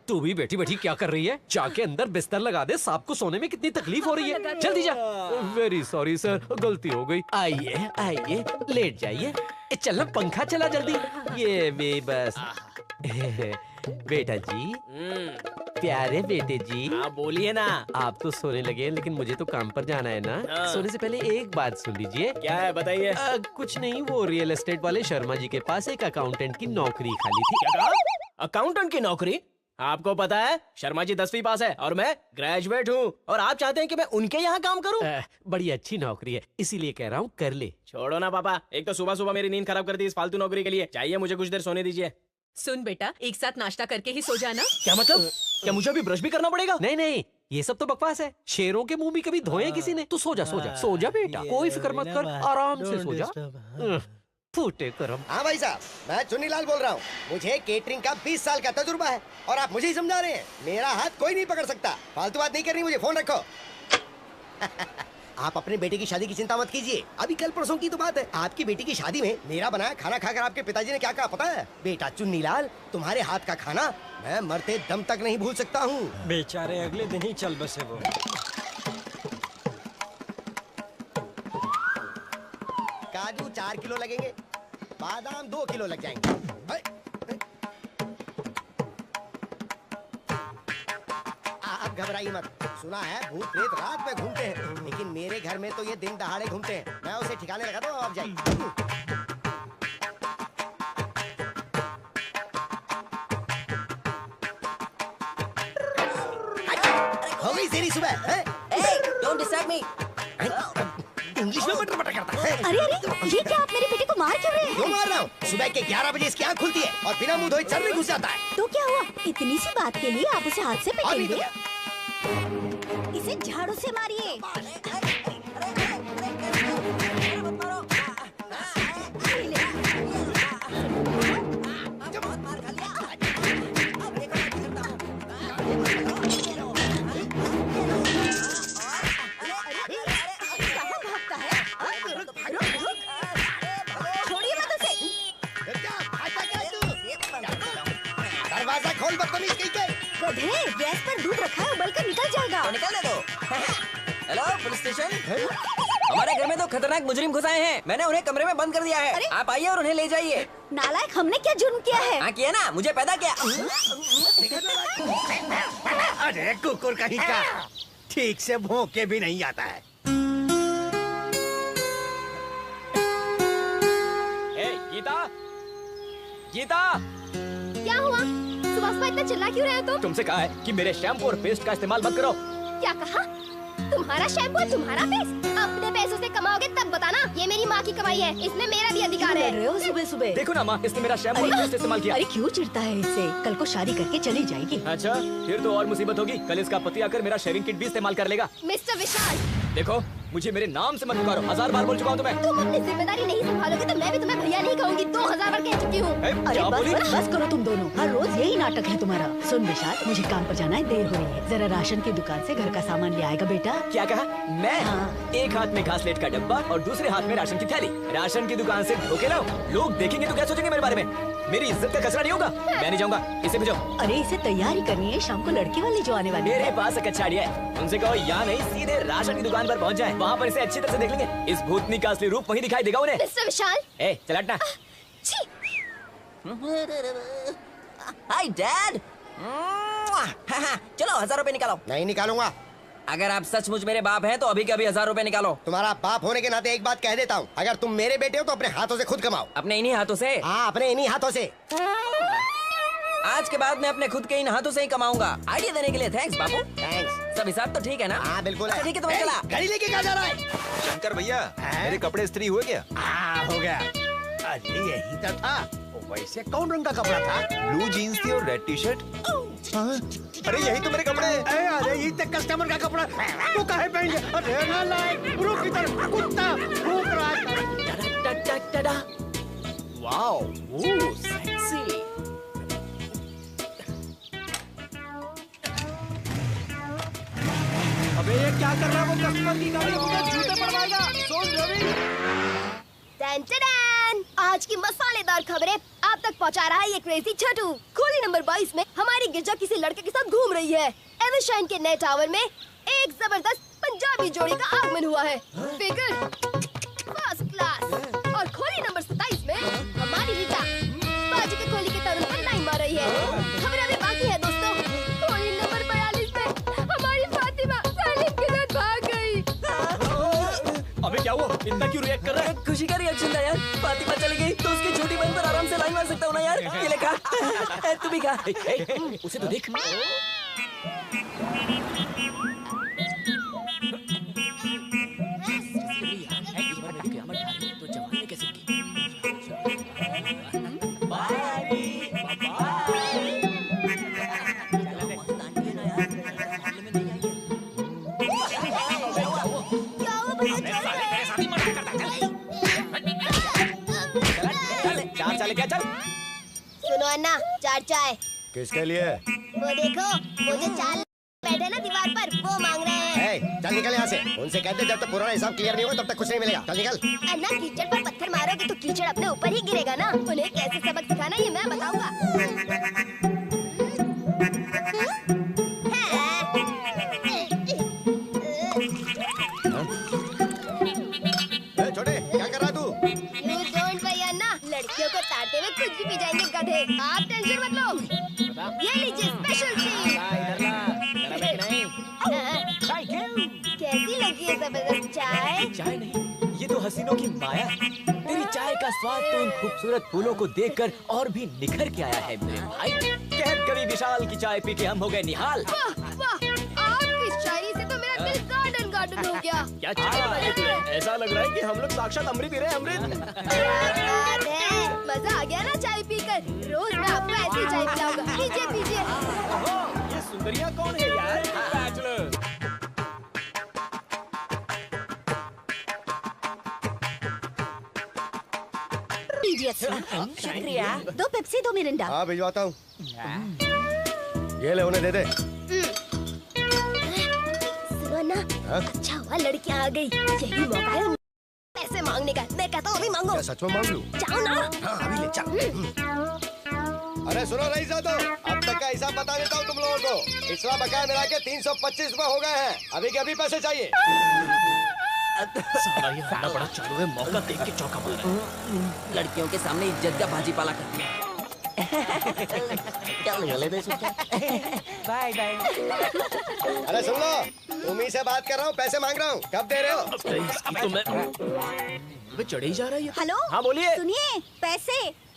तू भी बैठी बैठी क्या कर रही है? जाके अंदर बिस्तर लगा दे, सांप को सोने में कितनी तकलीफ हो रही है। जल्दी जा। वेरी सॉरी सर, गलती हो गई। आइए आइए, लेट जाइए। चलना, पंखा चला जल्दी। ये भी बस। बेटा जी, प्यारे बेटे जी। हाँ बोलिए ना। आप तो सोने लगे हैं, लेकिन मुझे तो काम पर जाना है ना। सोने से पहले एक बात सुन लीजिए। क्या है बताइए। कुछ नहीं, वो रियल एस्टेट वाले शर्मा जी के पास एक अकाउंटेंट की नौकरी खाली थी। क्या कहा? अकाउंटेंट की नौकरी? आपको पता है शर्मा जी 10वीं पास है और मैं ग्रेजुएट हूँ, और आप चाहते हैं कि मैं उनके यहाँ काम करूँ? बड़ी अच्छी नौकरी है, इसीलिए कह रहा हूँ कर ले। छोड़ो ना पापा, एक तो सुबह सुबह मेरी नींद खराब कर दी इस फालतू नौकरी के लिए। चाहिए मुझे कुछ देर सोने दीजिए। सुन बेटा, एक साथ नाश्ता करके ही सो जाना। क्या मतलब? क्या मुझे अभी ब्रश भी करना पड़ेगा? नहीं नहीं, ये सब तो बकवास है। शेरों के मुंह भी कभी धोए किसी ने? तू सो जा, सो जा, सो जा बेटा, कोई फिक्र मत कर, आराम से सो जा। फूटे करम। हाँ भाई साहब, मैं चुन्नीलाल बोल रहा हूँ। मुझे केटरिंग का 20 साल का तजुर्बा है और आप मुझे ही समझा रहे हैं। मेरा हाथ कोई नहीं पकड़ सकता। फालतू बात नहीं करनी, मुझे फोन रखो। आप अपने बेटे की शादी की चिंता मत कीजिए। अभी कल परसों की तो बात है। आपकी बेटी की शादी में मेरा बनाया खाना खाकर आपके पिताजी ने क्या कहा पता है? बेटा चुन्नीलाल, तुम्हारे हाथ का खाना मैं मरते दम तक नहीं भूल सकता हूँ। बेचारे अगले दिन ही चल बसे वो। काजू 4 किलो लगेंगे, बादाम 2 किलो लग जाएंगे। आप घबराइए मत। सुना है भूत प्रेत रात में घूमते हैं, लेकिन मेरे घर में तो ये दिन दहाड़े घूमते हैं। मैं उसे ठिकाने लगा दूं, आप जाइए। हो गई तेरी सुबह। Don't disturb me. इंग्लिश में मटर मटर करता है। अरे अरे, ये क्या आप मेरे बेटे को मार क्यों रहे हैं? क्यों मार रहा हूँ? सुबह के 11 बजे इसकी आँख खुलती है और बिना मुंह धोए चल में घुस जाता है। तो क्या हुआ? इतनी सी बात के लिए आप उसे हाथ से पीटेंगे? इसे झाड़ू से मारिए। दरवाजा खोल, बदतमीज कहीं के। गधे, गैस पर दूध रखा है, उबल कर निकल जाएगा। तो निकलने दो। Hello police station. हमारे घर में तो खतरनाक मुजरिम घुस आए हैं। मैंने उन्हें कमरे में बंद कर दिया है। आप आइए और उन्हें ले जाइए। नालायक, हमने क्या जुर्म किया है? हाँ किया ना, मुझे पैदा किया। अरे कुकुर कहीं का, ठीक से भौंके भी नहीं आता है। गीता, गीता, क्या हुआ? सुबह सुबह इतना चिल्ला क्यों रहे हो तुम? तुमसे कहा है कि मेरे शैम्पू और पेस्ट का इस्तेमाल मत करो। क्या कहा? तुम्हारा शैम्पू और तुम्हारा पेस्ट? अपने पैसों से कमाओगे तब बताना। ये मेरी माँ की कमाई है, इसमें मेरा भी अधिकार है। रहे हो सुबह सुबह? देखो ना माँ, इसने मेरा शैम्पू और पेस्ट इस्तेमाल किया। अरे क्यों चिढ़ता है इससे? कल को शादी करके चली जाएगी। अच्छा, फिर तो और मुसीबत होगी। कल इसका पति आकर मेरा शेविंग किट भी इस्तेमाल कर लेगा। मिस्टर विशाल, देखो मुझे मेरे नाम से मत पुकारो, 1000 बार बोल चुका हूँ तुम्हें। तुम अपनी जिम्मेदारी नहीं संभालोगे तो मैं भी तुम्हें भैया नहीं कहूँगी। 2000 बार कह चुकी हूँ। अरे बस करो तुम दोनों, हर रोज यही नाटक है तुम्हारा। सुन विशाल, मुझे काम पर जाना है, देर हो रही है। जरा राशन की दुकान से घर का सामान ले आएगा बेटा। क्या कहा? मैं? हाँ। एक हाथ में घासलेट का डब्बा और दूसरे हाथ में राशन की थैली। राशन की दुकान से धोखे लाओ। लोग देखेंगे तो क्या सोचेंगे मेरे बारे में? मेरी इज्जत का कचरा नहीं होगा। मैं नहीं जाऊंगा, इसे भेजो। अरे इसे तैयारी करनी है, शाम को लड़की वाली जो आने वाली है। मेरे पास एक अच्छा आइडिया है। उनसे कहो यहाँ नहीं, सीधे राशन की दुकान पर पहुँच जाए। वहाँ पर इसे अच्छी तरह से देख लेंगे। इस भूतनी का असली रूप वहीं दिखाई देगा उन्हें। मिस्टर विशाल, ए चल हटना। Hi dad. चलो 1000 रुपए निकालो। नहीं निकालूंगा। अगर आप सचमुच मेरे बाप हैं तो अभी के अभी 1000 रुपए निकालो। तुम्हारा बाप होने के नाते एक बात कह देता हूँ, अगर तुम मेरे बेटे हो तो अपने हाथों से खुद कमाओ। अपने इन्हीं हाथों से? हाँ, अपने इन्हीं हाथों से। आज के बाद मैं अपने खुद के इन हाथों से ही कमाऊंगा। आइडिया देने के लिए थैंक्स बाबू। थैंक्स। सब हिसाब तो ठीक है ना? हाँ बिल्कुल है। ठीक है, तो मैं चला। गाड़ी लेके कहाँ जा रहा है? शंकर भैया, मेरे कपड़े इस्त्री हुए क्या? हाँ हो गया। अरे यही तो था। वैसे कौन रंग का कपड़ा था? ब्लू जीन्स थी और रेड टी शर्ट। अरे यही तो मेरे कपड़े। अरे ये तो कस्टमर का कपड़ा। तू काहे पहन गया? अरे नालायक, रुक इधर, कुत्ता भूख रहा है। Wow, sexy. अबे ये क्या कर रहा है? वो कस्टमर की गाड़ी मुझे जूते पड़वाएगा। सुन रवि, टन टन, आज की मसालेदार खबरें आप तक तक पहुंचा रहा है ये क्रेजी छोटू। खोली नंबर 22 में हमारी गिरजा किसी लड़के के साथ घूम रही है। एवरशाइन के नए टावर में एक जबरदस्त पंजाबी जोड़ी का आगमन हुआ है। Figure first class. और खोली नंबर 27 में हमारी रीता बाजू के खोली के तरुण पर लाइन मार रही है। खबर अभी बाकी है दोस्तों। खोली नंबर 42 में हमारी फातिमा सलीम के साथ भाग गई। अबे क्या हुआ? इतना क्यों रिएक्ट कर रहा है? खुशी का रिएक्शन था यार। फातिमा चली गई तो उसकी छोटी बहन पर आराम से लाइन मार सकता हूँ ना यार। ये ले खा। तू भी खा। उसे तो देख। चार चाले क्या चल? सुनो अन्ना, 4 चाय। किसके लिए? वो देखो, वो जो चाल बैठे ना दीवार पर, वो मांग रहे हैं। चल निकल यहाँ से। उनसे कहते जब तक पुराना हिसाब क्लियर नहीं होगा तब तक कुछ नहीं मिलेगा। चल निकल। अन्ना, कीचड़ पर पत्थर मारोगे तो कीचड़ अपने ऊपर ही गिरेगा ना। उन्हें कैसे सबक सिखाना ये मैं बताऊंगा। छोटे क्या कर रहा तू? You don't worry, अन्ना, लड़कियों को ताड़ते हुए कुछ भी पी जाएंगे गधे। आप टेंशन मत लो। ये लीजिए स्पेशल टी। कैसी लगी है जबरदस्त चाय? चाय नहीं, ये तो हसीनों की माया। तेरी चाय का स्वाद तो इन खूबसूरत फूलों को देखकर और भी निखर के आया है मेरे भाई। कहत कवि विशाल की चाय पी के हम हो गए निहाल। वाह वाह, आपकी शायरी से तो मेरा दिल गार्डन गार्डन हो गया। क्या चाय बताई तूने? ऐसा लग रहा है कि हम लोग साक्षात अमृत पी रहे हैं। अमृत मजा आ गया ना चाय पीकर। रोज मैं आपको ऐसी चाय पिलाऊंगा। पीजिए पीजिए। ये सुंदरिया कौन है यार? बैचलर। शुक्रिया। 2 पेप्सी 2 मिरिंडा। हाँ भिजवाता हूँ। ये ले उन्हें दे दे। सुनो ना, अच्छा हुआ लड़कियाँ आ गई। यही मौका है पैसे मांगने का। मैं कहता हूँ अभी मांगो। क्या सच में मांग लूं? जाओ ना। हाँ अभी ले चल। अरे सुनो रईस साहब, अब तक का हिसाब बता देता हूँ तुम लोगों को। पिछला बकाया मिला के 325 रुपए हो गए हैं। अभी के अभी पैसे चाहिए। साला ये खाना बड़ा चालू है, मौका देख के चौका मारा। लड़कियों के सामने इज्जत का भाजी पाला कर दिया। Bye bye. अरे सुन लो, तुम्ही से बात कर रहा हूँ, पैसे मांग रहा हूँ। कब दे रहे हो? तो मैं चढ़े ही जा रहा है। हेलो, हाँ बोलिए। सुनिए,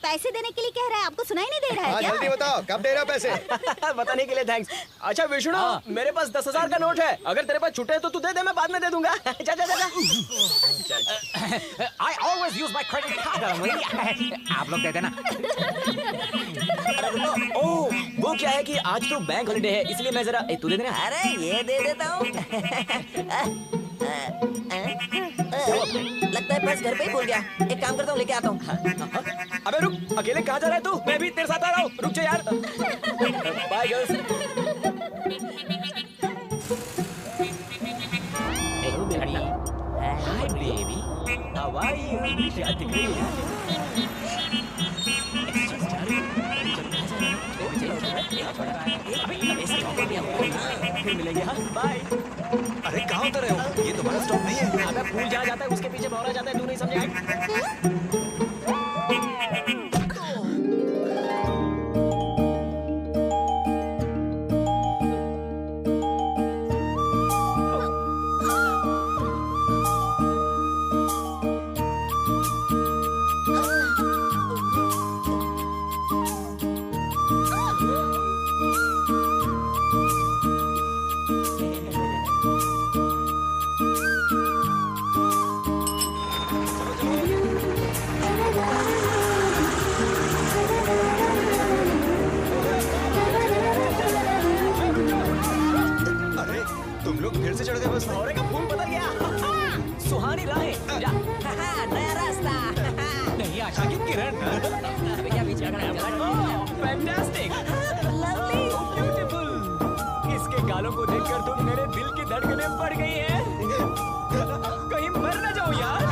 पैसे देने के लिए कह रहा है। आपको सुनाई नहीं दे रहा है हाँ क्या? जल्दी बताओ, कब दे रहे हो पैसे? बताने के लिए थैंक्स। अच्छा विष्णु, मेरे पास 10,000 का नोट है। अगर तेरे पास छुट्टे हैं तो तू दे दे, मैं बाद में दे दूंगा। जा जा जा। I always use my credit card. आप लोग दे देना। ओह, वो क्या है कि आज तो बैंक हॉलिडे है, इसलिए मैं जरा तू दे देना। अरे ये दे देता हूँ। लगता है पर्स घर पे ही भूल गया। एक काम करता हूँ, लेके आता हूँ। अबे रुक, अकेले कहाँ जा रहा है तू? मैं भी तेरे साथ आ रहा हूँ। रुक जा यार। Bye girls. Hello baby. Hi baby. How are you? क्या दिख रही है? फिर मिलेंगे। हाँ बाय। अरे कहाँ उतर रहे हो? ये तुम्हारा स्टॉप नहीं है। अबे फूल जहाँ जाता है उसके पीछे भौरा जाता है, तू नहीं समझा? भौरे का फूल बदल गया। सुहानी राहें। नया रास्ता। नहीं आशा की किरण। अबे क्या पीछे फैंटास्टिक, लवली, ब्यूटीफुल। इसके गालों को देखकर तो मेरे दिल की धड़कनें बढ़ गई हैं। कहीं मर न जाऊं यार।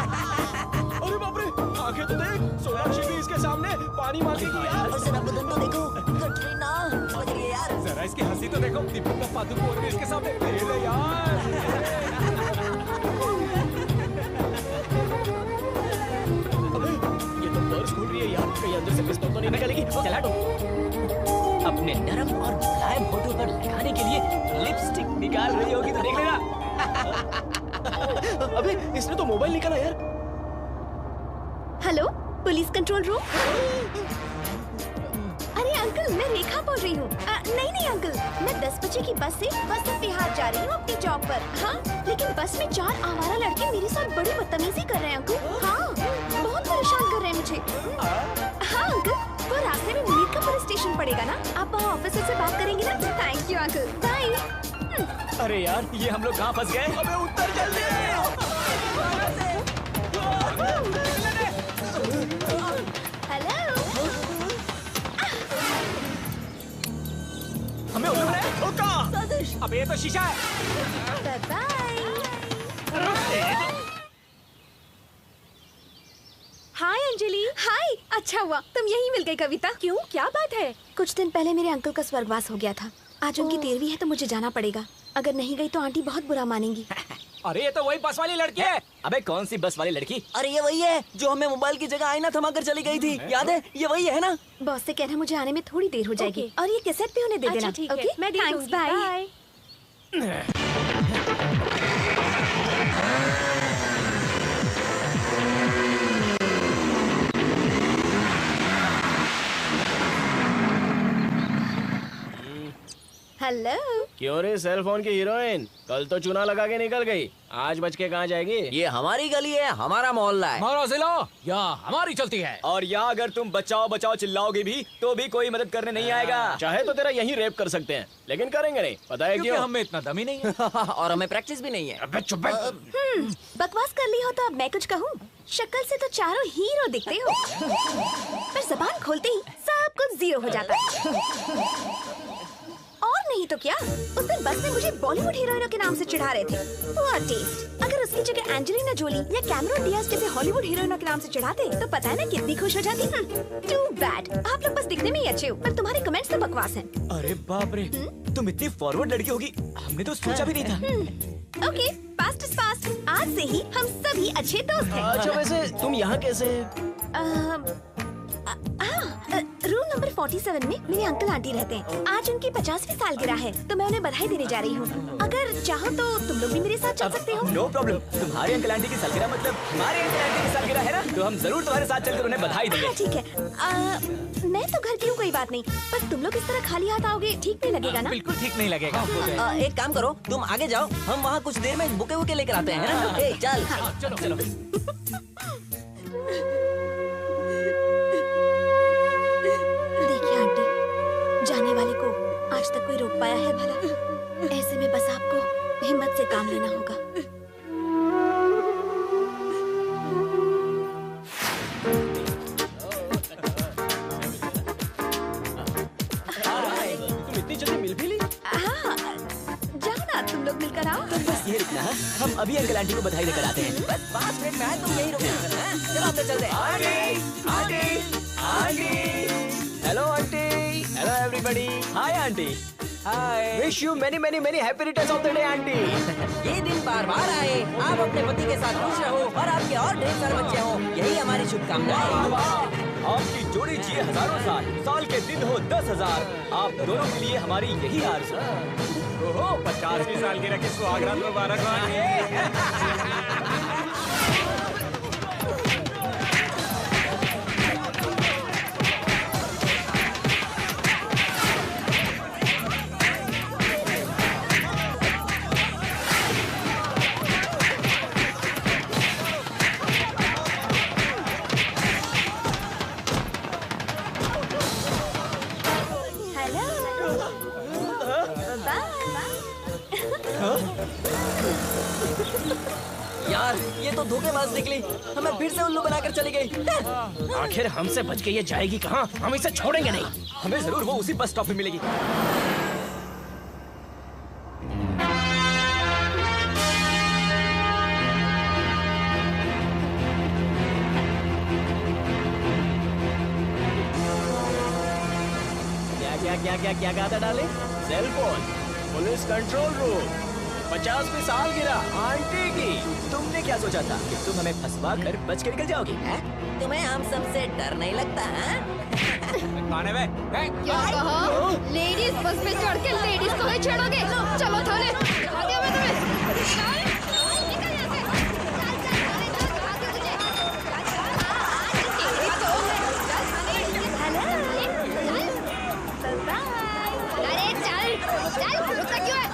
अरे बाप रे, आंखें तो देख, सोनाक्षी भी इसके सामने पानी मांगेगी यार। हंसी तो देखो, दीपिका पादुकोण भी इसके सामने। ले ले यार। अबे, ये तो पर्स खुल रही है यार, कहीं अंदर से पिस्तौल तो नहीं निकलेगी। चला तो अपने नरम और मुलायम होठों पर लगाने के लिए लिपस्टिक निकाल रही होगी तो देख लेना। अबे, इसने तो मोबाइल निकाला यार। Hello, police control room. अरे अंकल, मैं रेखा बोल रही हूँ। नहीं अंकल, मैं 10 बजे की बस से बिहार जा रही हूँ अपनी जॉब पर। हाँ, लेकिन बस में 4 आवारा लड़के मेरे साथ बड़ी बदतमीजी कर रहे हैं अंकल। हाँ, बहुत परेशान कर रहे हैं मुझे। हाँ अंकल, वो रास्ते में मीर का पुलिस स्टेशन पड़ेगा ना, आप वहाँ ऑफिसर से बात करेंगे ना? Thank you uncle, bye. अरे यार, ये हम लोग कहाँ फंस गए? अबे उतर जल्दी। हेलो, हमें उतर रहे हैं? रुको। अबे ये तो शीशा है। Bye bye. Hi Anjali. Hi, अच्छा हुआ तुम यहीं मिल गई। कविता, क्यों, क्या बात है? कुछ दिन पहले मेरे अंकल का स्वर्गवास हो गया था। आज उनकी 13वीं है तो मुझे जाना पड़ेगा। अगर नहीं गई तो आंटी बहुत बुरा मानेंगी। अरे ये तो वही बस वाली लड़की है। अबे कौन सी बस वाली लड़की? अरे ये वही है जो हमें मोबाइल की जगह आईना थमा कर चली गई थी, याद है? ये वही है ना? बॉस से कहना मुझे आने में थोड़ी देर हो जाएगी। और ये कैसेट भी उन्हें दे देना। ठीक है, ओके, मैं दे थैंक्स, दूंगी, बाय। हेलो। क्यों रे सेल फोन की हीरोइन, कल तो चूना लगा के निकल गई, आज बच के कहाँ जाएगी? ये हमारी गली है, हमारा मोहल्ला है। हमारा जिला या हमारी चलती है। और यहाँ अगर तुम बचाओ बचाओ चिल्लाओगे भी तो भी कोई मदद करने नहीं आएगा। चाहे तो तेरा यहीं रेप कर सकते हैं, लेकिन करेंगे नहीं। पता है क्योंकि क्यों? हमें इतना दम ही नहीं है। और हमें प्रैक्टिस भी नहीं है। अबे चुप बैठ। बकवास कर ली हो तो अब मैं कुछ कहूँ? शक्ल से तो चारों हीरो दिखते हो, पर जबान खोलते ही सब कुछ जीरो हो जाता है। और नहीं तो क्या, उस दिन बस में मुझे बॉलीवुड हीरोइनों के नाम से चिढ़ा रहे थे। Poor taste. अगर उसकी जगह एंजेलिना जोली या कैमरन डियाज जैसे हॉलीवुड हीरोइनों के नाम से चिढ़ाते तो पता है मैं कितनी खुश हो जाती। टू बैड, आप लोग बस दिखने में ही अच्छे हो, पर तुम्हारे कमेंट्स तो बकवास हैं। अरे बाप रे, तुम इतनी फॉरवर्ड लड़की होगी, हमने तो सोचा भी नहीं था। Okay, past is past. आज से ही हम सभी अच्छे दोस्त हैं। अच्छा वैसे तुम यहाँ कैसे? रूम नंबर 47 में मेरे अंकल आंटी रहते हैं। आज उनकी 50वीं सालगिरह है तो मैं उन्हें बधाई देने जा रही हूँ। अगर चाहो तो तुम लोग भी मेरे साथ चल सकते हो। No problem. तुम्हारे अंकल आंटी की सालगिरह मतलब हमारे अंकल आंटी की सालगिरह है ना, तो हम जरूर तुम्हारे साथ चलकर उन्हें बधाई देंगे। हाँ ठीक है। मैं तो घर की हूँ, कोई बात नहीं, पर तुम लोग इस तरह खाली हाथ आओगे ठीक नहीं लगेगा ना? बिल्कुल ठीक नहीं लगेगा। एक काम करो, तुम आगे जाओ, हम वहाँ कुछ देर में बुके वुके लेकर आते हैं, है ना? ए, चल। चलो चलो। देखिए आंटी, जाने वाले को आज तक कोई रोक पाया है भला? ऐसे में बस आपको हिम्मत से काम लेना होगा। तुम इतनी जल्दी मिल भी ली? हाँ, जाओ ना, तुम लोग मिलकर आओ। तुम बस ये रुकना, हम अभी अंकल आंटी को बधाई देकर आते हैं। बस 5 मिनट में आए, तुम यही रुकना, हाँ? चलो अंदर चलते हैं। Hello aunty. Hello everybody. Hi aunty. Hi. Wish you many many many happy returns of the day aunty. ये दिन बार बार आए, आप अपने पति के साथ खुश रहो और आपके और ढेर सारे बच्चे हों, यही हमारी शुभकामनाएं। आपकी जोड़ी जिए हजारों साल, साल के दिन हो 10,000। आप दोनों के लिए हमारी यही आरज़ू। ओहो, 50वीं सालगिरह की सुहागरात मुबारक हो आंटी। यार, ये तो धोखेबाज निकली, हमें फिर से उल्लू बनाकर चली गई। आखिर हमसे बच के ये जाएगी कहाँ? हम इसे छोड़ेंगे नहीं। हमें जरूर वो उसी बस स्टॉप पे मिलेगी। क्या क्या क्या क्या क्या कहा था डाले? Cell phone, police control room, 50वीं साल गिरा आंटी की। तुमने क्या सोचा था कि तुम हमें फंसवा कर बच के निकल जाओगी? तुम्हें हम सबसे डर नहीं लगता है? खाने में क्या कहा? लेडीज बस में चढ़ के लेडीज को ही छेड़ोगे? चलो थाने। कहा दिया मैं तुम्हें। निकल यहाँ से। चल, चल, थाने चल, कहा दिया तुझे। अरे चल, चल, रुका क्यों है?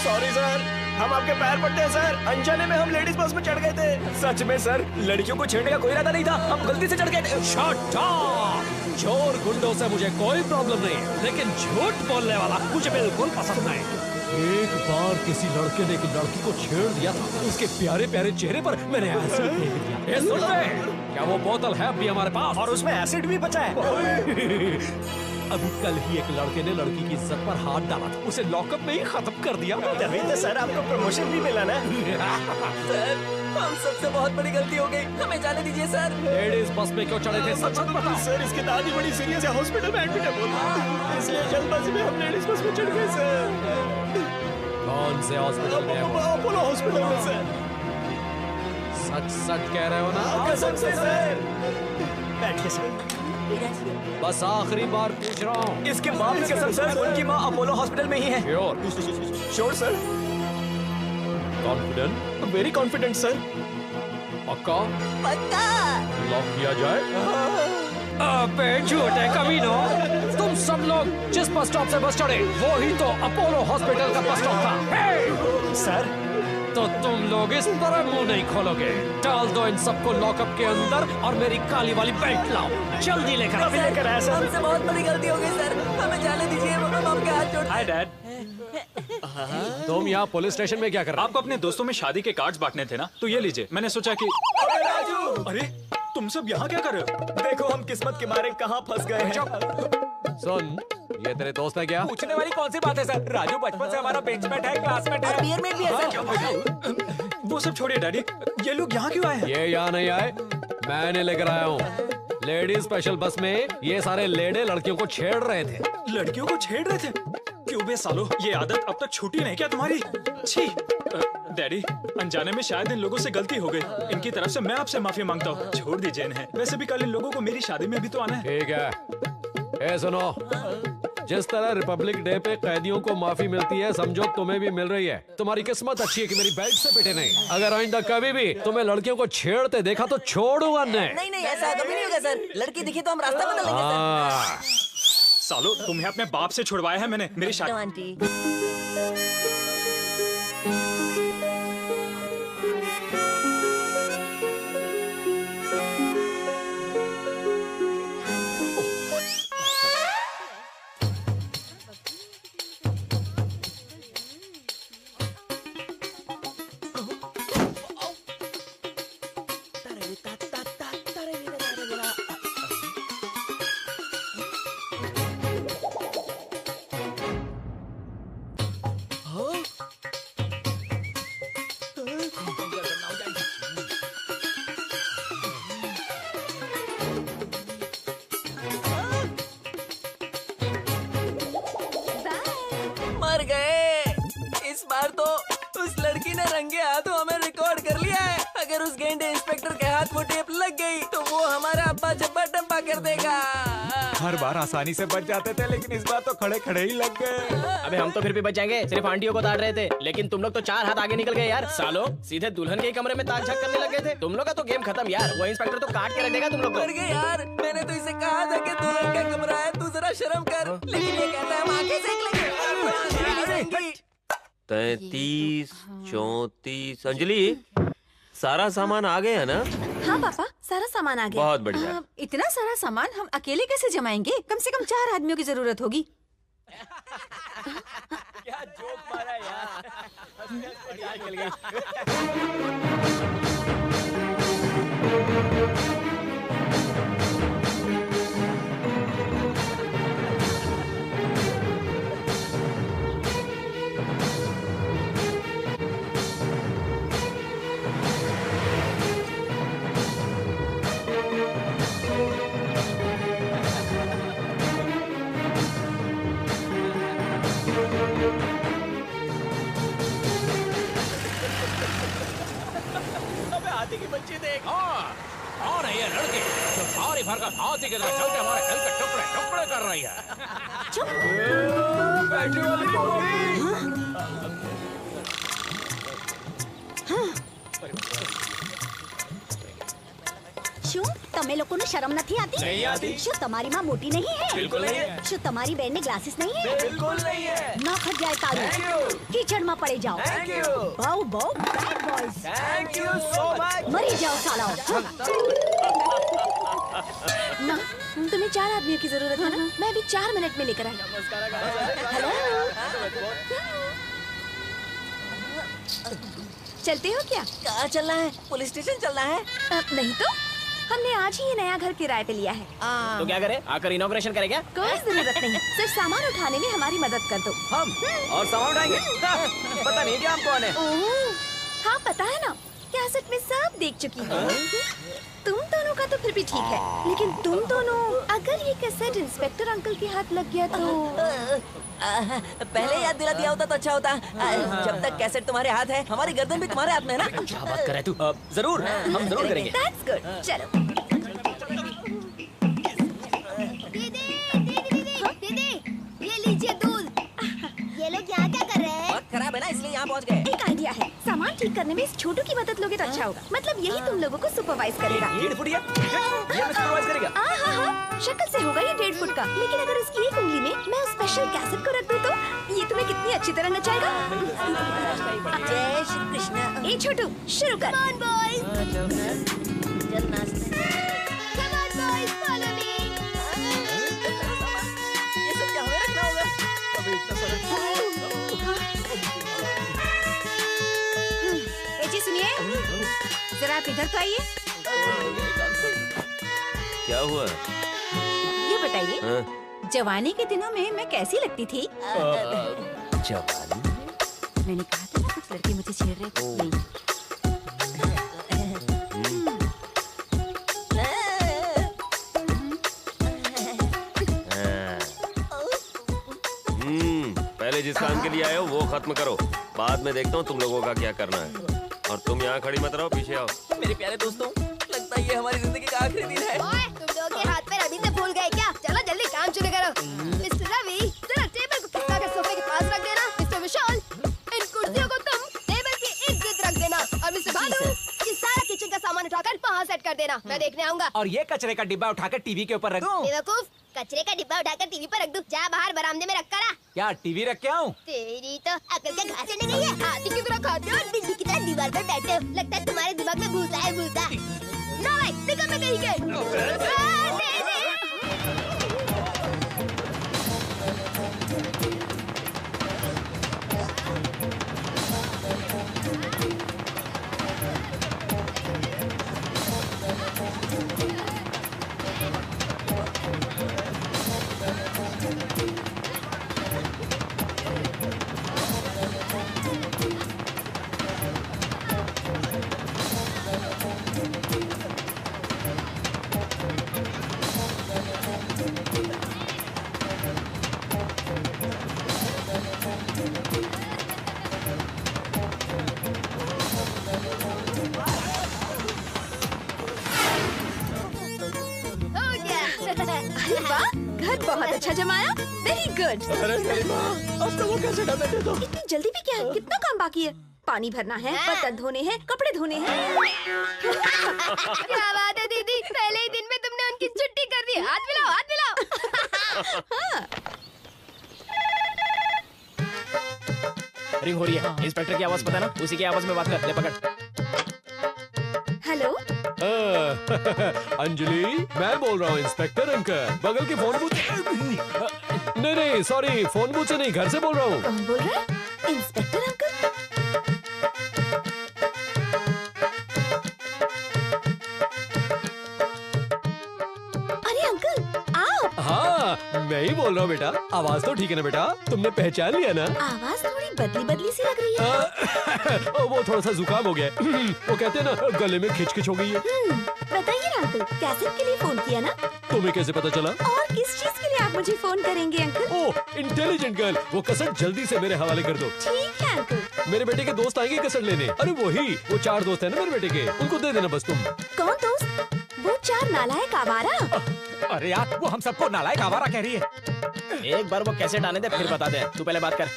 सॉरी सर, हम आपके पैर पड़ते हैं सर। अनजाने में हम लेडीज बस में चढ़ गए थे। सच में सर, लड़कियों को छेड़ने का कोई इरादा नहीं था, हम गलती से चढ़ गए थे। Shut up! चोर गुंडों से मुझे कोई प्रॉब्लम नहीं, लेकिन झूठ बोलने वाला मुझे बिल्कुल पसंद नहीं। एक बार किसी लड़के ने एक लड़की को छेड़ दिया था, उसके प्यारे प्यारे चेहरे पर मैंने एसिड फेंक दिया। ये सुन ले, क्या वो बोतल है अभी हमारे पास? और उसमें एसिड भी बचा है। अभी कल ही एक लड़के ने लड़की की इज्जत पर हाथ डाला था, उसे लॉकअप में ही खत्म कर दिया। तभी तो सर आपको प्रमोशन भी मिला ना। सर, हम सबसे बहुत बड़ी गलती हो गई, हमें जाने दीजिए सर। लेडीज बस में क्यों चढ़े थे, सच सच बताओ। सर, इसकी दादी बड़ी सीरियस है, हॉस्पिटल में एडमिट है बोल, इसलिए जल्दबाजी में हम लेडीज बस में चढ़ गए सर। कौन से हॉस्पिटल में हो? अपोलो हॉस्पिटल में सर। सच सच कह रहे हो ना? कसम से सर। बैठिए सर। बस आखिरी बार पूछ रहा हूँ। इसके बाप की कसम सर, उनकी माँ अपोलो हॉस्पिटल में ही है। Sure sir. Confident? Very confident sir. पक्का? पक्का। लॉक किया जाए? अबे झूठे कमीनो, तुम सब लोग जिस बस स्टॉप से बस चढ़े वो ही तो अपोलो हॉस्पिटल का बस स्टॉप था। सर, तो तुम लोग इस तरह मुंह नहीं खोलोगे। डाल दो इन सबको लॉकअप के अंदर और मेरी काली वाली बेल्ट लाओ, जल्दी लेकर आओ। लेकर आया सर। हमसे बहुत बड़ी गलती हो गई सर, हमें जाने दीजिए। हम आपके हाथ जोड़ते हैं। Hi dad. तुम यहाँ पुलिस स्टेशन में क्या कर रहे हो? आपको अपने दोस्तों में शादी के कार्ड्स बांटने थे ना, तो ये लीजिए। मैंने सोचा कि अरे राजू, अरे तुम सब यहाँ क्या कर रहे हो? देखो हम किस्मत के मारे कहाँ फंस गए हैं। सुन, ये तेरे दोस्त है क्या? पूछने वाली कौन सी बात है सर? राजू बचपन से हमारा बेंचमेट है, क्लासमेट है। बियर में भी है सर। वो सब छोड़िए डैडी, ये लोग यहाँ क्यों आए हैं? ये यहाँ नहीं आए, मैंने लेकर आया हूँ। लेडीज स्पेशल बस में ये सारे लेडे लड़कियों को छेड़ रहे थे। लड़कियों को छेड़ रहे थे? क्यों बे सालो, ये आदत अब तक छूटी नहीं क्या तुम्हारी? छी। डैडी, अनजाने में शायद इन लोगों से गलती हो गई। इनकी तरफ से मैं आपसे माफी मांगता हूँ, छोड़ दीजिए इन्हें। वैसे भी कल इन लोगों को मेरी शादी में भी तो आना है। ठीक है, ए सुनो, जिस तरह रिपब्लिक डे पे कैदियों को माफी मिलती है, समझो तुम्हें भी मिल रही है। तुम्हारी किस्मत अच्छी है कि मेरी बेल्ट से पिटे नहीं। अगर आइंदा कभी भी तुम्हें लड़कियों को छेड़ते देखा तो छोड़ूंगा नहीं। नहीं, ऐसा कभी नहीं होगा सर। लड़की दिखी तो हम रास्ता बदल लेंगे सर। सालो, तुम्हें अपने बाप से छुड़वाया है मैंने, मेरी शादी। आंटी। मर गए। इस बार तो उस लड़की ने रंगे हाथों हमें रिकॉर्ड कर लिया है। अगर उस गेंडे इंस्पेक्टर के हाथ में टेप लग गई तो वो हमारा अब्बा जब्बा टम्पा कर देगा। हर बार आसानी से बच जाते थे, लेकिन इस बार तो खड़े खड़े ही लग गए। अबे हम तो फिर भी बच जाएंगे, सिर्फ आंटियों को ताड़ रहे थे, लेकिन तुम लोग तो 4 हाथ आगे निकल गए यार। सालो, सीधे दुल्हन के कमरे में ताक झाक करने लग गए थे। तुम लोग का तो गेम खत्म यार। वो इंस्पेक्टर तो काट के रख देगा तुम लोग को। मर गए यार। मैंने तो इसे कहा था कि दुल्हन का कमरा है, तू जरा शर्म कर, लेकिन ये कहता है हम आंखें सेक लेंगे। 33, 34। अंजलि, सारा सामान आ गया ना? हाँ पापा, सारा सामान आ गया। बहुत बढ़िया। इतना सारा सामान हम अकेले कैसे जमाएंगे? कम से कम 4 आदमियों की जरूरत होगी। क्या जोक मारा यार। हाथी की बच्ची देख। कौन है ये लड़की जो भारी भरकम हाथी की तरह चलते हमारे दिल के टुकड़े टुकड़े कर रही है? શું તમે લોકોને શરમ નથી આતી? नहीं आती। શું તમારી માં મોટી नहीं है? बिल्कुल नहीं है। શું તમારી બેન ने ग्लासेस नहीं है? बिल्कुल नहीं है। ना खट जाए तालू। Thank you। कीचड़ में पड़े जाओ। Thank you। बहु बहु bad boys. Thank you so much. मरी जाओ सालाओ। ना तुम्हें 4 आदमियों की जरूरत है ना? मैं अभी 4 मिनट में लेकर आई। हेलो। चलते हो क्या? कहाँ चलना है? पुलिस स्टेशन चलना है? नहीं तो हमने आज ही ये नया घर किराए पे लिया है। तो क्या करे? आकर इनॉग्रेशन करे क्या? कोई जरूरत नहीं, सिर्फ सामान उठाने में हमारी मदद कर दो। हम और सामान उठाएंगे? पता नहीं क्या हम कौन है। ओह, हाँ पता है ना, कैसेट में सब देख चुकी हूँ। तुम दोनों का तो फिर भी ठीक है, लेकिन तुम दोनों अगर ये कैसेट इंस्पेक्टर अंकल के हाथ लग गया तो पहले याद दिला दिया होता तो अच्छा होता। जब तक कैसेट तुम्हारे हाथ है, हमारी गर्दन भी तुम्हारे हाथ में है ना। क्या बात कर रहे तू? जरूर, हम जरूर करेंगे। That's good। चलो। दीदी, ये लीजिए दूध। ये लोग यहाँ क्या कर रहे हैं? वक्त खराब है ना, इसलिए यहाँ पहुँच गए। एक आइडिया है, सामान ठीक करने में इस छोटू की मदद लोगे तो अच्छा होगा। मतलब यही तुम लोगों को सुपरवाइज करेगा। 1.5 फुट ये हमें सुपरवाइज करेगा। हाँ, शक्ल से होगा ये 1.5 फुट का, लेकिन अगर इसकी एक उंगली में मैं उस स्पेशल कैसेट को रख दूं तो ये तुम्हें कितनी अच्छी तरह नचाएगा। जय श्री कृष्ण। ए छोटू, शुरू कर। Come on boys, चल नाचते। come on boys, follow me। ये सब क्या हमें रखना होगा? ए जी सुनिए, जरा आप इधर तो आइए। क्या हुआ? ये बताइए, हाँ? जवानी के दिनों में मैं कैसी लगती थी? जवानी? मैंने कहा था ना, कुछ लड़के मुझे छेड़ रहे थे। नहीं। पहले जिस काम के लिए आए हो वो खत्म करो, बाद में देखता हूँ तुम लोगों का क्या करना है। और तुम यहाँ खड़ी मत रहो, पीछे आओ। मेरे प्यारे दोस्तों, लगता है ये हमारी जिंदगी का आखिरी दिन है। ओए, तुम लोग के हाथ पैर अभी से भूल गए क्या? चलो जल्दी काम शुरू करो। मिस्टर रवि, जरा टेबल को खिसका कर सोफे के पास रख देना। मिस्टर विशाल, इन कुर्सियों को तुम टेबल की इर्द गिर्द रख देना। और मिस्टर भानु, ये सारा किचन का सामान उठाकर वहाँ सेट कर देना। मैं देखने आऊंगा। और ये कचरे का डिब्बा उठाकर टीवी के ऊपर रख दूं। बेवकूफ, कचरे का डिब्बा उठाकर टीवी पर रख दूं। जा बाहर बरामदे में रख कर आ। क्या टीवी रख के आऊं? तेरी तो अकल का घास नहीं गई है। हाथी की तरह खाते हो और बिल्ली की तरह दीवार पर बैठे हो। लगता है तुम्हारे दिमाग में भूसा है, भूसा। ना भाई, निकल मैं कहीं के। घर बहुत अच्छा जमाया। Very good. अरे मेरी माँ, अब तो वो कैसे डर दे दो। इतनी जल्दी भी क्या है? कितना काम बाकी है? पानी भरना है, बर्तन धोने हैं, कपड़े धोने हैं। क्या बात है दीदी, पहले ही दिन में तुमने उनकी छुट्टी कर दी। हाथ मिलाओ, हाथ मिलाओ। हाँ। रिंग हो रही है। इंस्पेक्टर की आवाज पता है ना? उसी की आवाज में बात कर। ले पकड़। हेलो। अंजलि, मैं बोल रहा हूँ इंस्पेक्टर अंकल। बगल के फोन बूथ। नहीं, सॉरी, फोन बूथ से नहीं, घर से बोल रहा हूँ। कौन बोल रहा है? Inspector uncle? अरे अंकल, आप? हाँ, मैं ही बोल रहा हूँ बेटा। आवाज तो ठीक है ना बेटा? तुमने पहचान लिया ना? आवाज थोड़ी बदली बदली सी लग रही है। वो थोड़ा सा जुकाम हो गया है। वो कहते हैं ना, गले में खिचखिच हो गई है। बताइए ना अंकल, कैसेट के लिए फोन किया ना? तुम्हें कैसे पता चला? और किस चीज के लिए आप आप मुझे फोन करेंगे अंकल? ओह इंटेलिजेंट गर्ल, वो कसट जल्दी से मेरे हवाले कर दो। ठीक है अंकल। मेरे बेटे के दोस्त आएंगे कसट लेने। अरे वही, वो 4 दोस्त है ना मेरे बेटे के, उनको दे देना बस तुम। कौन दोस्त? वो 4 नालायक आवारा? अरे यार, वो हम सबको नालायक आवारा कह रही है। एक बार वो कैसेट आने दे, फिर बता दे। तू पहले बात कर।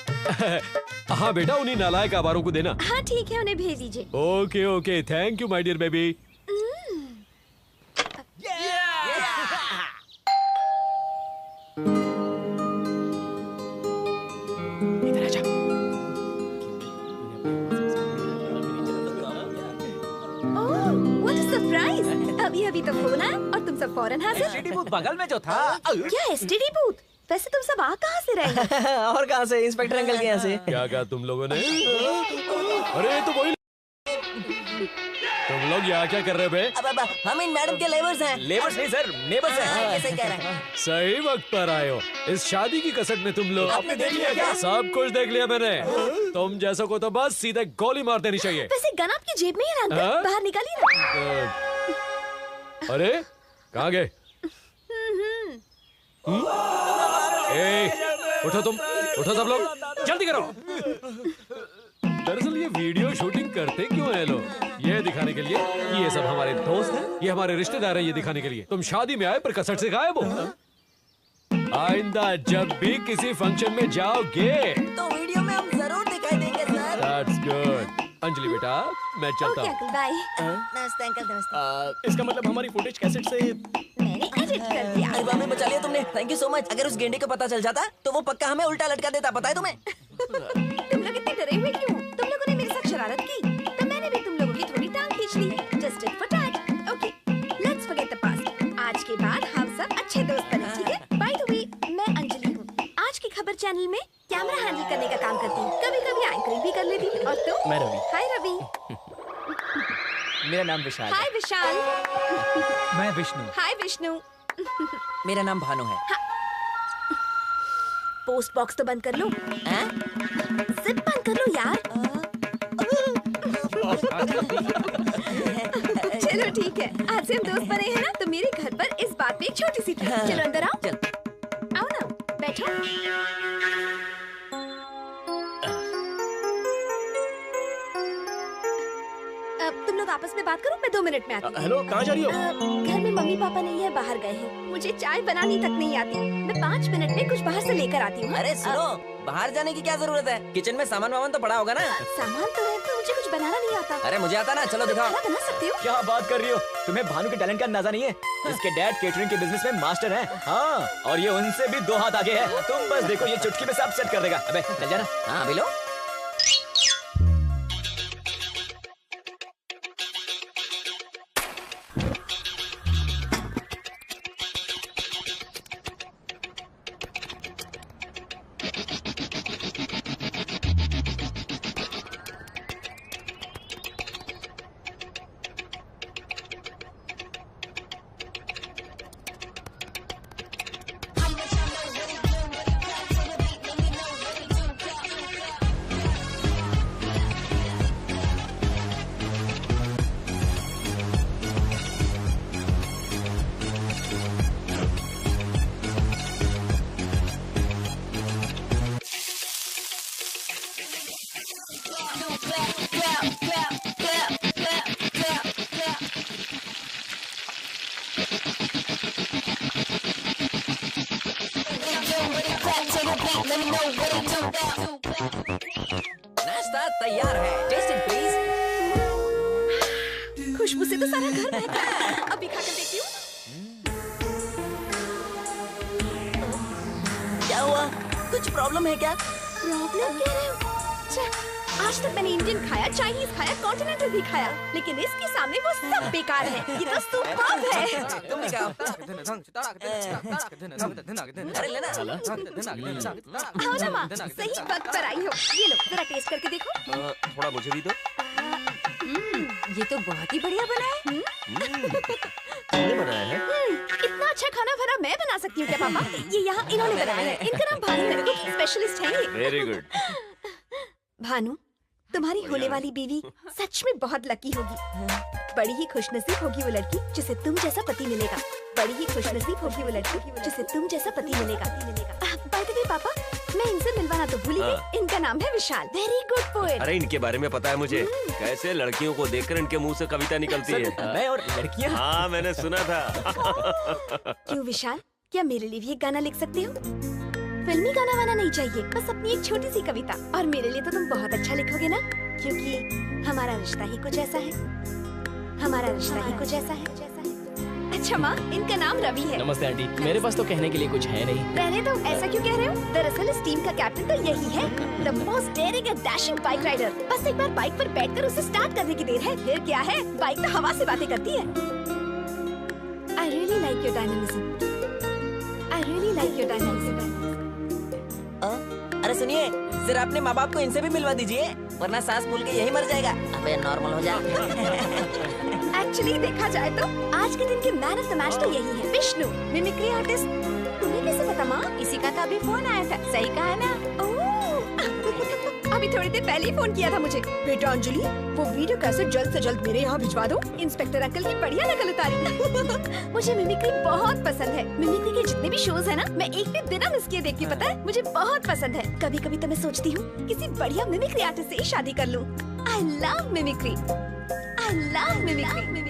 हाँ बेटा, उन्हीं नालायक आवारों को देना। हाँ ठीक है, उन्हें भेज दीजिए। Okay okay, thank you my dear baby. What a surprise! अभी अभी तो फोन आया और तुम सब फौरन हाजिर। एसटीडी बूथ बगल में जो था। क्या एसटीडी बूथ? वैसे तुम सब आ कहाँ से रहे? और कहाँ से? इंस्पेक्टर अंकल के यहाँ से। क्या कहा तुम लोगों ने? अरे तो वही, तुम लोग यहाँ क्या कर रहे हो? अब हम इन मैडम के लेबर्स हैं। लेबर्स नहीं सर, नेबर्स हैं। ये सही कह रहे हैं। सही वक्त पर आए हो। इस शादी की कसट में तुम लोग आपने देख लिया क्या? सब कुछ देख लिया मैंने। तुम जैसो को तो बस सीधे गोली मार देनी चाहिए। वैसे गन आपकी जेब में ही है ना अंकल? हाँ? बाहर निकालिए ना। अरे कहाँ गए? उठो तुम, उठो सब लोग, जल्दी करो। दरअसल ये वीडियो शूटिंग करते क्यों है लोग? ये दिखाने के लिए कि ये सब हमारे दोस्त हैं, ये हमारे रिश्तेदार हैं, ये दिखाने के लिए। तुम शादी में आए पर कसट से गायब हो। आइंदा जब भी किसी फंक्शन में जाओगे तो वीडियो में हम जरूर दिखाई देंगे सर। That's good. अंजलि बेटा, मैं चलता ओके हूँ। Uncle, bye. नमस्ते अंकल, नमस्ते। इसका मतलब हमारी फुटेज कैसेट से मैंने एडिट कर दिया। अरे बाप रे, बचा लिया तुमने। Thank you so much. अगर उस गेंडे को पता चल जाता तो वो पक्का हमें उल्टा लटका देता, पता है तुम्हें? तुम लोग इतने डरे हुए क्यों? तुम लोगों ने मेरे साथ शरारत की, तो मैंने भी तुम लोगों की थोड़ी टांग खींच ली। Just tit for tat. Okay, let's forget the past. आज के बाद हम सब अच्छे दोस्त बने, ठीक है? By the way, मैं अंजलि हूँ। आज की खबर चैनल में कैमरा हैंडल करने का काम करती हूँ। कभी-कभी एंकरिंग भी कर लेती हूँ। और तुम? मैं रवि। हाय रवि। मेरा नाम विशाल। हाय विशाल। मैं विष्णु। हाय विष्णु। मेरा नाम भानु है। पोस्ट बॉक्स तो बंद कर लो। जिप बंद कर लो यार। चलो ठीक है, आज से हम दोस्त बने हैं ना, तो मेरे घर पर इस बात पे एक छोटी सी ट्रीट। चलो अंदर आओ। आओ ना, बैठो। अब तुम लोग आपस में बात करो, मैं 2 मिनट में आती हूँ। हेलो, कहाँ जा रही हो? घर में मम्मी पापा नहीं है, बाहर गए हैं। मुझे चाय बनानी तक नहीं आती। मैं 5 मिनट में कुछ बाहर से लेकर आती हूँ। अरे सुनो, बाहर जाने की क्या जरूरत है? किचन में सामान वामान तो पड़ा होगा ना? सामान तो है, पर मुझे कुछ बनाना नहीं आता। अरे मुझे आता ना, चलो दिखाओ। खाना बना सकती हो? क्या बात कर रही हो? तुम्हें भानु के टैलेंट का अंदाजा नहीं है? इसके डैड केटरिंग के बिजनेस में मास्टर हैं। हाँ, और ये उनसे भी 2 हाथ आगे है। तुम बस देखो, ये चुटकी में सब सेट कर देगा। अबे चल जाना। हाँ अभी लो। नाश्ता तैयार है। Test it please. खुशबू से तो सारा घर महका है। अभी खाकर देखती हूँ। क्या हुआ? कुछ प्रॉब्लम है क्या? प्रॉब्लम कह रहे हो? छे, आज तक मैंने इंडियन खाया, चाइनीज खाया, कॉन्टिनेंटल भी खाया, लेकिन इसके सामने वो सब बेकार है। ये तो सुपर्ब है। तुम भी खाओ। अरे लेना। आओ ना माँ, सही वक्त पर आई हो। ये लो, जरा टेस्ट करके देखो। थोड़ा मुझे भी दो। ये तो बहुत ही बढ़िया बना है। तुमने बनाया है? इतना अच्छा खाना भरा मैं बना सकती हूँ क्या पापा? ये यहाँ इन्होंने बनाया है। इनका नाम भानु है, कुकिंग स्पेशलिस्ट है ये। Very good. भानु, तुम्हारी होने वाली बीवी सच में बहुत लकी होगी। बड़ी ही खुशनसीब होगी वो लड़की जिसे तुम जैसा पति मिलेगा। बड़ी ही खुशनसीब होगी वो लड़की जिसे तुम जैसा पति मिलेगा। बाय द वे पापा, मैं इनसे मिलवाना तो भूल ही गई। इनका नाम है विशाल, वेरी गुड पोएट। अरे इनके बारे में पता है मुझे, कैसे लड़कियों को देखकर इनके मुंह से कविता निकलती है। मैं और लड़कियाँ? हाँ मैंने सुना था। क्यों विशाल, क्या मेरे लिए भी एक गाना लिख सकते हो? फिल्मी गाना वाना नहीं चाहिए, बस अपनी एक छोटी सी कविता। और मेरे लिए तो तुम बहुत अच्छा लिखोगे ना, क्योंकि हमारा रिश्ता ही कुछ ऐसा है, हमारा रिश्ता ही कुछ ऐसा है। अच्छा माँ, इनका नाम रवि है। नमस्ते आंटी, मेरे पास तो कहने के लिए कुछ है नहीं। रहने दो, ऐसा क्यों कह रहे हो? दरअसल इस टीम का कैप्टन तो यही है, the most daring and dashing bike rider. बस एक बार बाइक पर बैठकर उसे स्टार्ट करने की देर है, फिर क्या है, बाइक तो हवा से बातें करती है। I really like your dynamism. I really like your dynamism. अरे सुनिए, जरा अपने माँ बाप को इनसे भी मिलवा दीजिए, वरना सांस फूल के यही मर जाएगा। अबे नॉर्मल हो जा। एक्चुअली देखा जाए तो आज के दिन के मैन ऑफ द मैच तो यही है, विष्णु, मिमिक्री आर्टिस्ट। तुम्हें कैसे पता माँ? इसी का तो अभी फोन आया था, सही कहा है ना? अभी थोड़ी देर पहले ही फोन किया था मुझे। बेटा अंजलि, वो वीडियो कैसे जल्द से जल्द मेरे यहाँ भिजवा दो। इंस्पेक्टर अंकल की बढ़िया नकल उतारी। मुझे मिमिक्री बहुत पसंद है। मिमिक्री के जितने भी शोज है ना, मैं एक भी बिना मिस किए देखती हूँ, पता है? मुझे बहुत पसंद है। कभी कभी तो मैं सोचती हूँ किसी बढ़िया मिमिक्री आर्टिस्ट से ही शादी कर लूँ। I love mimicry, I love mimicry.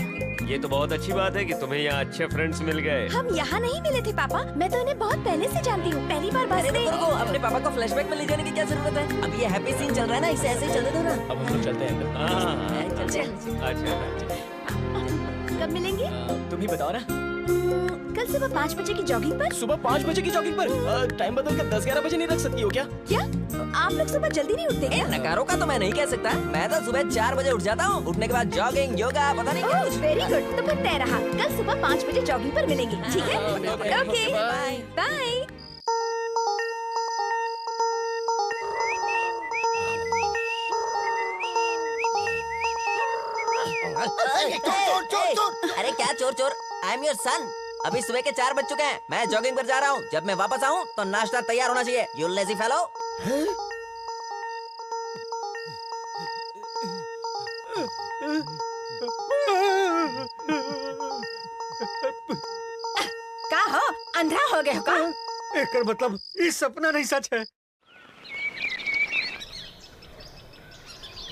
ये तो बहुत अच्छी बात है कि तुम्हें यहाँ अच्छे फ्रेंड्स मिल गए। हम यहाँ नहीं मिले थे पापा, मैं तो इन्हें बहुत पहले से जानती हूँ। पहली बार बस में। अपने पापा को फ्लैशबैक में ले जाने की क्या जरूरत है? अब ये हैप्पी सीन चल रहा है ना, इसे ऐसे ही चलने दो ना। अब हम लोग चलते हैं। अच्छा, कब मिलेंगे? तुम ही बताओ ना। कल सुबह 5 बजे की जॉगिंग पर। सुबह 5 बजे की जॉगिंग पर? टाइम बदल कर 10-11 बजे नहीं रख सकती हो क्या? क्या आप लोग सुबह जल्दी नहीं उठते क्या? नकारों का तो मैं नहीं कह सकता, मैं तो सुबह 4 बजे उठ जाता हूँ। उठने के बाद जॉगिंग, योगा, पता नहीं क्या। वेरी गुड, तो फिर तय रहा, कल सुबह 5 बजे जॉगिंग पर मिलेंगे, ठीक है? Okay, bye bye. अरे क्या चोर चोर, आई एम योर सन। अभी सुबह के 4 बज चुके हैं, मैं जॉगिंग पर जा रहा हूँ। जब मैं वापस आऊँ तो नाश्ता तैयार होना चाहिए। You lazy fellow. का हो, अंधा हो गए हो का? एक मतलब ये सपना नहीं सच है।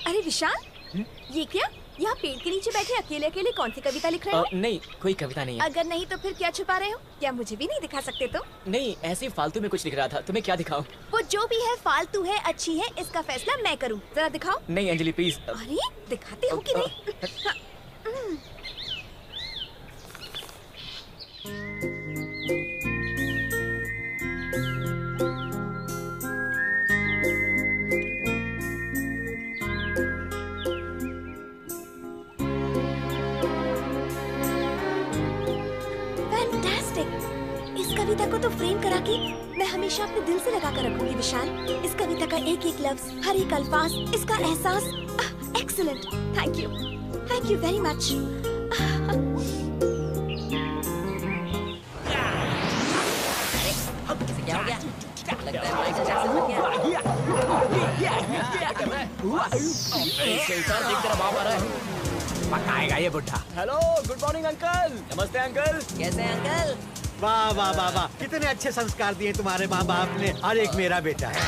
अरे विशाल, ये क्या? यहाँ पेड़ के नीचे बैठे अकेले अकेले कौन सी कविता लिख रहे हैं? नहीं, कोई कविता नहीं है। अगर नहीं तो फिर क्या छुपा रहे हो? क्या मुझे भी नहीं दिखा सकते तुम? नहीं, ऐसे ही फालतू में कुछ लिख रहा था। तुम्हें क्या दिखाऊं? वो जो भी है फालतू है, अच्छी है, इसका फैसला मैं करूँ। जरा दिखाओ। नहीं अंजलि प्लीज। अरे दिखाते हो कि नहीं? इस कविता को तो फ्रेम करा के मैं हमेशा अपने दिल से लगा कर रखूंगी विशाल। इस कविता का एक एक लफ्ज, हर एक अल्फाज, इसका एहसास, excellent. Thank you very much. क्या हो गया? लगता है माइकल जैक्सन बन गया। देख तेरा बाप आ रहा है। पकाएगा ये बुढ़ा। Hello, good morning uncle. नमस्ते अंकल। कैसे हैं अंकल? वाह वाह वाह वाह, कितने अच्छे संस्कार दिए तुम्हारे माँ बाप ने। और एक मेरा बेटा है।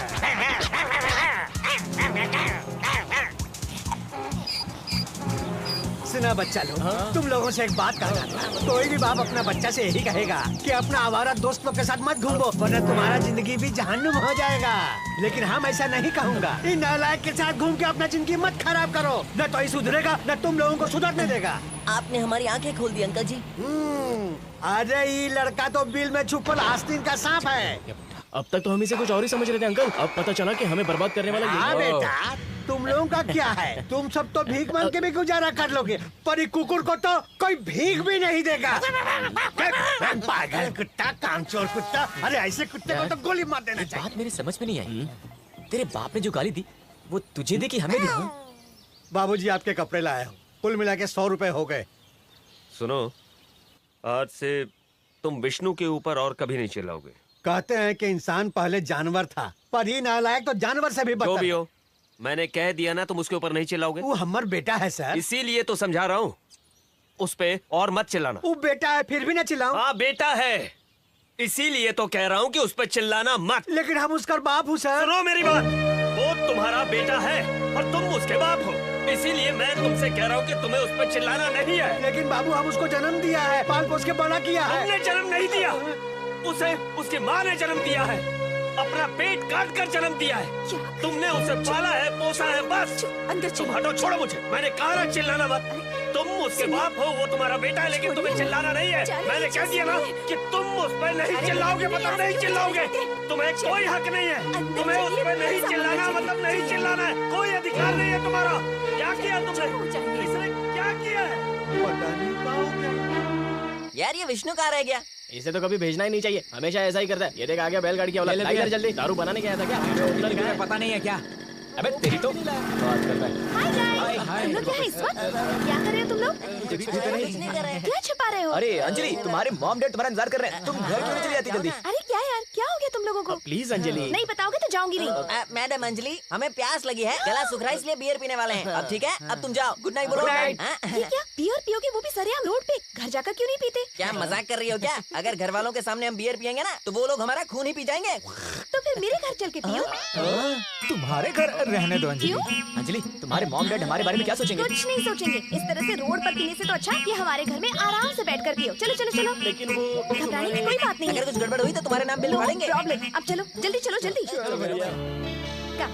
सुना बच्चा लोग, तुम लोगों से एक बात कहना। कोई भी बाप अपना बच्चा से यही कहेगा कि अपना आवारा दोस्त लोग के साथ मत घूमो, वरना तुम्हारा जिंदगी भी जहन्नुम हो जाएगा। लेकिन हम ऐसा नहीं कहूँगा। इन नालायक के साथ घूम के अपना जिंदगी मत खराब करो, न तो ही सुधरेगा न तुम लोगों को सुधरने देगा। आपने हमारी आंखें खोल दी अंकल जी। अरे ये लड़का तो बिल में छुपल आस्तीन का सांप है। अब तक तो हम इसे कुछ और ही समझ रहे थे अंकल, अब पता चला कि हमें बर्बाद करने वाला यही हाँ है। बेटा, तुम लोगों का क्या है? तुम सब तो भीख मांग के भी गुजारा कर लोगे, पर ये कुकुर को तो कोई भीख भी नहीं देगा। पागल कुत्ता, कामचोर कुत्ता। अरे ऐसे कुत्ते को तो गोली मार देना चाहिए। बात मेरी समझ में नहीं आई। तेरे बाप ने जो गाली दी वो तुझे दी कि हमें दी? बाबूजी आपके कपड़े लाया हूँ, कुल मिला के 100 रुपए हो गए। सुनो, आज से तुम विष्णु के ऊपर और कभी नहीं चिल्लाओगे। कहते हैं कि इंसान पहले जानवर था, पर ये नालायक तो जानवर से भी बदतर। जो भी हो, मैंने कह दिया ना, तुम उसके ऊपर नहीं चिल्लाओगे। वो हमारा बेटा है सर। इसीलिए तो समझा रहा हूँ। उस पे और मत चिल्लाना। वो बेटा है फिर भी ना चिल्लाऊं। हाँ बेटा है, इसीलिए तो कह रहा हूँ कि उस पे चिल्लाना मत। लेकिन हम उसका बाप हूँ सर। सुनो मेरी बात, वो तुम्हारा बेटा है और तुम उसके बाप हो, इसीलिए मैं तुमसे कह रहा हूँ कि तुम्हें उस पर चिल्लाना नहीं है। लेकिन बाबू हम उसको जन्म दिया है, पाल पोस के बड़ा किया है। हमने जन्म नहीं दिया, उसे उसकी माँ ने जन्म दिया है, अपना पेट काट कर जन्म दिया है। तुमने उसे पाला है, पोसा है, बस। तुम हटो, छोड़ो मुझे, मैंने कहा ना चिल्लाना मत। तुम उसके बाप हो, वो तुम्हारा बेटा है, लेकिन तुम्हें चिल्लाना नहीं है। मैंने कह दिया ना कि तुम उस पर नहीं चिल्लाओगे मतलब नहीं चिल्लाओगे। तुम्हें कोई हक नहीं है, तुम्हें उस पर नहीं चिल्लाना मतलब नहीं चिल्लाना है। कोई अधिकार नहीं है तुम्हारा। क्या किया तुमने, इसने क्या किया है? पता नहीं पाओगे। यार ये विष्णु कहाँ रह गया? इसे तो कभी भेजना ही नहीं चाहिए, हमेशा ऐसा ही करता है। ये देख आ गया बैलगाड़ी की औलाद। लाई जल्दी, दारू बनाने गया था क्या? पता नहीं है क्या? अबे तेरी तो बात करता है। हाय तुम लोग क्या इस वक्त क्या कर रहे हो तुम लोग? क्या छुपा रहे हो? अरे अंजलि, तुम्हारे मॉम डैड तुम्हारा इंतजार कर रहे हैं, तुम घर क्यों नहीं चली जाती जल्दी? अरे क्या यार, क्या हो गया तुम लोगों को? प्लीज अंजलि। नहीं बताओगे तो जाऊंगी नहीं। मैडम अंजलि, हमें प्यास लगी है, गला सूख रहा है, इसलिए बियर पीने वाले हैं। अब ठीक है, अब तुम जाओ। गुड नाइट बोलो। ये क्या बियर पियोगे, वो भी सरेआम रोड पे? घर जाकर क्यों नहीं पीते? क्या मजाक कर रही हो क्या? अगर घर वालों के सामने हम बियर पियेंगे ना, तो वो लोग हमारा खून ही पी जाएंगे। तो फिर मेरे घर चल के पियो। तुम्हारे घर रहने दो अंजलि। अंजलि, तुम्हारे मॉम डैड हमारे बारे में क्या सोचेंगे? कुछ नहीं सोचेंगे। इस तरह से रोड पर पीने से तो अच्छा कि हमारे घर में आराम से बैठ कर पियो। चलो चलो चलो। लेकिन वो घबराने की कोई बात नहीं है। अगर कुछ गड़बड़ हुई तो तुम्हारे नाम बिल नो फाड़ेंगे। प्रॉब्लम। अब चलो जल्दी, चलो जल्दी। कम।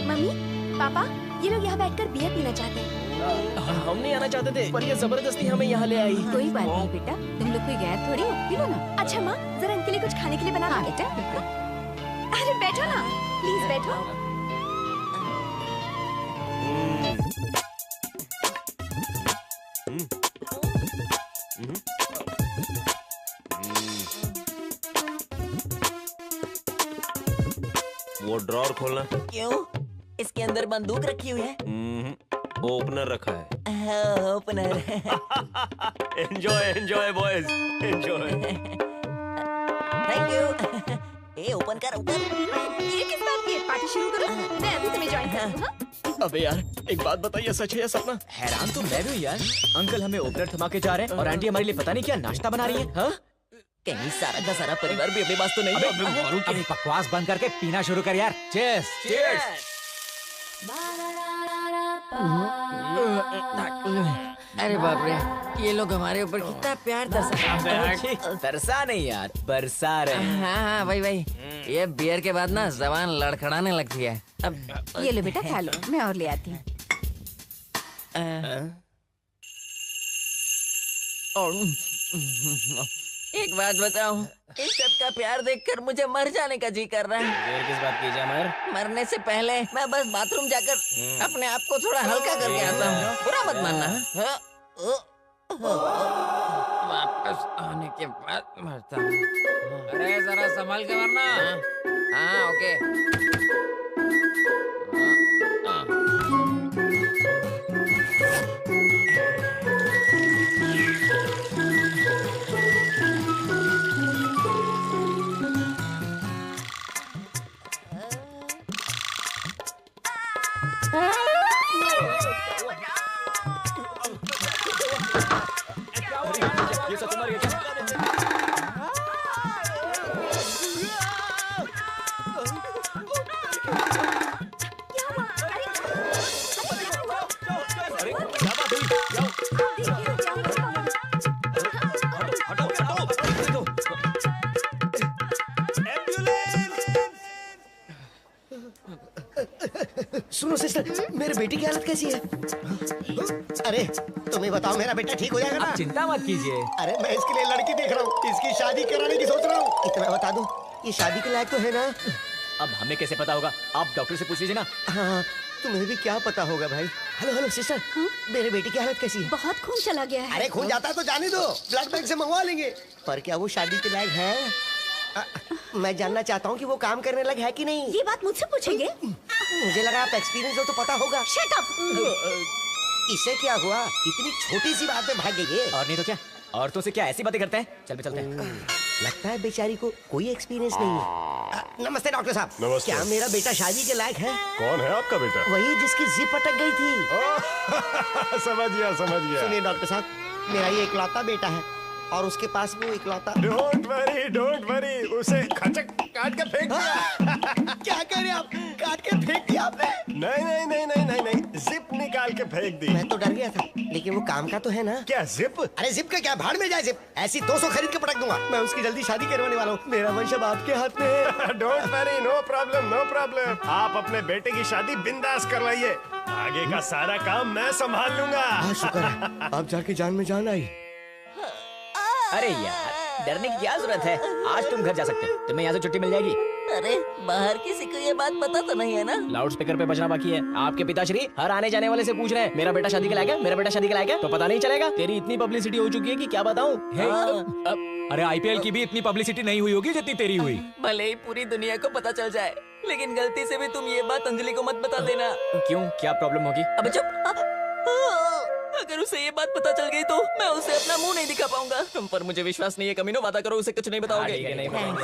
मम्मी पापा, ये लोग यहाँ बैठकर बियर पीना चाहते हैं। हम नहीं आना चाहते थे, पर ये जबरदस्ती हमें यहाँ ले आई। कोई बात नहीं बेटा, तुम लोग कोई गैर थोड़ी हो, पी लो ना। अच्छा माँ, जरा इनके लिए कुछ खाने के लिए बना दो बेटा। अरे बैठो ना, प्लीज बैठो। वो ड्रॉर खोलना। क्यों? इसके अंदर बंदूक रखी हुई है। ओपनर रखा है। Opener. Enjoy enjoy boys, enjoy. Thank you. A open कर, ओपन। ये किस बात की है? पार्टी शुरू करो, मैं अभी तुम्हें ज्वाइन करूँ। अबे यार एक बात बताइए, सच है या सपना? हैरान तो मैं भी हूँ यार। अंकल हमें ओपनर थमा के जा रहे हैं और आंटी हमारे लिए पता नहीं क्या नाश्ता बना रही है। हाँ? कहीं सारा का सारा परिवार भी अपने पास तो नहीं है। अबे बकवास बंद करके पीना शुरू कर यार। चीयर्स। चीयर्स। अरे बाप रे, ये लोग हमारे ऊपर कितना प्यार तरसा नहीं यार, बरसा रहे हैं। हाँ हाँ वही वही। ये बियर के बाद ना जबान लड़खड़ाने लगती है। अब ये लो बेटा खा लो, मैं और ले आती हूँ। एक बात बताऊं, इस सब का प्यार देखकर मुझे मर जाने का जी कर रहा है। देर किस बात की जामर? मरने से पहले मैं बस बाथरूम जाकर अपने आप को थोड़ा हल्का करके आता हूँ। बुरा मत मानना। वापस आने के बाद मरता हूँ। अरे जरा संभाल के मरना। हाँ ओके। ये सच मर गया सुनो सिस्टर, मेरे बेटी की हालत कैसी है? अरे तुम्हें बताओ, मेरा बेटा ठीक हो जाएगा ना? आप चिंता मत कीजिए। अरे मैं इसके लिए लड़की देख रहा हूँ, इसकी शादी कराने की सोच रहा हूँ। इतना बता दूं, ये शादी के लायक तो है ना? अब हमें कैसे पता होगा? आप डॉक्टर से पूछ लीजिए ना। हाँ, तुम्हें भी क्या पता होगा भाई। हेलो हेलो सिस्टर, मेरे बेटी की हालत कैसी है? बहुत खून चला गया है। अरे खून जाता है तो जाने दो, ब्लड बैंक से मंगवा लेंगे। पर क्या वो शादी के लायक है? मैं जानना चाहता हूँ कि वो काम करने लग है कि नहीं। ये बात मुझसे पूछेंगे? मुझे लगा आप एक्सपीरियंस हो तो पता होगा। Shut up. इसे क्या हुआ? इतनी छोटी सी बात में भाग गई है। और नहीं तो क्या, औरतों से क्या ऐसी बातें करते हैं। चल पे चलते हैं। लगता है बेचारी को कोई एक्सपीरियंस नहीं है। नमस्ते डॉक्टर साहब। नमस्ते। क्या मेरा बेटा शादी के लायक है? कौन है आपका बेटा? वही जिसकी जिप अटक गई थी। समझ गया समझ गया। सुनिए डॉक्टर साहब, मेरा ये इकलौता बेटा है और उसके पास वो इकलौता। डोंट वरी, उसे खचक काट के फेंक दिया। क्या कह रहे आप? काट के फेंक दिया आपने? नहीं, जिप निकाल के फेंक दी। मैं तो डर गया था, लेकिन वो काम का तो है ना। क्या जिप? अरे जिप का क्या, भाड़ में जाए जिप। ऐसी 200 खरीद के पटक दूंगा। मैं उसकी जल्दी शादी करवाने वाला हूँ। मेरा वंश अब आपके हाथ में है। Don't worry, no problem. आप अपने बेटे की शादी बिंदास करवाइए। आगे का सारा काम मैं संभाल लूंगा। शुक्र है, अब जाके जान में जान आई। अरे यार, डरने की क्या जरूरत है? आज तुम घर जा सकते हो, तुम्हें यहाँ से छुट्टी मिल जाएगी। अरे बाहर किसी को ये बात पता तो नहीं है ना? लाउड स्पीकर पे बजना बाकी है। आपके पिताश्री हर आने जाने वाले से पूछ रहे हैं, मेरा बेटा शादी के लायक है, मेरा बेटा शादी के लायक है। तो पता नहीं चलेगा? तेरी इतनी पब्लिसिटी हो चुकी है कि क्या बताऊं। अरे आईपीएल की भी इतनी पब्लिसिटी नहीं हुई होगी जितनी तेरी हुई। भले ही पूरी दुनिया को पता चल जाए, लेकिन गलती से भी तुम ये बात अंजलि को मत बता देना। क्यों, क्या प्रॉब्लम होगी? अब चुप। अगर उसे ये बात पता चल गई तो मैं उसे अपना मुंह नहीं दिखा पाऊंगा। तुम पर मुझे विश्वास नहीं है कमीनो, वादा करो उसे कुछ नहीं बताओगे। नहीं बताएंगे।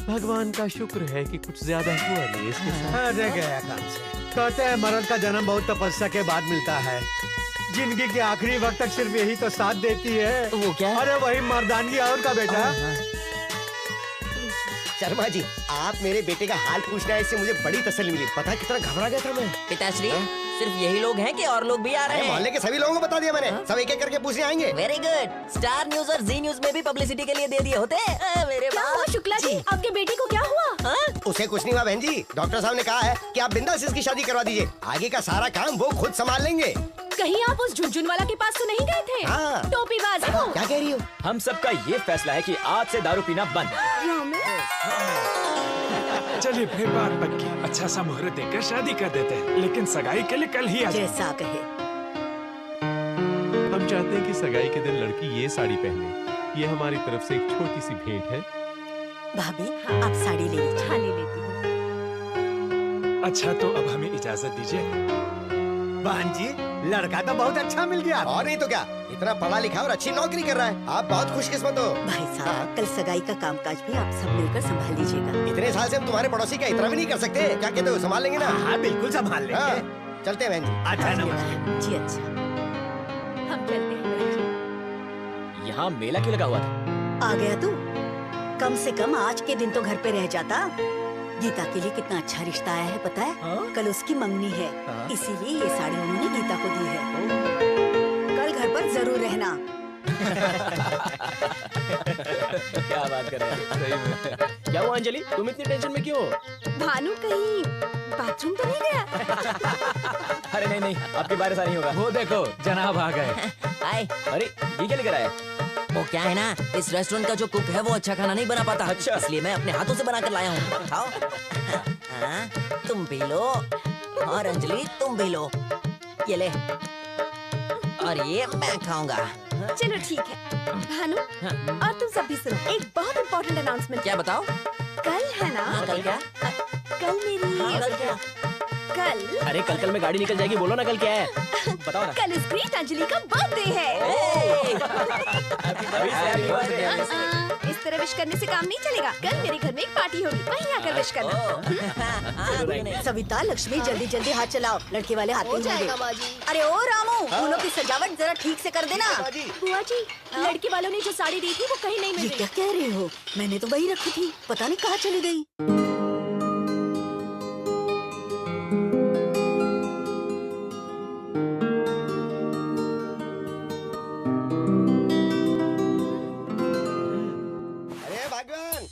भगवान का शुक्र है कि कुछ ज्यादा हुआ नहीं इसके साथ। अरे गया काम से। कहते हैं मर्द का जन्म बहुत तपस्या के बाद मिलता है। जिंदगी के आखिरी वक्त तक सिर्फ यही तो साथ देती है। वो क्या? अरे वही मर्दानगी और का बेटा। शर्मा जी, आप मेरे बेटे का हाल पूछना है, इससे मुझे बड़ी तसल्ली मिली। पता कितना घबरा गया था मैं। पिताश्री, सिर्फ यही लोग हैं कि और लोग भी आ रहे हैं? मोहल्ले के सभी लोगों को बता दिया मैंने। सब एक एक करके पूछने आएंगे। Very good. स्टार न्यूज और जी न्यूज में भी पब्लिसिटी के लिए दे दिए होते। मेरे क्या हुआ शुक्ला जी? आपके बेटे को क्या हुआ? उसे कुछ नहीं हुआ बहन जी। डॉक्टर साहब ने कहा है कि आप बिंदास इसकी शादी करवा दीजिए। आगे का सारा काम वो खुद संभाल लेंगे। कहीं आप उस झुनझुन वाला के पास तो नहीं गए थे? हाँ। टोपीबाज हो। क्या कह रही हो? हम सबका ये फैसला है कि आज से दारू पीना बंद। चलिए फिर बात पक्की। अच्छा सा मुहूर्त देकर शादी कर देते हैं, लेकिन सगाई के लिए कल ही आ जाए। जैसा कहे। हम चाहते हैं कि सगाई के दिन लड़की ये साड़ी पहने। ये हमारी तरफ से एक छोटी सी भेंट है। भाभी, आप साड़ी ले लीजिए। हाँ, ले लेती हूँ। अच्छा तो अब हमें इजाजत दीजिए। बहन जी, लड़का तो बहुत अच्छा मिल गया। और नहीं तो क्या, इतना पढ़ा लिखा और अच्छी नौकरी कर रहा है। आप बहुत खुशकिस्मत हो। भाई साहब, कल सगाई का कामकाज भी आप सब मिलकर संभाल लीजिएगा। इतने साल से हम तुम्हारे पड़ोसी का इतना भी नहीं कर सकते। क्या कहते हो, संभाल लेंगे ना? हाँ बिल्कुल संभाल लेंगे। चलते हैं बहन जी। अच्छा नमस्ते जी। अच्छा, हम चलते हैं बहन जी। यहाँ मेला क्यों लगा हुआ था? आ गया तू। कम से कम आज के दिन तो घर पे रह जाता। गीता के लिए कितना अच्छा रिश्ता आया है पता है? कल उसकी मंगनी है, इसीलिए ये साड़ी उन्होंने गीता को दी है। कल घर पर जरूर रहना। क्या बात कर रहे हैं? सही में। क्या हुआ अंजलि, तुम इतनी टेंशन में क्यों हो? भानु कहीं बाथरूम तो नहीं गया? अरे नहीं, आपके बारे से नहीं होगा। वो देखो जनाब आ गए। हाय। अरे ये क्या लेकर आया? वो क्या है ना, इस रेस्टोरेंट का जो कुक है वो अच्छा खाना नहीं बना पाता। अच्छा। इसलिए मैं अपने हाथों से बना कर लाया हूँ। खाओ। हाँ, तुम भी लो और अंजलि तुम भी लो। ये ले और ये मैं खाऊंगा। चलो ठीक है। भानु, और तुम सब भी सुनो, एक बहुत इम्पोर्टेंट अनाउंसमेंट। क्या बताओ? कल है ना? कल क्या? कल मेरी कल क्या? कल अरे कल में गाड़ी निकल जाएगी, बोलो ना कल क्या है? बताओ ना। कल इस ग्रेट अंजलि का बर्थडे है। इस तरह विश करने से काम नहीं चलेगा। कल मेरे घर में एक पार्टी होगी, वहीं आकर विश करना। सविता, लक्ष्मी, जल्दी जल्दी हाथ चलाओ, लड़के वाले हाथ हो नहीं जाएगा होंगे। माँ जी। अरे ओ रामू, फूलों की सजावट जरा ठीक से कर देना। बुआ जी, लड़के वालों ने जो साड़ी दी थी वो कहीं नहीं मिल ये रही। क्या कह रहे हो? मैंने तो वही रखी थी, पता नहीं कहाँ चली गई।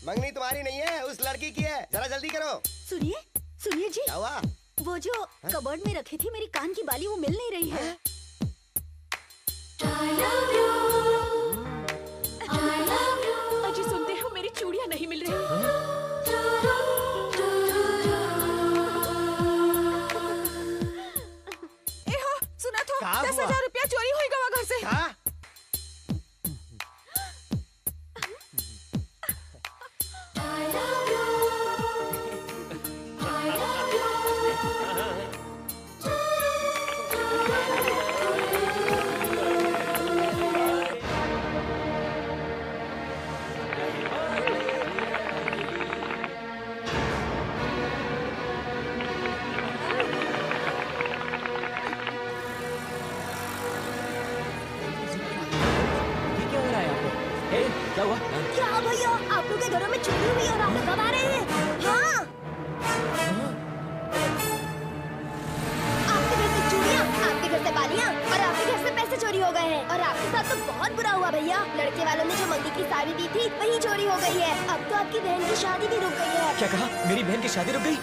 मंगनी तुम्हारी नहीं है, उस लड़की की है। जरा जल्दी करो। सुनिए जी। क्या हुआ? वो जो कबर्ड में रखी थी मेरी कान की बाली, वो मिल नहीं रही है। अजी सुनते हो, मेरी चूड़ियां नहीं मिल रही। सुना तो 10,000 रुपया चोरी हुई गवा घर से। भैया, आप लोग के घरों में चोरी हुई और आप लोग कब आ रहे हैं? हाँ, आपके घर से चूड़ियाँ, आपके घर से बालियाँ और आपके घर से पैसे चोरी हो गए हैं। और आपके साथ तो बहुत बुरा हुआ भैया। लड़के वालों ने जो मंगी की साड़ी दी थी वही चोरी हो गई है। अब तो आपकी बहन की शादी भी रुक गई है। क्या कहा? मेरी बहन की शादी रुक गई?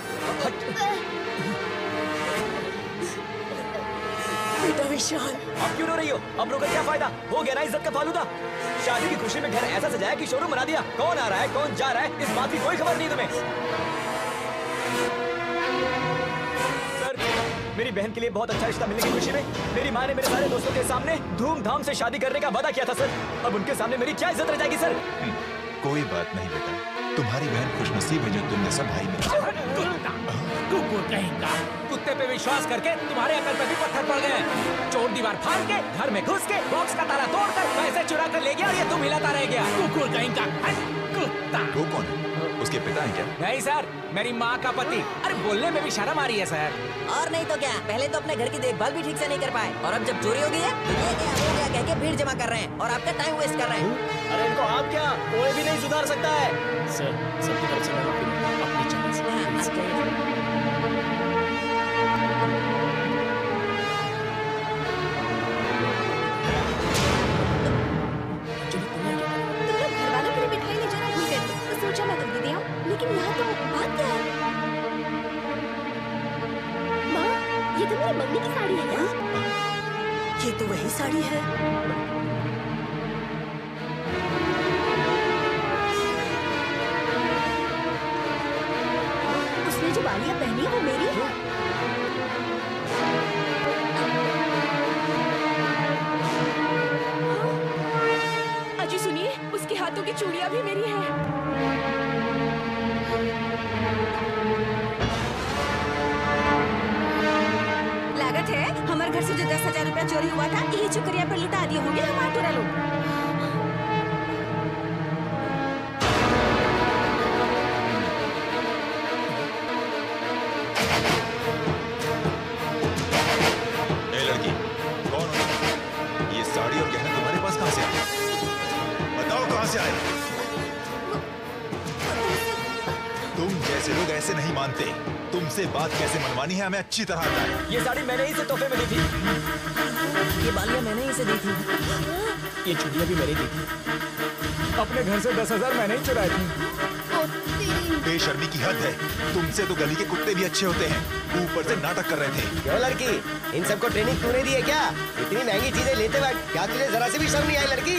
बेटा विशाल, आप क्यों रो रही हो? अब रोकर क्या फायदा? हो गया ना इज्जत का फालूदा। शादी की खुशी में घर ऐसा सजाया कि शोरूम बना दिया। कौन आ रहा है, कौन जा रहा है, इस बात की कोई खबर नहीं तुम्हें। सर, मेरी बहन के लिए बहुत अच्छा रिश्ता मिलने की खुशी में मेरी माँ ने मेरे सारे दोस्तों के सामने धूमधाम से शादी करने का वादा किया था सर। अब उनके सामने मेरी क्या इज्जत रह जाएगी सर? कोई बात नहीं बेटा, तुम्हारी बहन खुशनसीब है जो तुम जैसा भाई मिला। कुकुर कहेगा। कुत्ते पे विश्वास करके तुम्हारे अकल पे भी पत्थर पड़ गए। चोर दीवार फाड़ के, घर में घुस के, बॉक्स का ताला तोड़कर पैसे चुरा कर ले गया और ये तुम हिलाता रह गया। कुकुर कहेगा। कुत्ता। वो कौन है? उसके पिता हैं क्या? नहीं सर, मेरी माँ का पति। अरे बोलने में भी शर्म आ रही है सर। और नहीं तो क्या, पहले तो अपने घर की देखभाल भी ठीक से नहीं कर पाए और अब जब चोरी हो गई है तो ये क्या वो क्या कह के भीड़ जमा कर रहे हैं और आपका टाइम वेस्ट कर रहे हैं। अरे इनको आप क्या, कोई भी नहीं सुधार सकता है। सर, सबकी तरफ से मैं माफी मांगता हूं, अपनी जान से। घर वालों के लिए मिठाई ले जाना भूल गए थे, तो सोचा मैं तुम दे आऊं। लेकिन यहाँ तो बात क्या है? माँ, ये तो मेरी मम्मी की साड़ी है क्या? ये तो वही साड़ी है। उसने जो बालियाँ पहनी है वो मेरी है। अजी सुनिए, उसके हाथों की चूड़ियाँ भी मेरी हैं। लागत है हमारे घर से जो 10,000 रुपया चोरी हुआ था यही चुकरिया पर लुटा दिए होंगे हम आटोरा लोग। ए लड़की, कौन हो? ये साड़ी और गहने तुम्हारे पास कहाँ से आए? बताओ कहाँ से आए? तुम जैसे लोग ऐसे नहीं मानते। तुमसे बात कैसे मनवानी है हमें अच्छी तरह आता है। ये साड़ी मैंने ही से तोहफे में दी थी। ये बालियाँ मैंने ही से दी थी। ये चूड़ियाँ भी मैंने दी थी। अपने घर से 10,000 मैंने ही चुराए थे। बेशर्मी की हद है। तुमसे तो गली के कुत्ते भी अच्छे होते हैं, ऊपर से नाटक कर रहे थे। क्यों लड़की, इन सबको ट्रेनिंग तूने दी है क्या? इतनी महंगी चीजें लेते वक्त क्या तुझे जरा से भी शर्म नहीं आई लड़की?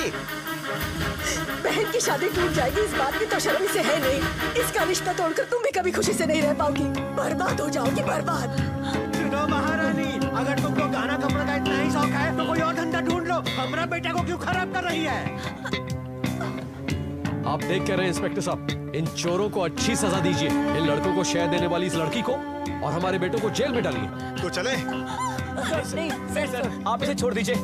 बहन की शादी टूट जाएगी इस बात की तो शर्म इसे है नहीं। इसका रिश्ता तोड़कर तुम भी कभी खुशी से नहीं रह पाओगी, बर्बाद हो जाओगी, बर्बाद। सुनो महारानी, अगर तुमको गाना कपड़ा का इतना ही शौक है तो कोई और धंधा ढूंढ लो। हमारा बेटा को क्यों खराब कर रही है? आप देख क्या रहे हैं इंस्पेक्टर साहब, इन चोरों को अच्छी सजा दीजिए। इन लड़कों को शहद देने वाली इस लड़की को और हमारे बेटों को जेल में डालिए। तो चले? नहीं सर, आप इसे छोड़ दीजिए,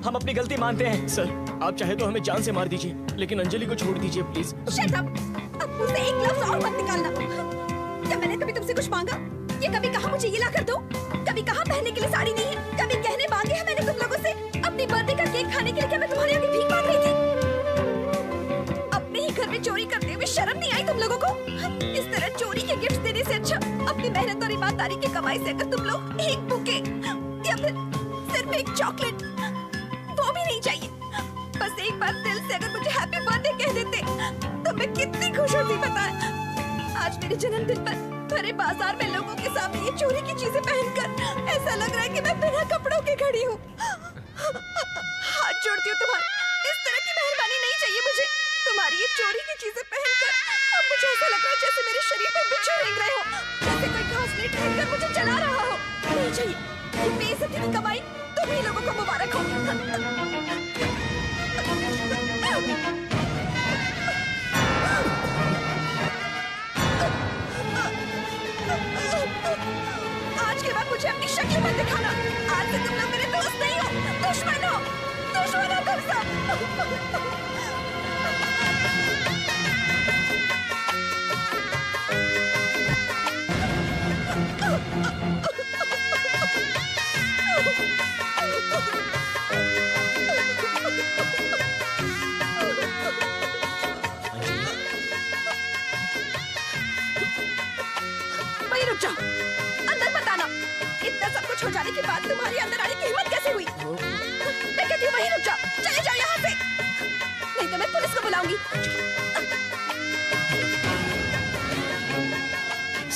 हम अपनी गलती मानते हैं। सर, आप चाहे तो हमें जान से मार दीजिए, लेकिन अंजलि को छोड़ दीजिए प्लीज। Shut up! अब मुझसे एक लफ्ज और मत निकालना। क्या मैंने कभी तुमसे कुछ मांगा? ये कभी कहा मुझे ये ला कर दो? कभी कहा पहनने के लिए साड़ी नहीं है? कभी गहने मांगे हैं मैंने तुम लोगों से? अपनी बर्थडे का केक खाने के लिए क्या मैं तुम्हारे आगे भीख मांग रही थी? अपने ही घर में चोरी करते हुए शर्म नहीं आई तुम लोगों को? इस तरह चोरी के गिफ्ट देने से अच्छा अपनी मेहनत और ईमानदारी की कमाई से अगर तुम लोग एक बुके या फिर सिर्फ एक चॉकलेट, वो भी नहीं चाहिए, बस एक बार दिल से अगर मुझे हैप्पी बर्थडे कह देते तो मैं कितनी खुश होती पता है। आज मेरे जन्मदिन पर भरे बाजार में लोगों के सामने ये चोरी की चीजें पहनकर ऐसा लग रहा है कि मैं बिना कपड़ों के खड़ी हूँ। हाथ जोड़ती हूँ तुम्हारे, इस तरह की मेहरबानी नहीं चाहिए मुझे। तुम्हारी ये चोरी की चीजें पहनकर अब मुझे ऐसा लग रहा है जैसे मेरे शरीर पर बिच्छू रेंग रहे हो, जैसे कोई घास नहीं ठहरकर मुझे जला रहा हो। नहीं चाहिए, ये बेइज्जती की कमाई तुम ही लोगों को मुबारक हो। आज के बाद मुझे अपनी शक्ल मत दिखाना। आज से तुम लोग मेरे दोस्त नहीं हो, दुश्मन हो, दुश्मन हो तुम सब।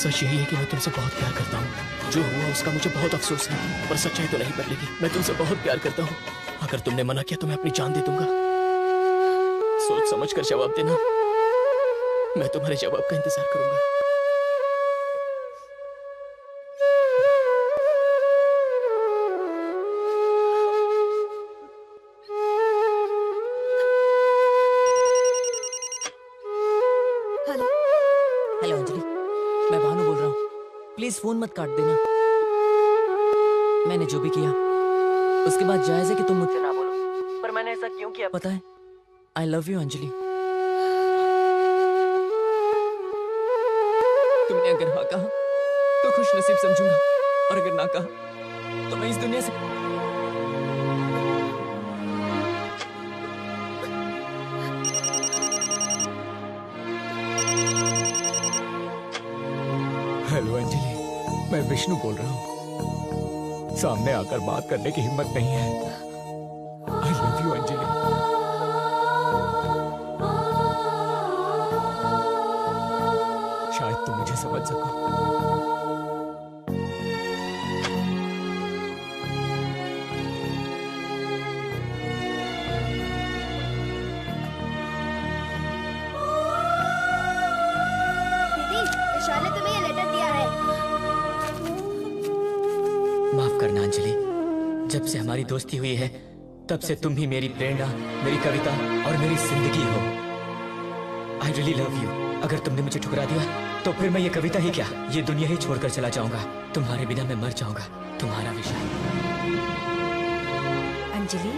सच यही है कि मैं तुमसे बहुत प्यार करता हूँ। जो हुआ उसका मुझे बहुत अफसोस है, पर सच्चाई तो नहीं बदलेगी। मैं तुमसे बहुत प्यार करता हूँ। अगर तुमने मना किया तो मैं अपनी जान दे दूंगा। सोच समझ कर जवाब देना। मैं तुम्हारे जवाब का इंतजार करूंगा। हेलो अंजलि, मैं भानु बोल रहा हूँ। प्लीज फोन मत काट देना। मैंने जो भी किया उसके बाद जायज है कि तुम मुझसे ना बोलो, पर मैंने ऐसा क्यों किया पता है? I love you Anjali. तुमने अगर हाँ कहा तो खुश नसीब समझूंगा, और अगर ना कहा तो मैं इस दुनिया से हेलो अंजलि, मैं विष्णु बोल रहा हूँ। सामने आकर बात करने की हिम्मत नहीं है। I love you Anjali. शायद तुम मुझे समझ सको। विशाल ने तुम्हें ये लेटर दिया है। माफ करना अंजलि, जब से हमारी दोस्ती हुई है तब से तुम ही मेरी प्रेरणा, मेरी कविता और मेरी जिंदगी हो। I really love you. अगर तुमने मुझे ठुकरा दिया तो फिर मैं ये कविता ही क्या, ये दुनिया ही छोड़कर चला जाऊंगा। तुम्हारे बिना मैं मर जाऊंगा। तुम्हारा विशाल। अंजलि,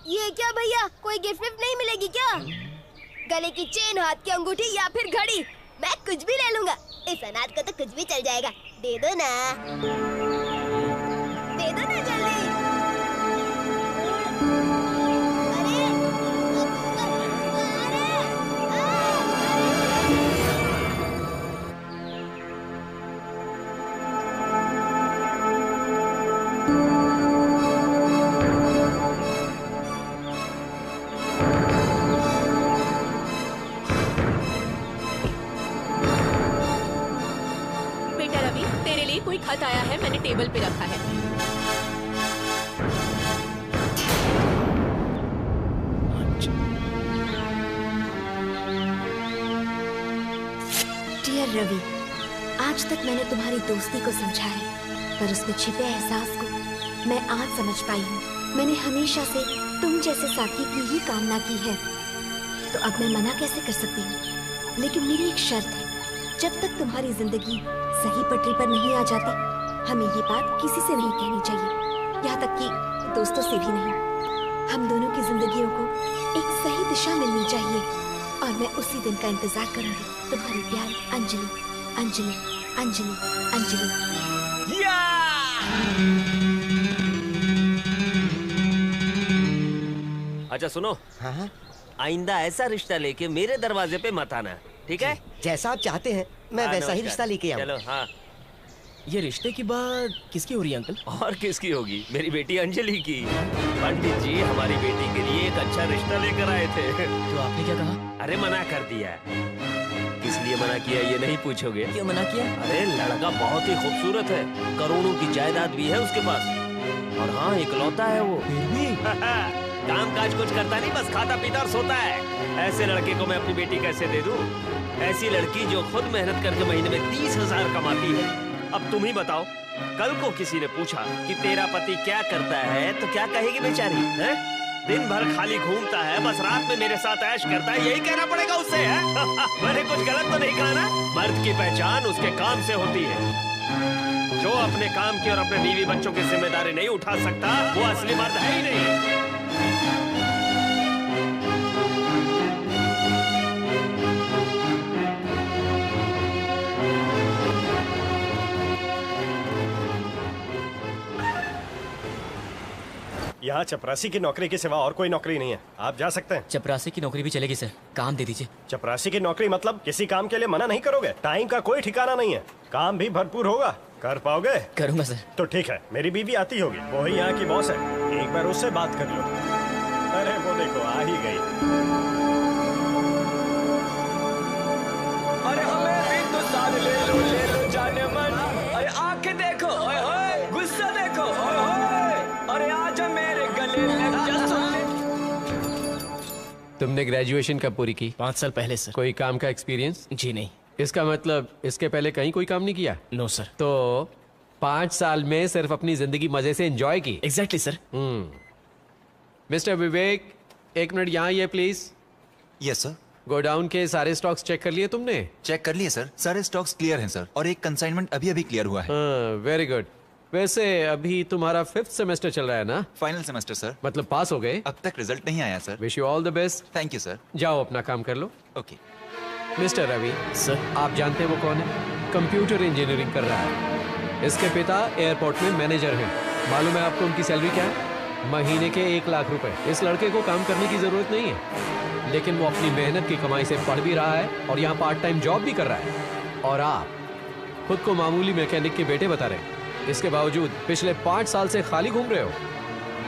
ये क्या भैया, कोई गिफ्ट विफ्ट नहीं मिलेगी क्या? गले की चेन, हाथ की अंगूठी या फिर घड़ी? मैं कुछ भी ले लूंगा। इस अनाथ को तो कुछ भी चल जाएगा। दे दो ना, दे दो ना जल्दी। कोई खत आया है, मैंने टेबल पे रखा है। डियर रवि, आज तक मैंने तुम्हारी दोस्ती को समझा है, पर उसमें छिपे एहसास को मैं आज समझ पाई हूँ। मैंने हमेशा से तुम जैसे साथी की ही कामना की है, तो अब मैं मना कैसे कर सकती हूँ? लेकिन मेरी एक शर्त है, जब तक तुम्हारी जिंदगी सही पटरी पर नहीं आ जाती, हमें ये बात किसी से नहीं कहनी चाहिए, यहाँ तक कि दोस्तों से भी नहीं। हम दोनों की जिंदगियों को एक सही दिशा मिलनी चाहिए, और मैं उसी दिन का इंतजार करूंगी। तुम्हारी प्यारी अंजलि, अंजलि, अंजलि, अंजलि। अच्छा सुनो, हाँ? आइंदा ऐसा रिश्ता लेके मेरे दरवाजे पे मत आना, ठीक है? जैसा आप चाहते हैं मैं वैसा ही रिश्ता लेके आऊँ। चलो हाँ। ये रिश्ते की बात किसकी हो रही है अंकल? और किसकी होगी, मेरी बेटी अंजलि की। पंडित जी हमारी बेटी के लिए एक अच्छा रिश्ता लेकर आए थे। तो आपने क्या कहा? अरे मना कर दिया। किस लिए मना किया ये नहीं पूछोगे? क्यों मना किया? अरे लड़का बहुत ही खूबसूरत है, करोड़ों की जायदाद भी है उसके पास, और हाँ इकलौता है वो। काम काज कुछ करता नहीं, बस खाता पीता और सोता है। ऐसे लड़के को मैं अपनी बेटी कैसे दे दूं? ऐसी लड़की जो खुद मेहनत करके महीने में 30,000 कमाती है। अब तुम ही बताओ, कल को किसी ने पूछा कि तेरा पति क्या करता है तो क्या कहेगी बेचारी? हैं? दिन भर खाली घूमता है, बस रात में मेरे साथ ऐश करता है, यही कहना पड़ेगा उससे है? मैंने कुछ गलत तो नहीं कहा ना? मर्द की पहचान उसके काम से होती है। जो अपने काम की और अपने बीवी बच्चों की जिम्मेदारी नहीं उठा सकता वो असली मर्द है ही नहीं। यहाँ चपरासी की नौकरी के सिवा और कोई नौकरी नहीं है, आप जा सकते हैं। चपरासी की नौकरी भी चलेगी सर, काम दे दीजिए। चपरासी की नौकरी मतलब किसी काम के लिए मना नहीं करोगे? टाइम का कोई ठिकाना नहीं है, काम भी भरपूर होगा। कर पाओगे? करूंगा सर। तो ठीक है, मेरी बीवी आती होगी, वो ही यहाँ की बॉस है, एक बार उससे बात कर लो। अरे वो देखो आ ही गई। अरे हमें हिंदुस्तान ले लो जाने मन। अरे आंखें देखो, ओए होए, गुस्सा देखो, ओए होए। अरे आजा मेरे गले लग जा, सुन ले। तुमने ग्रेजुएशन कब पूरी की? 5 साल पहले सर। कोई काम का एक्सपीरियंस? जी नहीं। इसका मतलब इसके पहले कहीं कोई काम नहीं किया? No sir. तो 5 साल में सिर्फ अपनी जिंदगी मजे से एंजॉय की? Exactly sir. मिस्टर विवेक, 1 मिनट यहाँ आइए प्लीज। Yes sir. गोडाउन के सारे स्टॉक्स चेक कर लिए तुमने? चेक कर लिए सर, सारे स्टॉक्स क्लियर हैं सर, और एक कंसाइनमेंट अभी अभी क्लियर हुआ है। Very good. वैसे अभी तुम्हारा 5th सेमेस्टर चल रहा है ना? Final semester sir. मतलब पास हो गए? अब तक रिजल्ट नहीं आया sir. Wish you all the best. Thank you sir. जाओ अपना काम कर लो। ओके। मिस्टर रवि सर, आप जानते हैं वो कौन है? कंप्यूटर इंजीनियरिंग कर रहा है। इसके पिता एयरपोर्ट में मैनेजर हैं। मालूम है आपको उनकी सैलरी क्या है? महीने के 1 लाख रुपए। इस लड़के को काम करने की जरूरत नहीं है, लेकिन वो अपनी मेहनत की कमाई से पढ़ भी रहा है और यहाँ पार्ट टाइम जॉब भी कर रहा है। और आप खुद को मामूली मैकेनिक के बेटे बता रहे हैं। इसके बावजूद पिछले 5 साल से खाली घूम रहे हो।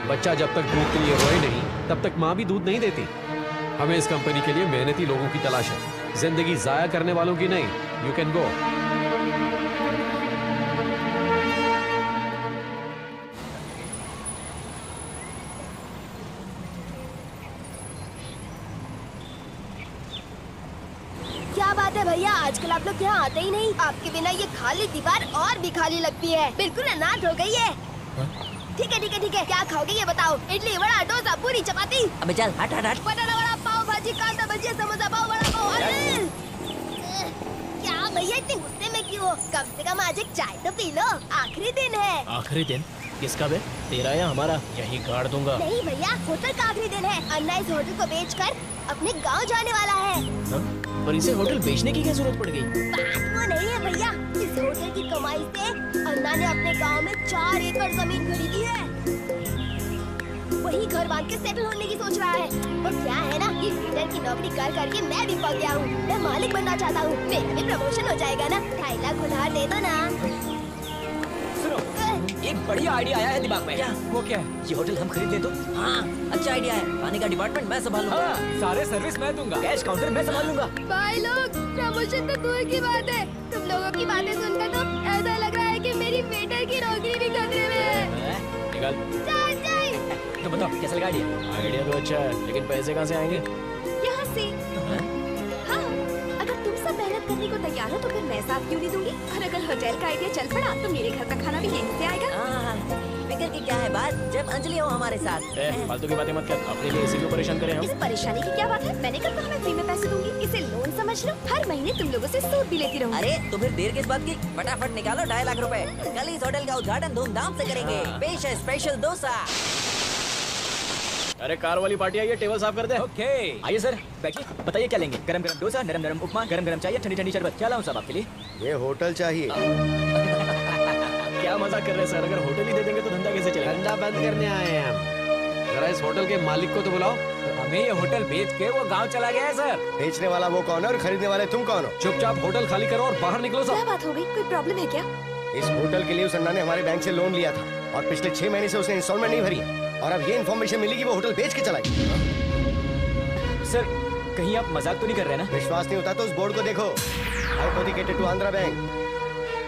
बच्चा जब तक दूध के लिए रोए नहीं, तब तक माँ भी दूध नहीं देती। हमें इस कंपनी के लिए मेहनती लोगों की तलाश है, जिंदगी जाया करने वालों की नहीं। You can go. क्या बात है भैया, आजकल आप लोग यहाँ आते ही नहीं। आपके बिना ये खाली दीवार और भी खाली लगती है, बिल्कुल अनाथ हो गई है। ठीक है ठीक है ठीक है, क्या खाओगे ये बताओ? इडली, वड़ा, डोसा, पूरी, चपाती? अबे चल हट हट हट। बटाटा वड़ा, पाव भाजी, कांदा भजिया, समोसा पाव, वड़ा पाव। अरे क्या भैया इतने गुस्से में क्यों हो? कम से कम आज एक चाय तो पी लो, आखिरी दिन है। आखिरी दिन? किसका बे? तेरा या हमारा? यही गाड़ दूंगा। नहीं भैया, होटल का आखिरी दिन है। अन्ना इस होटल को बेचकर अपने गांव जाने वाला है। पर इसे होटल बेचने की क्या जरूरत पड़ गई? बात वो नहीं है भैया, इस होटल की कमाई से अन्ना ने अपने गांव में 4 एकड़ जमीन खरीदी है। वही घर बांध के सेटल होने की सोच रहा है। और क्या है ना, ये वेटर की नौकरी कर करके मैं भी पक गया हूँ। मैं मालिक बनना चाहता हूँ, मेरा भी प्रमोशन हो जाएगा ना। 2.5 लाख उधार दे दो ना। सुनो, एक बढ़िया आइडिया आया है दिमाग में। क्या? वो क्या है? ये होटल हम खरीद ले तो? हाँ, अच्छा आइडिया है। खाने का डिपार्टमेंट मैं संभालूंगा। हाँ, सारे सर्विस मैं दूंगा, कैश काउंटर मैं संभाल लूंगा। भाई लोग, प्रमोशन तो दूर की बात है, तुम लोगों की बातें सुनकर तो ऐसा लग रहा है कि मेरी वेटर की नौकरी भी खतरे में है। निकल। तो बताओ कैसा लगा आइडिया? आइडिया तो अच्छा है, लेकिन पैसे कहाँ से आएंगे? यहाँ से। हाँ, अगर तुम सब मेहनत करने को तैयार हो तो फिर मैं साथ क्यों नहीं दूंगी? और अगर होटल का आइडिया चल पड़ा तो मेरे घर का खाना भी यहीं से आएगा। फिक्र की क्या है बात, जब अंजलि हो हमारे साथ। फालतू की बातें मत कर, अपने लिए इसी को परेशान करें हम। इस परेशानी की क्या बात है? मैंने कल कहा मैं फ्री में पैसे दूंगी। इसे लोन समझ लो, हर महीने तुम लोगों से सूद भी लेती रहूंगी। अरे तो फिर देर किस बात की? फटाफट निकालो 2.5 लाख रुपए। कल इस होटल का उद्घाटन धूमधाम से करेंगे। पेश है स्पेशल डोसा। अरे कार वाली पार्टी आई है, टेबल साफ कर दे। ओके, आइए सर बैठिए। बताइए क्या लेंगे? गरम गरम डोसा, नरम नरम उपमा, गरम गरम चाय, ठंडी ठंडी शरबत। क्या लाऊं साहब आपके लिए? ये होटल चाहिए। क्या मजाक कर रहे हैं सर? अगर होटल ही दे देंगे तो धंधा कैसे चलेगा? धंधा बंद करने आए हैं हम। जरा इस होटल के मालिक को तो बुलाओ। हमें ये होटल बेच के वो गांव चला गया है सर। बेचने वाला वो कौन है और खरीदने वाले तुम कौन हो? चुपचाप होटल खाली करो और बाहर निकलो क्या सब। बात हो गई? कोई प्रॉब्लम है क्या? इस होटल के लिए उस अन्ना ने हमारे बैंक से लोन लिया था और पिछले 6 महीने से उसने इंस्टॉलमेंट नहीं भरी है। और अब ये इन्फॉर्मेशन मिली कि वो होटल बेच के चला गया। सर कहीं आप मजाक तो नहीं कर रहे ना? विश्वास नहीं होता तो उस बोर्ड को देखो। हाइपोथिकेटेड टू आंध्रा बैंक।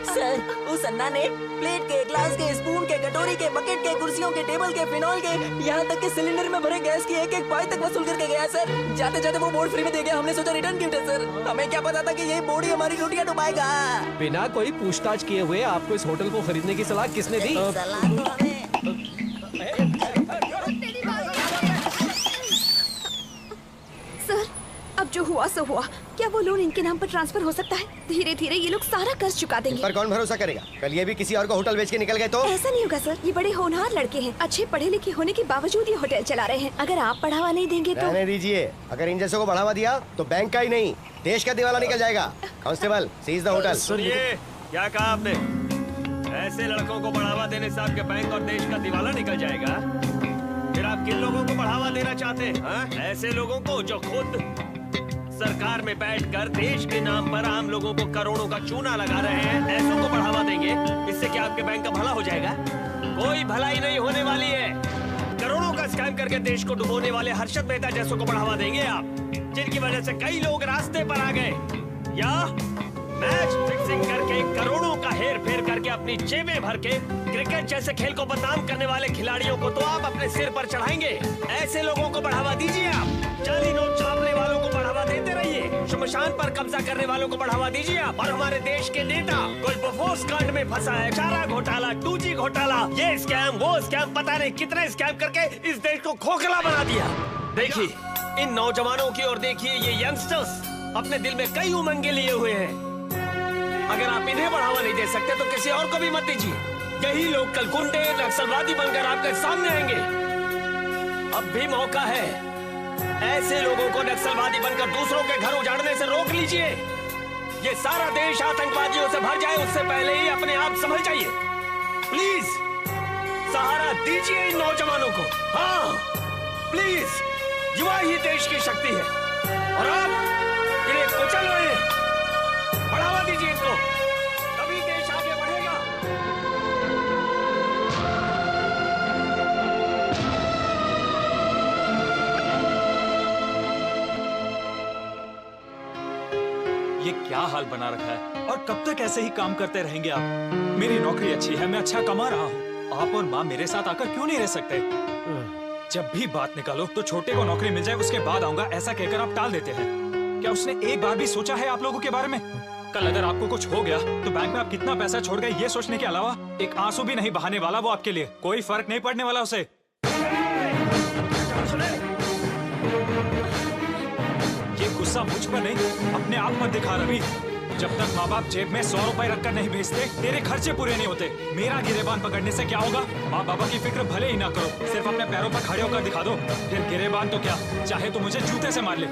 सर, उस अन्ना ने प्लेट के, ग्लास के, स्पून के, कटोरी के, बकेट के, कुर्सियों के, टेबल के, फिनॉल के, यहाँ तक के सिलेंडर में भरे गैस की एक एक पाई तक वसूल करके गया सर। जाते जाते वो बोर्ड फ्री में दे गया। हमने सोचा रिटर्न गिफ्ट है सर। हमें क्या पता था कि ये बोर्ड ही हमारी रोटियां डुबाएगा। बिना कोई पूछताछ किए हुए आपको इस होटल को खरीदने की सलाह किसने दी? सर, अब जो हुआ सो हुआ। क्या वो लोन इनके नाम पर ट्रांसफर हो सकता है? धीरे धीरे ये लोग सारा कर्ज चुका देंगे। पर कौन भरोसा करेगा? कल ये भी किसी और को होटल बेच के निकल गए तो? ऐसा नहीं होगा सर, ये बड़े होनहार लड़के हैं। अच्छे पढ़े लिखे होने के बावजूद ये होटल चला रहे हैं। अगर आप बढ़ावा नहीं देंगे तो? रहने दीजिए। अगर इन जैसों को बढ़ावा दिया तो बैंक का ही नहीं, देश का दिवाला निकल जाएगा। Constable, seize the hotel. सुनिए, क्या कहा आपने? ऐसे लड़कों को बढ़ावा देने से आपके बैंक और देश का दिवाला निकल जाएगा? फिर आप किन लोगों को बढ़ावा देना चाहते हैं? हाँ? ऐसे लोगों को जो खुद सरकार में बैठकर देश के नाम पर आम लोगों को करोड़ों का चूना लगा रहे हैं, ऐसों को बढ़ावा देंगे। इससे क्या आपके बैंक का भला हो जाएगा? कोई भलाई नहीं होने वाली है। करोड़ों का स्कैम करके देश को डुबोने वाले हर्षद मेहता जैसों को बढ़ावा देंगे आप, जिनकी वजह से कई लोग रास्ते पर आ गए, या मैच फिक्सिंग करके करोड़ों का हेर फेर करके अपनी जेबें भर के क्रिकेट जैसे खेल को बदनाम करने वाले खिलाड़ियों को तो आप अपने सिर पर चढ़ाएंगे। ऐसे लोगों को बढ़ावा दीजिए आप। जाली नोट छापने वालों को बढ़ावा देते रहिए। शमशान पर कब्जा करने वालों को बढ़ावा दीजिए आप। और हमारे देश के नेता कोई बफोस कांड में फंसा है, चारा घोटाला, 2G घोटाला, ये स्कैम वो स्कैम, पता नहीं कितने स्कैम करके इस देश को खोखला बना दिया। देखिए इन नौजवानों की और देखिए ये यंगस्टर्स अपने दिल में कई उमंगे लिए हुए हैं। अगर आप इन्हें बढ़ावा नहीं दे सकते तो किसी और को भी मत दीजिए। यही लोग कल गुंडे नक्सलवादी बनकर आपके सामने आएंगे। अब भी मौका है। ऐसे लोगों को नक्सलवादी बनकर दूसरों के घर उजाड़ने से रोक लीजिए। ये सारा देश आतंकवादियों से भर जाए उससे पहले ही अपने आप संभल जाइए। प्लीज सहारा दीजिए इन नौजवानों को। हाँ प्लीज, युवा ही देश की शक्ति है और आप इन्हें कुचल रहे हैं। बढ़ावा दीजिए इनको, तभी देश आगे बढ़ेगा। ये क्या हाल बना रखा है? और कब तक ऐसे ही काम करते रहेंगे आप? मेरी नौकरी अच्छी है, मैं अच्छा कमा रहा हूँ। आप और माँ मेरे साथ आकर क्यों नहीं रह सकते? जब भी बात निकालो तो छोटे को नौकरी मिल जाए उसके बाद आऊंगा, ऐसा कहकर आप टाल देते हैं। क्या उसने एक बार भी सोचा है आप लोगों के बारे में? कल अगर आपको कुछ हो गया तो बैंक में आप कितना पैसा छोड़ गए ये सोचने के अलावा एक आंसू भी नहीं बहाने वाला वो आपके लिए। कोई फर्क नहीं पड़ने वाला उसे। ये गुस्सा मुझ पर नहीं, अपने आप पर दिखा रवि। जब तक माँ बाप जेब में 100 रुपए रखकर नहीं भेजते तेरे खर्चे पूरे नहीं होते। मेरा गिरेबान पकड़ने से क्या होगा? माँ बाबा की फिक्र भले ही ना करो, सिर्फ अपने पैरों पर खड़े होकर दिखा दो। फिर गिरेबान तो क्या, चाहे तो मुझे जूते से मार ले।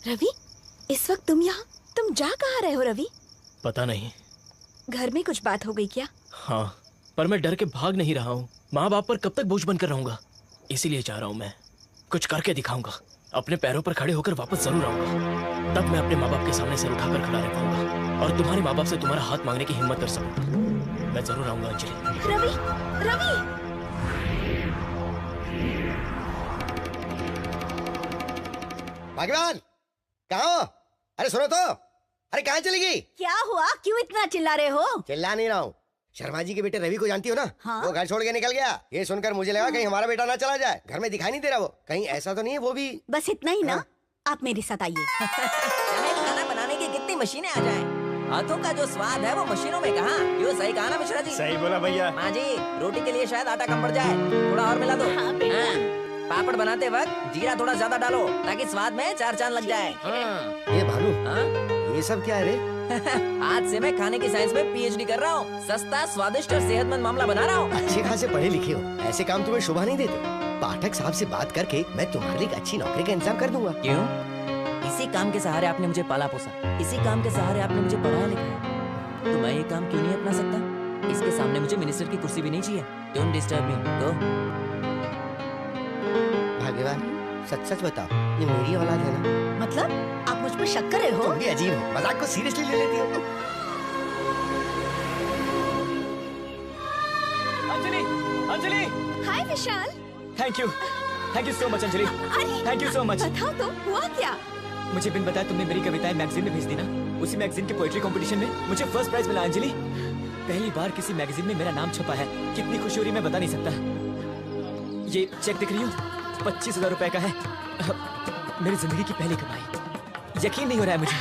रवि, इस वक्त तुम यहाँ? तुम जा कहाँ रहे हो रवि? पता नहीं। घर में कुछ बात हो गई क्या? हाँ, पर मैं डर के भाग नहीं रहा हूँ। माँ बाप पर कब तक बोझ बनकर रहूंगा, इसीलिए जा रहा हूँ। मैं कुछ करके दिखाऊंगा। अपने पैरों पर खड़े होकर वापस जरूर आऊंगा। तब मैं अपने माँ बाप के सामने सिर उठाकर खड़ा रह पाऊंगा और तुम्हारे माँ बाप से तुम्हारा हाथ मांगने की हिम्मत कर सकूंगा। मैं जरूर आऊंगा अंजलि। रवि, रवि! भाग्यवान, कहाँ हो? अरे सुनो तो, अरे कहाँ चली गई? क्या हुआ? क्यों इतना चिल्ला रहे हो? चिल्ला नहीं रहा हूँ। शर्मा जी के बेटे रवि को जानती हो ना? हाँ? वो घर छोड़ के निकल गया। ये सुनकर मुझे लगा कहीं हमारा बेटा ना चला जाए। घर में दिखाई नहीं दे रहा वो। कहीं ऐसा तो नहीं है वो भी? बस इतना ही ना? आप मेरे साथ आइए। चाहे खाना बनाने की कितनी मशीनें आ जाएं, हाथों का जो स्वाद है वो मशीनों में कहाँ? क्यों, सही कहा ना मिश्रा जी? सही बोला भैया। माँ जी, रोटी के लिए शायद आटा कम पड़ जाए, थोड़ा और मिला दो। हाँ, पापड़ बनाते वक्त जीरा थोड़ा ज्यादा डालो ताकि स्वाद में 4 चांद लग जाए। ये भानु, ये सब क्या है रे? आज से मैं खाने की साइंस में PhD कर रहा हूँ। सस्ता, स्वादिष्ट और सेहतमंद मामला बना रहा हूँ। अच्छे खासे पढ़े लिखे हो, ऐसे काम तुम्हें शोभा नहीं देते। पाठक साहब से बात करके मैं तुम्हारे लिए एक अच्छी नौकरी का इंतजाम कर दूंगा। क्यों? इसी काम के सहारे आपने मुझे पाला पोसा, इसी काम के सहारे आपने मुझे पढ़ाया लिखाया, तो मैं ये काम क्यों नहीं अपना सकता? इसके सामने मुझे मिनिस्टर की कुर्सी भी नहीं चाहिए। डोंट डिस्टर्ब मी, गो। भाग्यवान, सच सच बताओ, ये मेरी औलाद है ना? मतलब आप मुझ मुझ पर शक कर रहे हो? तुम भी अजीब हो, मजाक को सीरियसली ले लेती हो। Anjali, Anjali. Hi Vishal. Thank you so much Anjali. Thank you so much. बताओ तो हुआ क्या? मुझे बिन बताया तुमने मेरी कविताएं मैगजीन में भेज दी ना। उसी मैगजीन के पोएट्री कंपटीशन में मुझे फर्स्ट प्राइज मिला अंजलि। पहली बार किसी मैगजीन में मेरा नाम छपा है। कितनी खुशी हो रही मैं बता नहीं सकता। ये चेक दिख रही हूँ, 25,000 रुपए का है। मेरी जिंदगी की पहली कमाई। यकीन नहीं हो रहा है मुझे।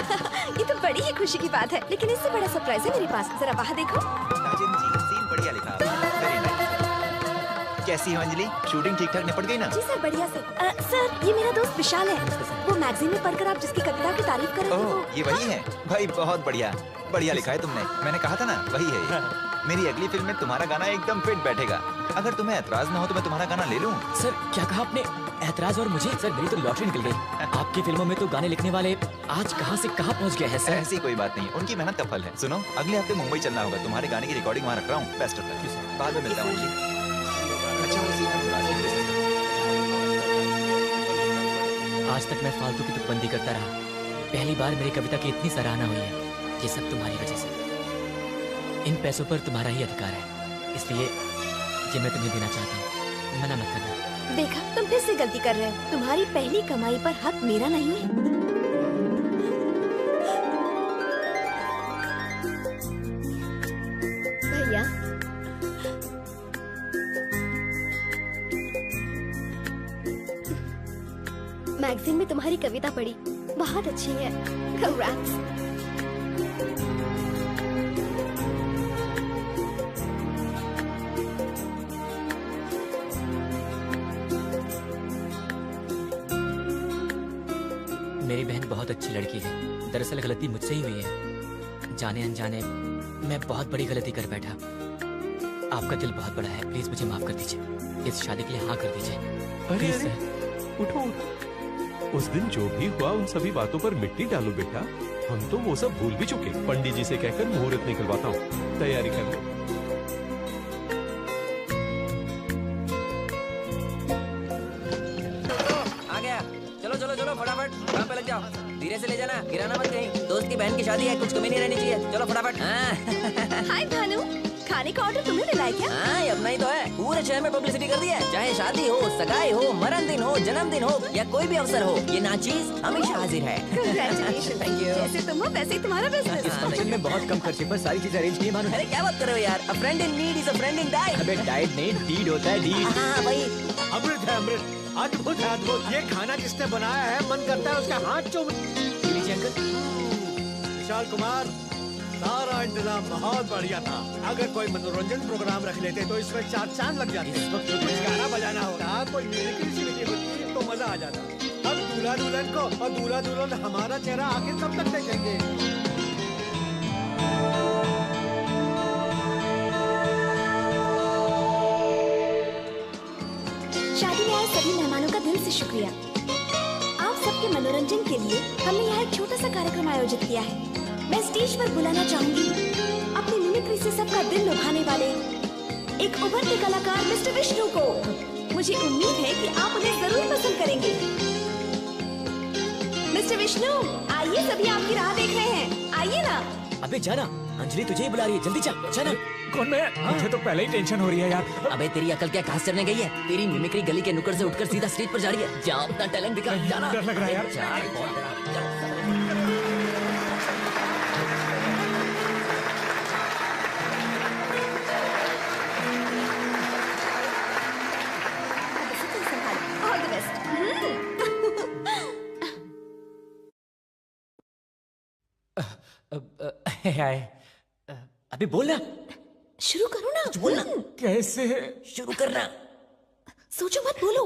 ये तो बड़ी ही खुशी की बात है, लेकिन इससे बड़ा सरप्राइज है मेरे पास। जरा बाहर देखो। साजिद जी, सीन बढ़िया लिखा। Very nice. कैसी हो अंजलि? शूटिंग ठीक ठाक निपट गई ना? जी सर, बढ़िया सर। सर, ये मेरा दोस्त विशाल है। वो मैगजीन में पढ़कर आप जिसकी कविता की तारीफ कर रहे थे वो। ये वही है भाई, बहुत बढ़िया बढ़िया लिखा है तुमने। मैंने कहा था ना, वही है ये। मेरी अगली फिल्म में तुम्हारा गाना एकदम फिट बैठेगा। अगर तुम्हें ऐतराज ना हो तो मैं तुम्हारा गाना ले लूं। सर क्या कहा आपने? ऐतराज और मुझे? सर मेरी तो लॉटरी निकल गई। आपकी फिल्मों में तो गाने लिखने वाले आज कहां से कहां पहुंच गए हैं सर। ऐसी कोई बात नहीं, उनकी मेहनत का फल है। सुनो, अगले हफ्ते मुंबई चलना होगा। तुम्हारे गाने की रिकॉर्डिंग वहाँ रख रहा हूँ। Best of luck. बाद में मिलता हूँ अंजलि। अच्छा आज तक मैं फालतू की तुकबंदी करता रहा। पहली बार मेरी कविता की इतनी सराहना हुई है। ये सब तुम्हारी वजह से। इन पैसों पर तुम्हारा ही अधिकार है, इसलिए ये मैं तुम्हें देना चाहता हूँ। मना मत करना। देखा, तुम फिर से गलती कर रहे हो। तुम्हारी पहली कमाई पर हक मेरा नहीं है। भैया, मैगजीन में तुम्हारी कविता पढ़ी, बहुत अच्छी है। Congrats। मेरी बहन बहुत अच्छी लड़की है। दरअसल गलती मुझसे ही हुई है। जाने अनजाने मैं बहुत बड़ी गलती कर बैठा। आपका दिल बहुत बड़ा है, प्लीज मुझे माफ कर दीजिए। इस शादी के लिए हाँ कर दीजिए। अरे प्लीज अरे, सर। उठो उठो। उस दिन जो भी हुआ उन सभी बातों पर मिट्टी डालो बेटा। हम तो वो सब भूल भी चुके। पंडित जी से कहकर मुहूर्त निकलवाता हूँ, तैयारी कर लो। आ गया। चलो चलो चलो फटाफट काम पे लग जाओ। धीरे से ले जाना, गिराना मत कहीं। दोस्त की बहन की शादी है, कुछ कमी नहीं रहनी चाहिए। चलो फटाफट। हाय भानु, खाने का ऑर्डर तुम्हें मिला है क्या? हाँ, ये अपना ही तो है। पूरे शहर में पब्लिसिटी कर दी है। चाहे शादी हो, सगाई हो, मरण दिन हो, जन्मदिन हो या कोई भी अवसर हो, ये नाचीज हमेशा हाजिर है। Congratulations। Thank you। जैसे तुम हो वैसे ही तुम्हारा बिजनेस। इस फंक्शन में बहुत कम खर्चे पर सारी चीजें अरेंज की है भानु। अरे क्या बात कर रहे हो यार? A friend in need is a friend in die। अबे डाइट नहीं, डीड होता है, डीड। हाँ भाई। अमृत है अमृत, अद्भुत है अद्भुत। ये खाना जिसने बनाया है, मन करता है उसका हाथ चूम। लीजिए अंकल। विशाल कुमार, सारा इंतजाम बहुत बढ़िया था। अगर कोई मनोरंजन प्रोग्राम रख लेते तो इसमें 4 चांद लग जाते। इस वक्त कुछ गाना बजाना होता, कोई म्यूजिक होती तो मजा आ जाता। अब दूल्हा दुल्हन को और दूल्हा दुल्हन हमारा चेहरा आखिर कब तक देखेंगे? शादी में आए सभी मेहमानों का दिल से शुक्रिया। आप सबके मनोरंजन के लिए हमने यहाँ एक छोटा सा कार्यक्रम आयोजित किया है। मैं स्टेज पर बुलाना चाहूंगी अपनी मिमिक्री से सबका दिल लुभाने वाले एक उभरते कलाकार मिस्टर विष्णु को। मुझे उम्मीद है कि आप उन्हें जरूर पसंद करेंगे। मिस्टर विष्णु, आइए, सभी आपकी राह देख रहे हैं। आइए ना। अबे जाना, अंजलि तुझे ही बुला रही है, जल्दी जा। जाना। कौन मैं? मुझे तो पहले ही टेंशन हो रही है यार। अबे तेरी अकल क्या घास चरने गई है? तेरी मिमिक्री गली के नुक्कड़ से उठकर सीधा स्टेज पर जा रही है। जा अपना टैलेंट दिखा। जाना। डर लग रहा है यार। All the best. अभी बोलना। शुरू करो ना। बोलना। कैसे शुरू करना? सोचो मत, बोलो।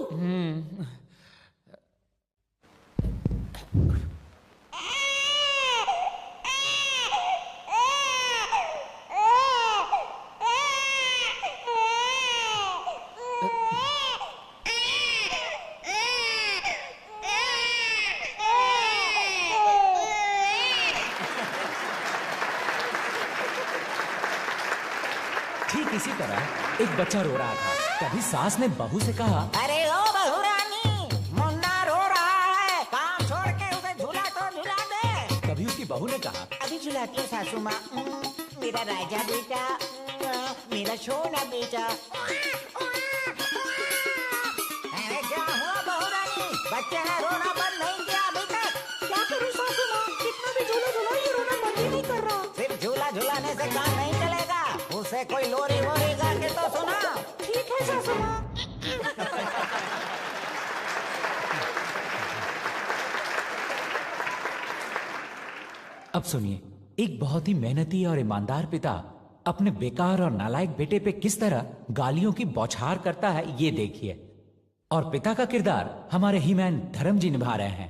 ठीक इसी तरह एक बच्चा रो रहा था। तभी सास ने बहू से कहा, अरे ओ बहू रानी, मुन्ना रो रहा है, काम छोड़ के उसे झूला तो झूला दे। लाके सासू माँ, मेरा राजा बेटा, मेरा सोना बेटा। अरे क्या हुआ बहू रानी? बच्चे ने रोना बंद नहीं किया अभी तक। क्या करूं सासू माँ? कितना भी झूला झूला ये रोना बंद ही नहीं कर रहा। सिर्फ झूला झूलाने से काम नहीं चलेगा, उसे कोई लोरी वोरी गा के तो सुना। ठीक है सासू माँ। अब सुनिए, एक बहुत ही मेहनती और ईमानदार पिता अपने बेकार और नालायक बेटे पे किस तरह गालियों की बौछार करता है, ये देखिए। और पिता का किरदार हमारे हीमैन धर्म जी निभा रहे हैं।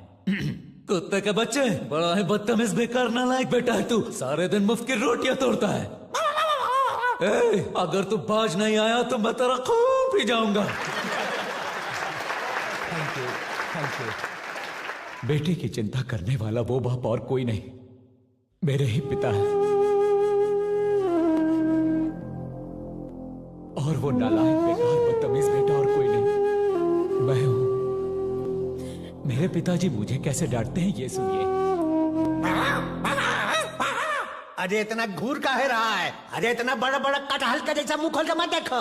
कुत्ते के बच्चे, बड़ा है बदतमीज बेकार नालायक बेटा है तू, सारे दिन मुफ्त की रोटियां तोड़ता है। अगर तू बाज नहीं आया तो मैं तेरा खून पी जाऊंगा। Thank you, thank you. बेटे की चिंता करने वाला वो बाप और कोई नहीं, मेरे ही पिता है। और वो नालायक बेकार बदतमीज बेटा और कोई नहीं, मैं हूं। मेरे पिताजी मुझे कैसे डांटते हैं ये सुनिए। अरे इतना घूर काहे रहा है? अरे इतना बड़ा बड़ा कटहल का जैसा मुंह खोल के मत देखो।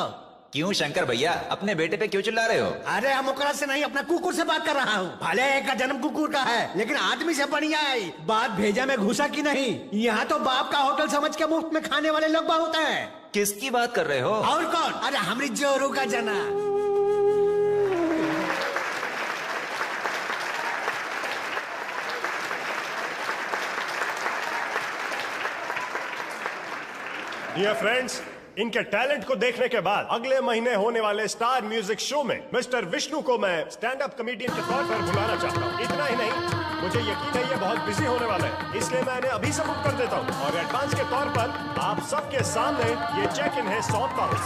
क्यों शंकर भैया, अपने बेटे पे क्यों चिल्ला रहे हो? अरे हम ओकरा से नहीं, अपना कुकुर से बात कर रहा हूँ। भले का जन्म कुकुर का है, लेकिन आदमी से बढ़िया है। बात भेजा में घुसा की नहीं। यहाँ तो बाप का होटल समझ के मुफ्त में खाने वाले लोग बहुत हैं। किसकी बात कर रहे हो? और कौन? अरे हमारी जोरू का जना। डियर फ्रेंड्स, इनके टैलेंट को देखने के बाद अगले महीने होने वाले स्टार म्यूजिक शो में मिस्टर विष्णु को मैं स्टैंड अप कॉमेडियन के तौर पर बुलाना चाहता हूँ। इतना ही नहीं, मुझे यकीन है ये बहुत बिजी होने वाला है, इसलिए मैं इन्हें अभी से बुक कर देता हूँ और एडवांस के तौर पर आप सबके सामने ये चेक इन्हें सौंपता हूँ।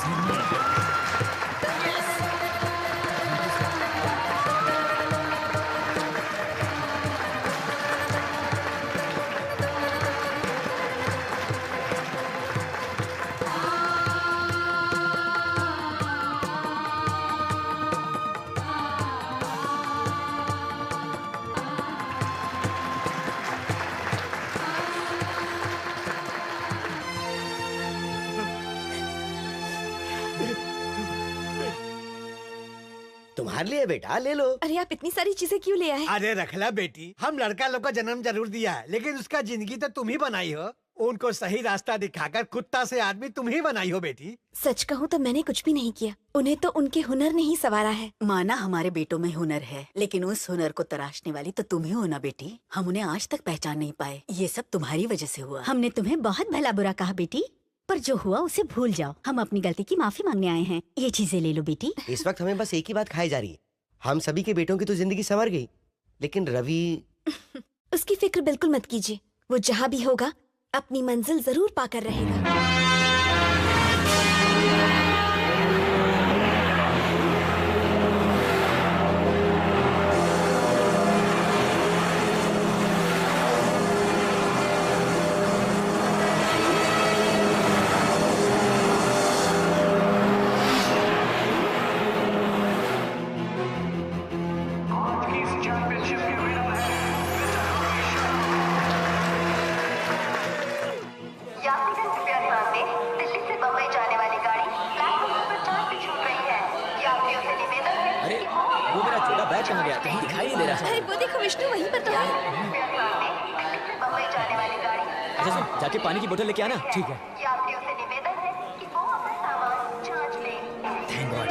तुम्हारे लिए बेटा, ले लो। अरे आप इतनी सारी चीजें क्यों ले आए? अरे रखला बेटी, हम लड़का लोग का जन्म जरूर दिया है, लेकिन उसका जिंदगी तो तुम ही बनाई हो। उनको सही रास्ता दिखाकर कुत्ता से आदमी तुम ही बनाई हो बेटी। सच कहूँ तो मैंने कुछ भी नहीं किया, उन्हें तो उनके हुनर ने ही संवारा है। माना हमारे बेटों में हुनर है, लेकिन उस हुनर को तराशने वाली तो तुम ही हो ना बेटी। हम उन्हें आज तक पहचान नहीं पाए, ये सब तुम्हारी वजह से हुआ। हमने तुम्हें बहुत भला बुरा कहा बेटी, पर जो हुआ उसे भूल जाओ। हम अपनी गलती की माफी मांगने आए हैं, ये चीजें ले लो बेटी। इस वक्त हमें बस एक ही बात खाई जा रही है, हम सभी के बेटों की तो जिंदगी संवर गई, लेकिन रवि उसकी फिक्र बिल्कुल मत कीजिए, वो जहाँ भी होगा अपनी मंजिल जरूर पाकर रहेगा। अरे वो देखो विष्णु वहीं पर तो है। अच्छा सुन, जाके पानी की बोतल लेके आना। ठीक है। Thank God.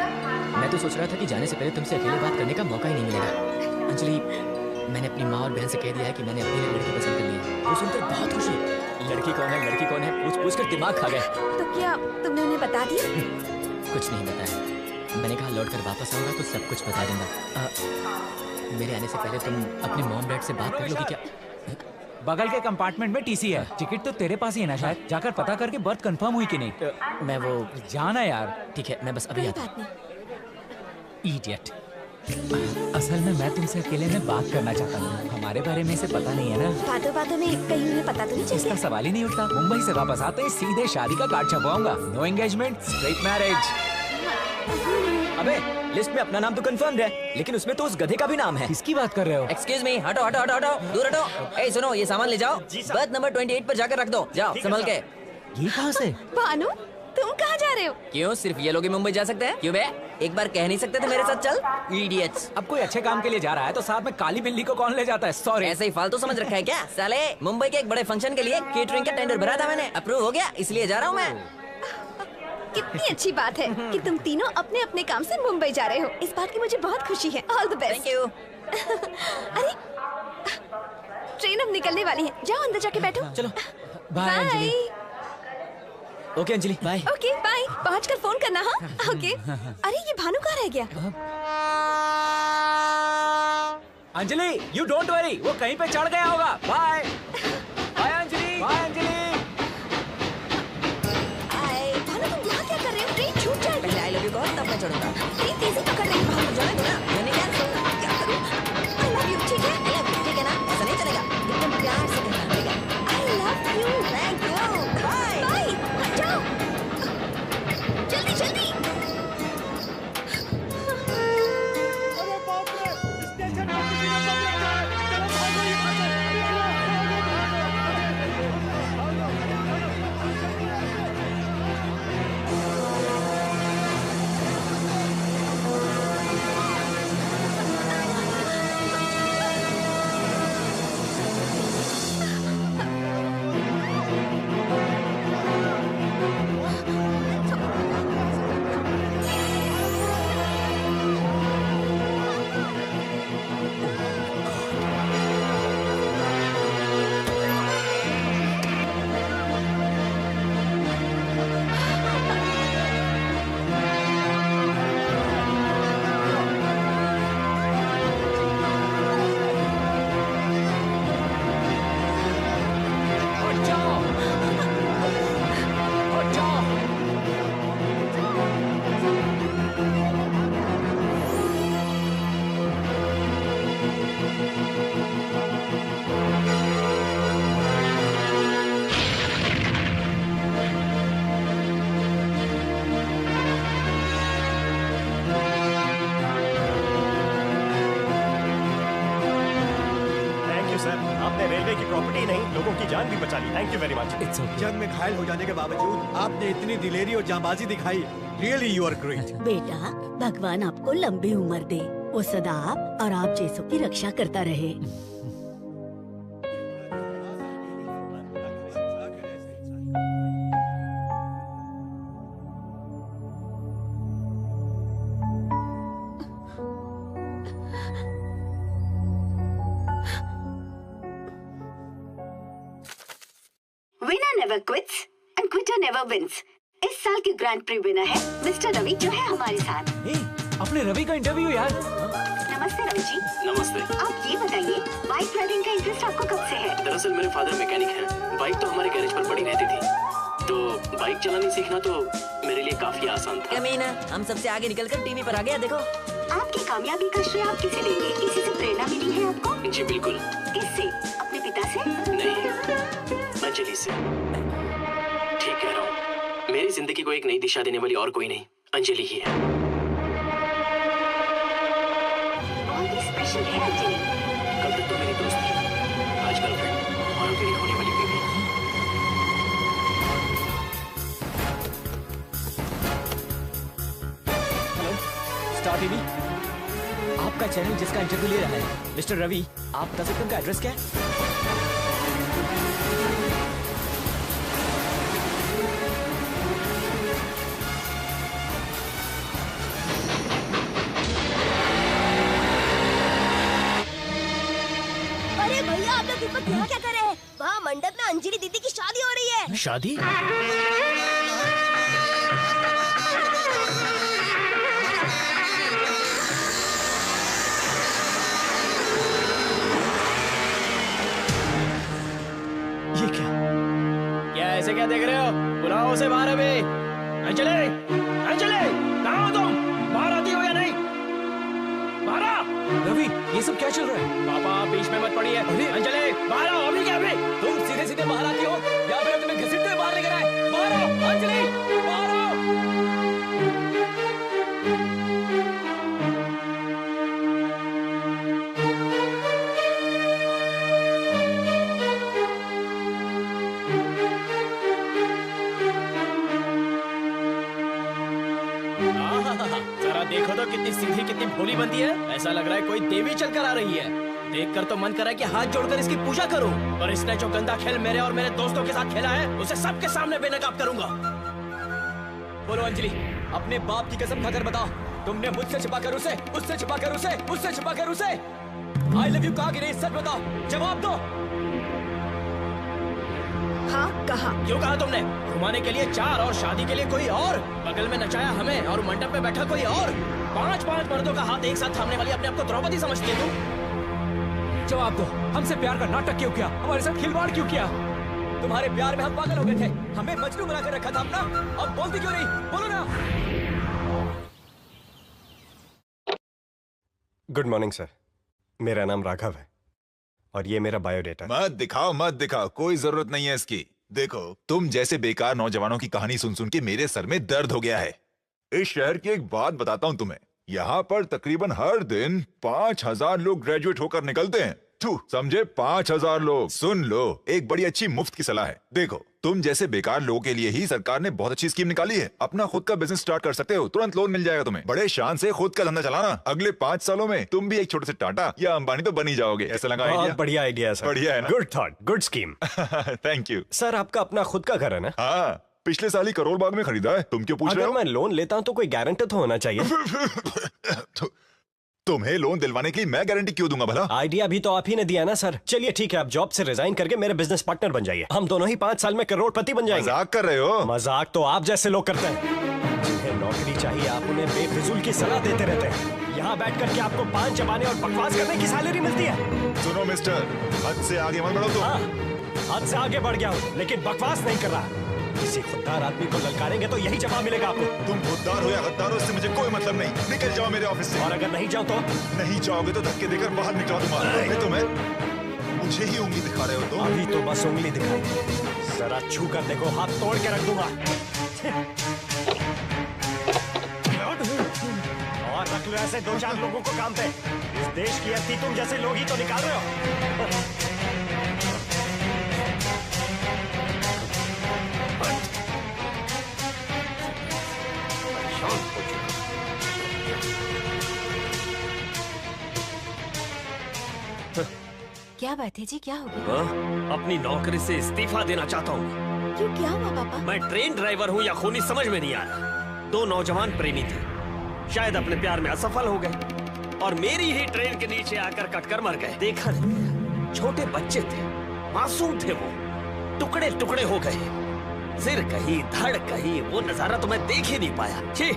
मैं तो सोच रहा था कि जाने से पहले तुमसे अकेले बात करने का मौका ही नहीं मिलेगा। अंजलि, मैंने अपनी माँ और बहन से कह दिया है कि मैंने अपनी लड़की पसंद कर ली है। वो सुनकर बहुत खुश हुई। लड़की कौन है पूछ पूछ कर दिमाग खा गए। तो क्या तुमने उन्हें बता दिया? कुछ नहीं बताया, मैंने कहा लौट कर वापस आऊंगा तो सब कुछ बता दूंगा। मेरे आने से पहले तुम अपने मॉम डैड से बात कर लोगी क्या? बगल के कंपार्टमेंट में टीसी है, टिकट तो तेरे पास ही है ना शायद। जाकर पता करके बर्थ कंफर्म हुई कि नहीं। मैं वो जाना यार। ठीक है, मैं बस अभी आता हूं। इडियट। असल में मैं तुमसे अकेले में बात करना चाहता हूँ, हमारे बारे में इसे पता नहीं है ना। बातों बातों में कहीं उन्हें पता तो नहीं चल इसका सवाल ही नहीं उठता। मुंबई से वापस आते ही सीधे शादी का कार्ड छपवाऊंगा। No engagement, straight marriage. अबे लिस्ट में अपना नाम तो कंफर्म है, लेकिन उसमें तो उस गधे का भी नाम है। किसकी बात कर रहे हो? एक्सक्यूज मी, हटो हटो हटो हटो, दूर हटो। ए सुनो, ये सामान ले जाओ, बर्थ नंबर 28 पर जाकर रख दो। जाओ संभल के। ये कहाँ से? भानु, तुम कहाँ जा रहे हो? क्यों, सिर्फ ये लोग ही मुंबई जा सकते हैं? क्यों बे, एक बार कह नहीं सकते थे मेरे साथ चल? इडियट्स। अब कोई अच्छे काम के लिए जा रहा है तो साथ में काली बिल्ली को कौन ले जाता है? सॉरी। ऐसे ही फालतू समझ रखा है क्या? साले, मुंबई के एक बड़े फंक्शन के लिए केटरिंग का टेंडर भरा था मैंने, अप्रूव हो गया, इसलिए जा रहा हूँ मैं। कितनी अच्छी बात है कि तुम तीनों अपने अपने काम से मुंबई जा रहे हो। इस बात की मुझे बहुत खुशी है। All the best. Thank you. अरे, ट्रेन अब निकलने वाली है, जाओ अंदर जाके बैठो। चलो। Bye Anjali. Okay Anjali, bye. Okay bye, पहुंचकर फोन करना। हाँ ओके। अरे ये भानु कहाँ रह गया? अंजलि, यू डोंट वरी, वो कहीं पे चढ़ गया होगा। Bye bye Anjali. Bye Anjali. Bhanu तुम यहाँ क्या कर रहे हो? ट्रेन छूट जाएगी। पहले आई लव यू कहो, तब मैं चढ़ूंगा। ट्रेन तेजी पकड़ रही है। भानु जाने दो ना, मैंने क्या क्या करूँ? आई लव यू, ठीक है? I love you, ठीक है ना? ऐसा नहीं चलेगा, एकदम प्यार से कहना, ठीक है? I love you. Thank you, bye. Bye, जाओ जल्दी जल्दी। रेलवे की प्रॉपर्टी नहीं, लोगों की जान भी बचा ली। Thank you very much. जंग में घायल हो जाने के बावजूद आपने इतनी दिलेरी और जांबाजी दिखाई। Really you are great. बेटा, भगवान आपको लंबी उम्र दे, वो सदा आप और आप जैसों की रक्षा करता रहे। Winner never quits and quitter never wins. इस साल के ग्रैंड प्री विनर है मिस्टर रवि, जो है हमारे साथ। अपने रवि का इंटरव्यू यार। नमस्ते रवि जी। नमस्ते। आप ये बताइए, बाइक राइडिंग का इंटरेस्ट आपको कब से है? दरअसल मेरे फादर मैकेनिक हैं। बाइक तो हमारे गैरेज पर पड़ी रहती थी, तो बाइक चलानी सीखना तो मेरे लिए काफी आसान था। कमीना, हम सबसे आगे निकलकर टीवी पर आ गया। देखो, आपकी कामयाबी का श्रेय आप किसे देंगे? किसी से प्रेरणा मिली है आपको? जी बिल्कुल। किससे? अपने पिता से? नहीं, अंजलि से। ठीक कह रहा हूँ, मेरी जिंदगी को एक नई दिशा देने वाली और कोई नहीं, अंजलि ही है। और भी स्पेशल है अंजलि। कल तक तो मेरी दोस्त थी, आज गर्लफ्रेंड और मेरी होने वाली बीवी। Hello, star TV. आपका चैनल जिसका इंटरव्यू ले रहा है, मिस्टर रवि, आप बता सकते हैं उनका एड्रेस क्या है? अरे भैया, आप लोग दीपक यहाँ क्या कर रहे हैं? वहाँ मंडप में अंजलि दीदी की शादी हो रही है। शादी? ये क्या ऐसे क्या देख रहे हो? बुलाओ उसे बाहर अभी। अंजलि, अंजलि, कहाँ हो तुम? बाहर आती हो या नहीं? बाहर आ। रवि, ये सब क्या चल रहा है? पापा बीच में मत पड़िए। अंजलि, बाहर आओ। अभी क्या अभी? तुम सीधे सीधे बाहर आती हो या फिर तुम्हें घसीटते हुए बाहर लेकर आए? बाहर आओ अंजलि, बाहर आओ। कितनी सीधी कितनी भोली बनती है। ऐसा लग रहा है कोई देवी चल कर आ रही है। देखकर तो मन कर रहा है कि हाथ जोड़कर इसकी पूजा करूं। पर इसने जो गंदा खेल मेरे और मेरे दोस्तों के साथ खेला है उसे सबके सामने बेनकाब करूंगा। बोलो अंजलि, अपने बाप की कसम खाकर बताओ, तुमने मुझसे छिपाकर उसे, उससे छिपाकर उसे, उससे छिपाकर उसे आई लव यू कहा कि नहीं? सच बताओ, जवाब दो। हाँ कहा। क्यों कहा तुमने? घुमाने के लिए 4 और शादी के लिए कोई और, बगल में नचाया हमें और मंडप में बैठा कोई और। 5-5 मर्दों का हाथ एक साथ थामने वाली अपने आप को द्रौपदी समझती है तुम? जवाब दो, हमसे प्यार का नाटक क्यों किया? हमारे साथ खिलवाड़ क्यों किया? तुम्हारे प्यार में हम पागल हो गए थे। हमें मजनू बनाकर रखा था अपना। अब बोलती क्यों नहीं? बोलो ना। गुड मॉर्निंग सर, मेरा नाम राघव है और ये मेरा बायोडेटा। मत दिखाओ, कोई जरूरत नहीं है इसकी। देखो, तुम जैसे बेकार नौजवानों की कहानी सुन सुन के मेरे सर में दर्द हो गया है। इस शहर की एक बात बताता हूं तुम्हें, यहाँ पर तकरीबन हर दिन 5000 लोग ग्रेजुएट होकर निकलते हैं। समझे? 5000 लोग। सुन लो, एक बड़ी अच्छी मुफ्त की सलाह है। देखो, तुम जैसे बेकार लोगों के लिए ही सरकार ने बहुत अच्छी स्कीम निकाली है। अपना खुद का बिजनेस स्टार्ट कर सकते हो, तुरंत लोन मिल जाएगा तुम्हें। बड़े शान से खुद का धंधा चलाना। अगले 5 सालों में तुम भी एक छोटे से टाटा या अंबानी तो बन ही जाओगे। ऐसा लगा आइडिया? बहुत बढ़िया आइडिया है सर। बढ़िया है ना? Good thought, good scheme. Thank you sir, आपका अपना खुद का घर है ना? हाँ, पिछले साल ही करोल बाग में खरीदा है। तुम क्यों पूछ रहे हो? अगर मैं लोन लेता हूँ तो कोई गारंटर तो होना चाहिए। तुम्हें लोन दिलवाने के लिए मैं गारंटी क्यों दूंगा भला? आइडिया भी तो आप ही ने दिया ना सर। चलिए ठीक है, आप जॉब से रिजाइन करके मेरे बिजनेस पार्टनर बन जाइए। हम दोनों ही 5 साल में करोड़पति बन जाएंगे। मजाक कर रहे हो? मजाक तो आप जैसे लोग करते हैं। जिन्हें नौकरी चाहिए आप उन्हें बेफिजूल की सलाह देते रहते हैं। यहाँ बैठ करके आपको पान चबाने और बकवास करने की सैलरी मिलती है। सुनो मिस्टर, हद से आगे मत बढ़ो तुम। हाँ, हद से आगे बढ़ गया हूँ, लेकिन बकवास नहीं कर रहा। किसी खुददार आदमी को ललकारेंगे तो यही जवाब मिलेगा आपको। तुम खुददार हो या गद्दार हो, इससे मुझे कोई मतलब नहीं। निकल जाओ मेरे ऑफिस से। और अगर नहीं जाओ तो? नहीं जाओगे तो धक्के देकर बाहर निकला दूंगा। नहीं तो मैं मुझे ही उंगली दिखा रहे हो तुम? अभी तो बस उंगली दिखाई, जरा छू कर देखो, हाथ तोड़ के रख दूंगा। और रख लो ऐसे 2-4 लोगों को काम पे। इस देश की अर्थी तुम जैसे लोग ही तो निकाल रहे हो। क्या बात है जी, क्या हो गया? अपनी नौकरी से इस्तीफा देना चाहता हूँ। क्यों, क्या हुआ पापा? मैं ट्रेन ड्राइवर हूँ या खूनी समझ में नहीं आ रहा। 2 नौजवान प्रेमी थे, शायद अपने प्यार में असफल हो गए और मेरी ही ट्रेन के नीचे आकर कटकर मर गए। देखा नहीं, छोटे बच्चे थे, मासूम थे वो, टुकड़े टुकड़े हो गए। सिर कहीं, धड़ कहीं, वो नजारा तो मैं देख ही नहीं पाया। छी,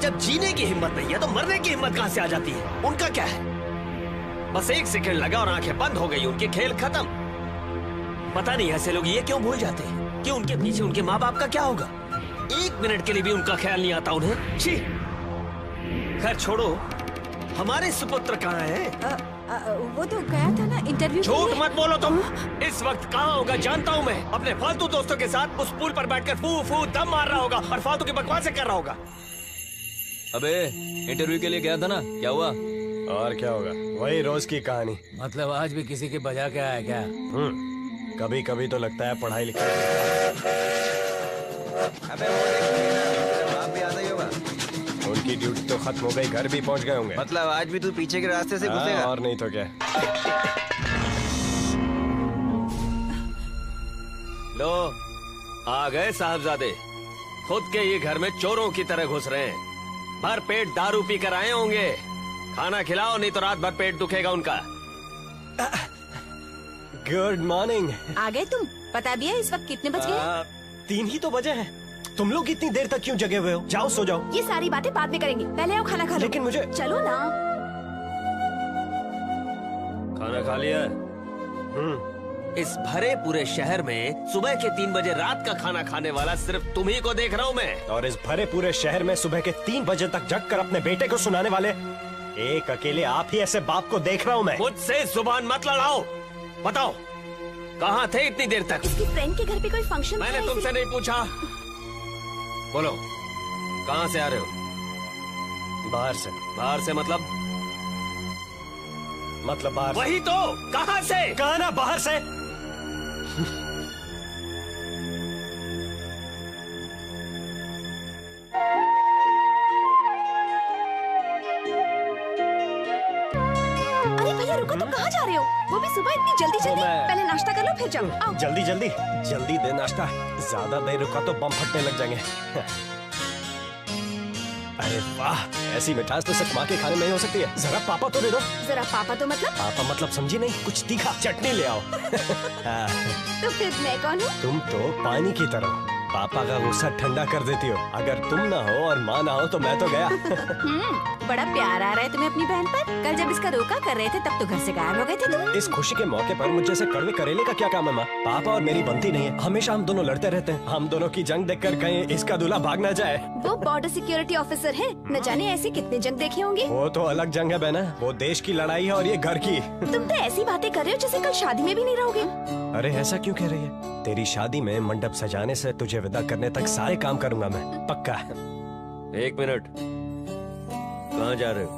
जब जीने की हिम्मत नहीं है तो मरने की हिम्मत कहाँ से आ जाती है? उनका क्या है, बस 1 सेकंड लगा और आंखें बंद हो गई, उनके खेल खत्म। पता नहीं ऐसे लोग ये क्यों भूल जाते हैं कि उनके पीछे उनके माँ बाप का क्या होगा। 1 मिनट के लिए भी उनका ख्याल नहीं आता उन्हें। छी, खैर छोड़ो, हमारे सुपुत्र कहाँ है? वो तो गया था ना इंटरव्यू। झूठ मत बोलो तुम। इस वक्त कहाँ होगा जानता हूँ मैं। अपने फालतू दोस्तों के साथ उस पुल पर बैठकर फू फू दम मार रहा होगा और फालतू की बकवासें कर रहा होगा। अबे, इंटरव्यू के लिए गया था ना, क्या हुआ? और क्या होगा, वही रोज की कहानी। मतलब आज भी किसी के बजा के आया क्या? कभी कभी तो लगता है पढ़ाई लिखाई। अबे वो देखिए, बाप भी आता ही होगा। उनकी ड्यूटी तो खत्म हो गई, घर भी पहुंच गए होंगे। मतलब आज भी तू पीछे के रास्ते से घुसेगा? और नहीं तो क्या। लो, आ गए साहबजादे। खुद के ये घर में चोरों की तरह घुस रहे हैं। भर पेट दारू पी कर आए होंगे। खाना खिलाओ, नहीं तो रात भर पेट दुखेगा उनका। Good morning. आ गए तुम? पता भी है इस वक्त कितने बज गए? 3 ही तो बजे हैं। तुम लोग इतनी देर तक क्यों जगे हुए हो? जाओ सो जाओ। ये सारी बातें बाद में करेंगे, पहले आओ खाना खा लो। लेकिन मुझे। चलो ना। खाना खा लिया? इस भरे पूरे शहर में सुबह के 3 बजे रात का खाना खाने वाला सिर्फ तुम ही को देख रहा हूँ मैं। और इस भरे पूरे शहर में सुबह के 3 बजे तक जग कर अपने बेटे को सुनाने वाले एक अकेले आप ही ऐसे बाप को देख रहा हूँ मैं। मुझसे जुबान मत लड़ाओ। बताओ, कहाँ थे इतनी देर तक? उसकी फ्रेंड के घर पे कोई फंक्शन था। मैंने तुमसे नहीं पूछा। बोलो, कहाँ से आ रहे हो? बाहर से। बाहर से मतलब? मतलब बाहर। वही तो, कहाँ से? कहा ना बाहर से। अरे रुको, तुम कहाँ जा रहे हो? वो भी सुबह इतनी जल्दी जल्दी? पहले नाश्ता कर लो फिर जाओ। आओ। जल्दी जल्दी जल्दी दे नाश्ता, ज्यादा देर रुका तो बम फटने लग जाएंगे। अरे वाह, ऐसी मिठास तो सिर्फ माँ के खाने में ही हो सकती है। जरा पापा तो दे दो। जरा पापा तो मतलब? पापा मतलब समझी नहीं, कुछ तीखा चटनी ले आओ। तो फिर मैं कौन हूँ? तुम तो पानी की तरह हो। पापा का गुस्सा ठंडा कर देती हो। अगर तुम ना हो और माँ ना हो तो मैं तो गया। बड़ा प्यार आ रहा है तुम्हें अपनी बहन पर। कल जब इसका रोका कर रहे थे तब तो घर से गायब हो गए थे तुम। इस खुशी के मौके पर मुझ जैसे कड़वे करेले का क्या काम है माँ? पापा और मेरी बनती नहीं है, हमेशा हम दोनों लड़ते रहते हैं। हम दोनों की जंग देखकर कहीं इसका दूल्हा भाग ना जाए। वो बॉर्डर सिक्योरिटी ऑफिसर है, न जाने ऐसी कितने जंग देखे होंगे। वो तो अलग जंग है बहना, वो देश की लड़ाई है और ये घर की। तुम तो ऐसी बातें कर रहे हो जैसे कल शादी में भी नहीं रहोगे। अरे ऐसा क्यों कह रही है? तेरी शादी में मंडप सजाने से तुझे विदा करने तक सारे काम करूंगा मैं, पक्का। 1 मिनट, कहाँ जा रहे हो?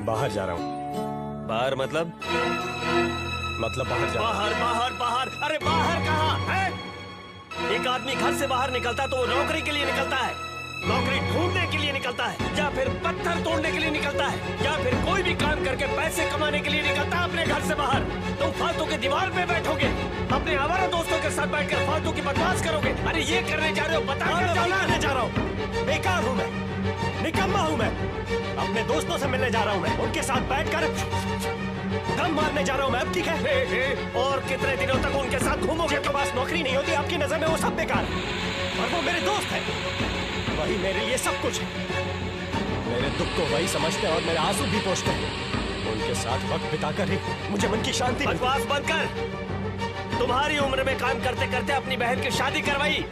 बाहर जा रहा हूँ। बाहर मतलब बाहर जा रहा हूँ। बाहर बाहर बाहर, अरे बाहर कहाँ है? एक आदमी घर से बाहर निकलता तो वो नौकरी के लिए निकलता है, नौकरी ढूंढने के लिए निकलता है, या फिर पत्थर तोड़ने के लिए निकलता है, या फिर कोई भी काम करके पैसे कमाने के लिए निकलता है अपने घर से बाहर। तुम फालतू के दीवार पे बैठोगे, अपने आवारा दोस्तों के साथ बैठकर फालतू की बकवास करोगे। अरे ये करने जा रहे हो, बता करने जा रहा हूँ। बेकार हूँ मैं, निकम्मा हूँ मैं। अपने दोस्तों से मिलने जा रहा हूँ मैं, उनके साथ बैठकर दम मारने जा रहा हूँ मैं। अब ठीक है? और कितने दिनों तक उनके साथ घूमोगे? आपके पास नौकरी नहीं होती, आपकी नजर में वो सब बेकार है, और वो मेरे दोस्त है, वही मेरे लिए सब कुछ है। मेरे दुख को वही समझते हैं और मेरे आंसू भी पोंछते हैं। उनके साथ वक्त बिताकर ही मुझे मन की शांति। बकवास बंद कर। तुम्हारी उम्र में काम करते करते अपनी बहन की शादी करवाई,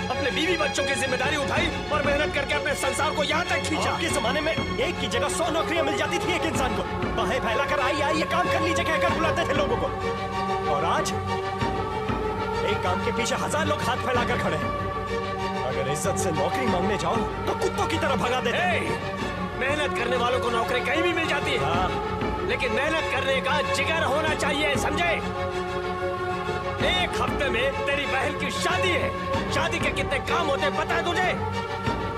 अपने बीवी बच्चों की जिम्मेदारी उठाई और मेहनत करके अपने संसार को यहाँ तक खींचा। के जमाने में एक की जगह 100 नौकरियां मिल जाती थी एक इंसान को। बाहें फैलाकर आई ये काम कर लीजिए कहकर बुलाते थे लोगों को, और आज एक काम के पीछे 1000 लोग हाथ फैलाकर खड़े हैं। अगर इज्जत से नौकरी मांगने जाओ तो कुत्तों की तरह भगा देते हैं। मेहनत करने वालों को नौकरी कहीं भी मिल जाती है, लेकिन मेहनत करने का जिगर होना चाहिए, समझे? एक हफ्ते में तेरी बहन की शादी है। शादी के कितने काम होते हैं पता है तुझे?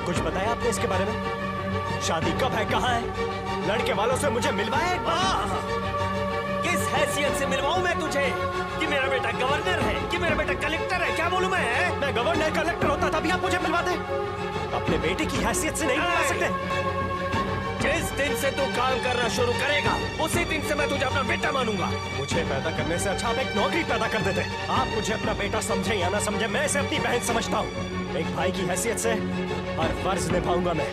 कुछ बताया आपने इसके बारे में? शादी कब है, कहाँ है? लड़के वालों से मुझे मिलवाए? किस हैसियत से मिलवाऊं मैं तुझे? कि मेरा बेटा गवर्नर है, कि मेरा बेटा कलेक्टर है? क्या बोलूं मैं गवर्नर कलेक्टर होता तभी आप मुझे मिलवा दे। अपने बेटे की हैसियत से नहीं मिलवा सकते। जिस दिन से तू काम करना शुरू करेगा उसी दिन से मैं तुझे अपना बेटा मानूंगा। मुझे पैदा करने से अच्छा आप एक नौकरी पैदा कर देते। आप मुझे अपना बेटा समझे या ना समझे, मैं इसे अपनी बहन समझता हूँ। एक भाई की हैसियत से हर फर्ज निभाऊंगा मैं।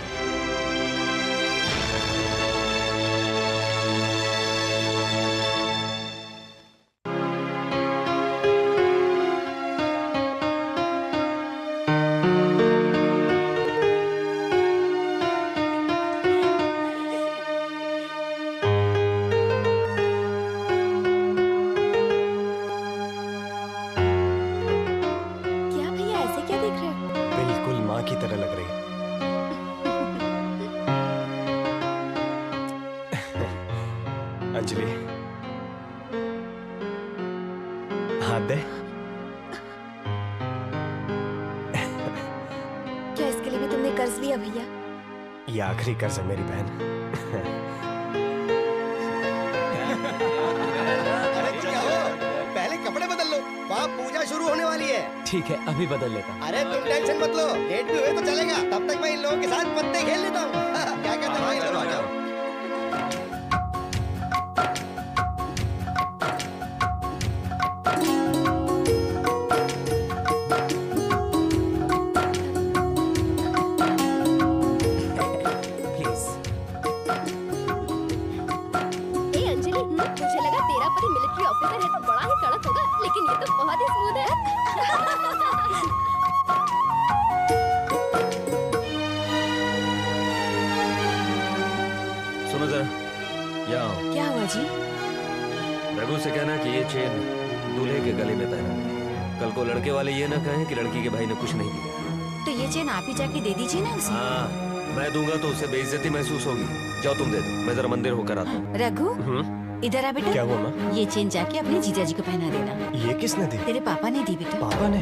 अंजलि, हाथ दे। क्या इसके लिए भी तुमने कर्ज लिया भैया? ये आखिरी कर्ज है मेरी बहन। अरे क्या हो? पहले कपड़े बदल लो, वहाँ पूजा शुरू होने वाली है। ठीक है, अभी बदल लेता हूँ। अरे तुम टेंशन मत लो, लेट भी हुए तो चलेगा। तब तक मैं इन लोगों के साथ पत्ते खेल लेता हूँ। क्या कहते हो भाई? चलो आ जाओ। क्या हुआ जी? रघु से कहना कि ये चेन दूल्हे के गले में पहना। कल को लड़के वाले ये ना कहें कि लड़की के भाई ने कुछ नहीं दिया। तो ये चेन आप ही जाके दे दीजिए ना उसे। हाँ, मैं दूंगा तो उसे बेइज्जती महसूस होगी। जाओ तुम दे दो, मैं जरा मंदिर होकर आता हूँ। रघु, इधर आ बेटा। क्या हुआ माँ? ये चेन जाके अपने जीजा जी को पहना देना। ये किसने दी? तेरे पापा ने दी बेटा। पापा ने?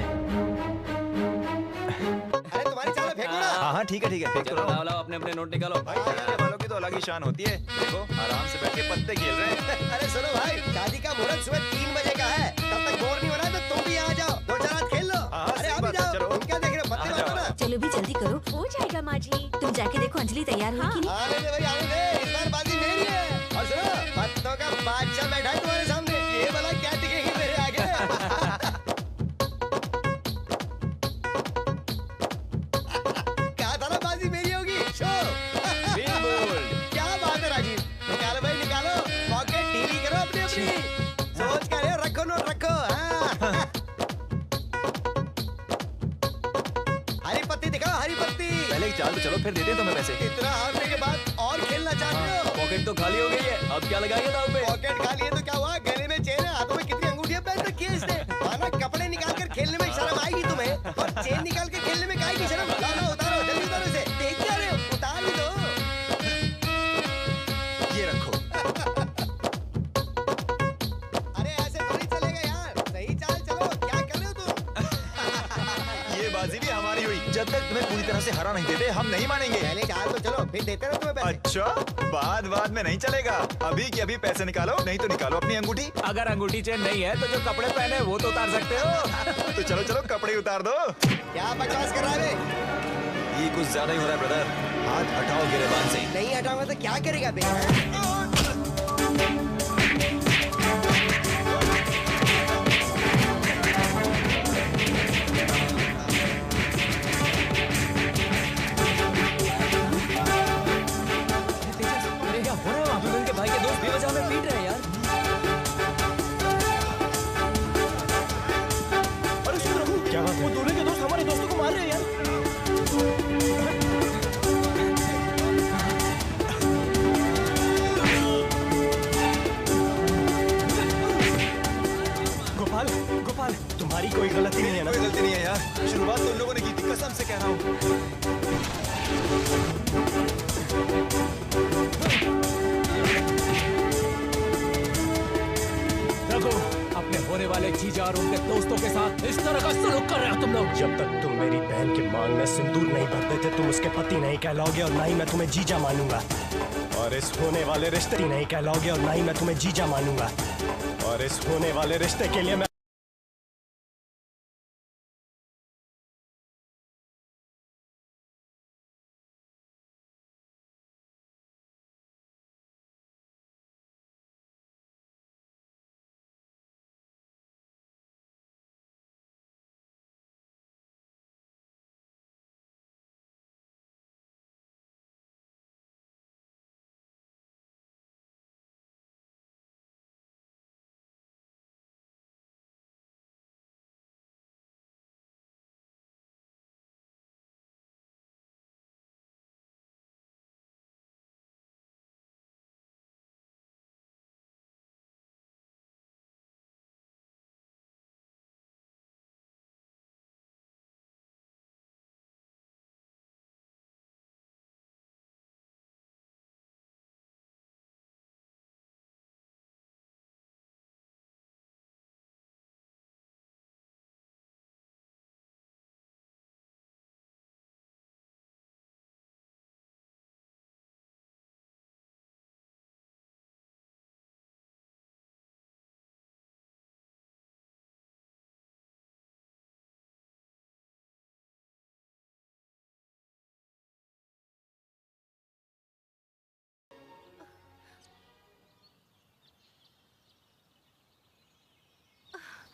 अरे तुम्हारी चाल फेंको ना। हाँ ठीक है, चलो लाओ अपने अपने नोट निकालो। अलग ही शान होती है। देखो आराम से बैठ के पत्ते खेल रहे हैं। अरे सुनो भाई, शादी का मुहूर्त सुबह 3 बजे का है। तब तक बोर नहीं होना है तो तुम भी यहाँ जाओ, 2-4 रात खेल लो। अरे आप भी जाओ, तुम क्या देख रहे हो, पत्ते मारो ना। चलो भी जल्दी करो, हो जाएगा माँ जी। तुम जाके देखो अंजलि तैयार हुई कि नहीं। आने दे भाई, आने दे, इस बार बाजी मेरी है। और सुनो, पत्तों का बादशाह बैठा है तुम्हारे सामने, ये वाला क्या टिकेगी मेरे आगे। कहा था ना बाजी मेरी होगी। शो क्या बात है राजीव, निकालो भाई निकालो, पॉकेट ढीली करो अपनी अपनी, सोच कर रखो नोट रखो। हरी पत्ती दिखाओ, हरी पत्ती। पहले एक चाल तो चलो, फिर देते हैं तुम्हें पैसे। इतना हारने के बाद और खेलना चाहते हो? पॉकेट तो खाली हो गई है, अब क्या लगाएंगे दाव पे? पॉकेट खाली है तो क्या हुआ, गले में चेन है, हाथों में कितनी अंगूठियां पहन रखी है इसने। माना कपड़े निकाल कर खेलने में शर्म आएगी तुम्हें, और चेन निकाल के खेलने में काहे की शर्म। लाओ लाओ उतारो, जल्दी उतारो इसे, देख क्या रहे हो, उतार ही दो। ये रखो। अरे ऐसे थोड़ी चलेगा यार, सही चाल चलो, क्या कर रहे हो तुम? ये बाजी भी हमारी हुई। जब तक तुम्हें पूरी तरह से हरा नहीं देते हम नहीं मानेंगे। पहले चाल तो चलो, फिर देते ना तुम्हें पैसे। अच्छा, बाद में नहीं चलेगा, अभी की अभी पैसे निकालो, नहीं तो निकालो अपनी अंगूठी। अगर अंगूठी चेन नहीं है तो जो कपड़े पहने वो तो उतार सकते हो। तो चलो चलो कपड़े उतार दो। क्या बकवास कर रहा है? ये कुछ ज्यादा ही हो रहा है ब्रदर, हाथ हटाओ गिरेबान से। नहीं हटाऊंगा तो क्या करेगा बे? भाई के दोस्त बेवजह में पीट रहे हैं यार। अरे सुन रघु, क्या बात है? वो दोनों के दोस्त हमारे दोस्तों को मार रहे हैं यार। गोपाल गोपाल, तुम्हारी कोई गलती नहीं है ना? कोई गलती नहीं है यार, शुरुआत तुम लोगों ने की थी, कसम से कह रहा हूँ। अपने होने वाले जीजा और उनके दोस्तों के साथ इस तरह का सलूक कर रहे हो तुम लोग। जब तक तुम मेरी बहन के मांग में सिंदूर नहीं भर देते, तुम उसके पति नहीं कहलाओगे और ना ही मैं तुम्हें जीजा मानूंगा। और इस होने वाले रिश्ते नहीं कहलाओगे और ना ही मैं तुम्हें जीजा मानूंगा। और इस होने वाले रिश्ते के लिए मैं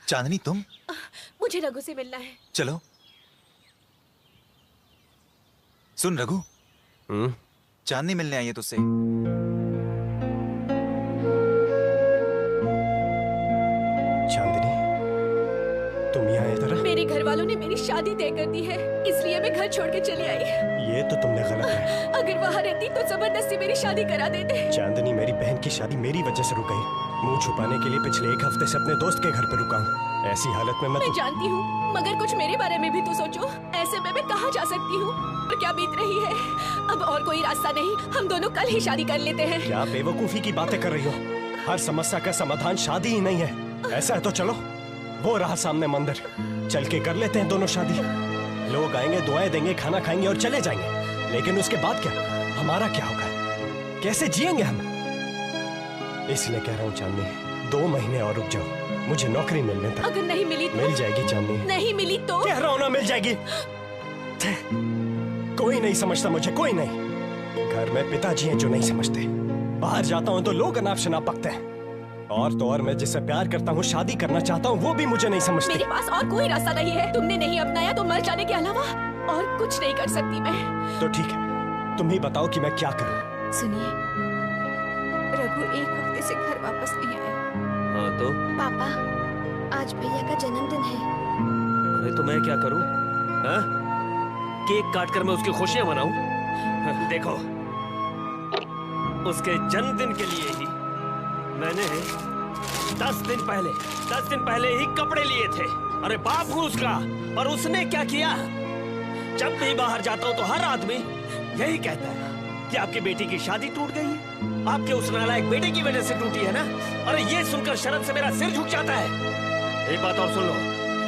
चांदनी तुम? मुझे रघु से मिलना है। चलो। सुन रघु, चांदनी मिलने आई है तुझसे। चांदनी, तुम यहाँ इधर? मेरे घर वालों ने मेरी शादी तय कर दी है, इसलिए मैं घर छोड़ के चली आई। ये तो तुमने गलत है। अगर वहाँ रहती तो जबरदस्ती मेरी शादी करा देते। चांदनी, मेरी बहन की शादी मेरी वजह से रुक गई। मुंह छुपाने के लिए पिछले 1 हफ्ते से अपने दोस्त के घर पर रुका हूँ। ऐसी हालत में मैं जानती हूँ, मगर कुछ मेरे बारे में भी तो सोचो। ऐसे में मैं कहाँ जा सकती हूँ और क्या बीत रही है। अब और कोई रास्ता नहीं, हम दोनों कल ही शादी कर लेते हैं। क्या बेवकूफी की बातें कर रही हो? हर समस्या का समाधान शादी ही नहीं है। ऐसा है तो चलो, वो रहा सामने मंदिर, चल के कर लेते हैं दोनों शादी। लोग आएंगे, दुआएं देंगे, खाना खाएंगे और चले जाएंगे। लेकिन उसके बाद क्या? हमारा क्या होगा? कैसे जिएंगे हम? इसलिए कह रहा हूँ चांदनी, 2 महीने और रुक जाओ, मुझे नौकरी मिलने तक। अगर नहीं मिली तो? मिल जाएगी चांदनी। नहीं मिली तो? कह रहा हूँ ना, मिल जाएगी। कोई नहीं समझता मुझे, कोई नहीं। घर में पिताजी हैं जो नहीं समझते। बाहर जाता हूँ तो लोग अनाप शनाप बकते हैं। और तो और मैं जिससे प्यार करता हूँ, शादी करना चाहता हूँ, वो भी मुझे नहीं समझते। मेरे पास और कोई रास्ता नहीं है। तुमने नहीं अपनाया तो मर जाने के अलावा और कुछ नहीं कर सकती मैं। तो ठीक है, तुम ही बताओ कि मैं क्या करूँ। सुनिए, रघु 1 हफ्ते से घर वापस नहीं आया। हाँ तो? पापा, आज भैया का जन्मदिन है। अरे तो मैं क्या करूं? हाँ? केक काट कर मैं उसकी खुशियां मनाऊं? देखो, उसके जन्मदिन के लिए ही मैंने 10 दिन पहले ही कपड़े लिए थे। अरे बाप हूँ उसका, और उसने क्या किया? जब भी बाहर जाता हूँ तो हर आदमी यही कहता है कि आपकी बेटी की शादी टूट गई है। आपके उस नालायक बेटे की वजह से टूटी है ना? अरे ये सुनकर शर्म से मेरा सिर झुक जाता है। एक बात और सुन लो,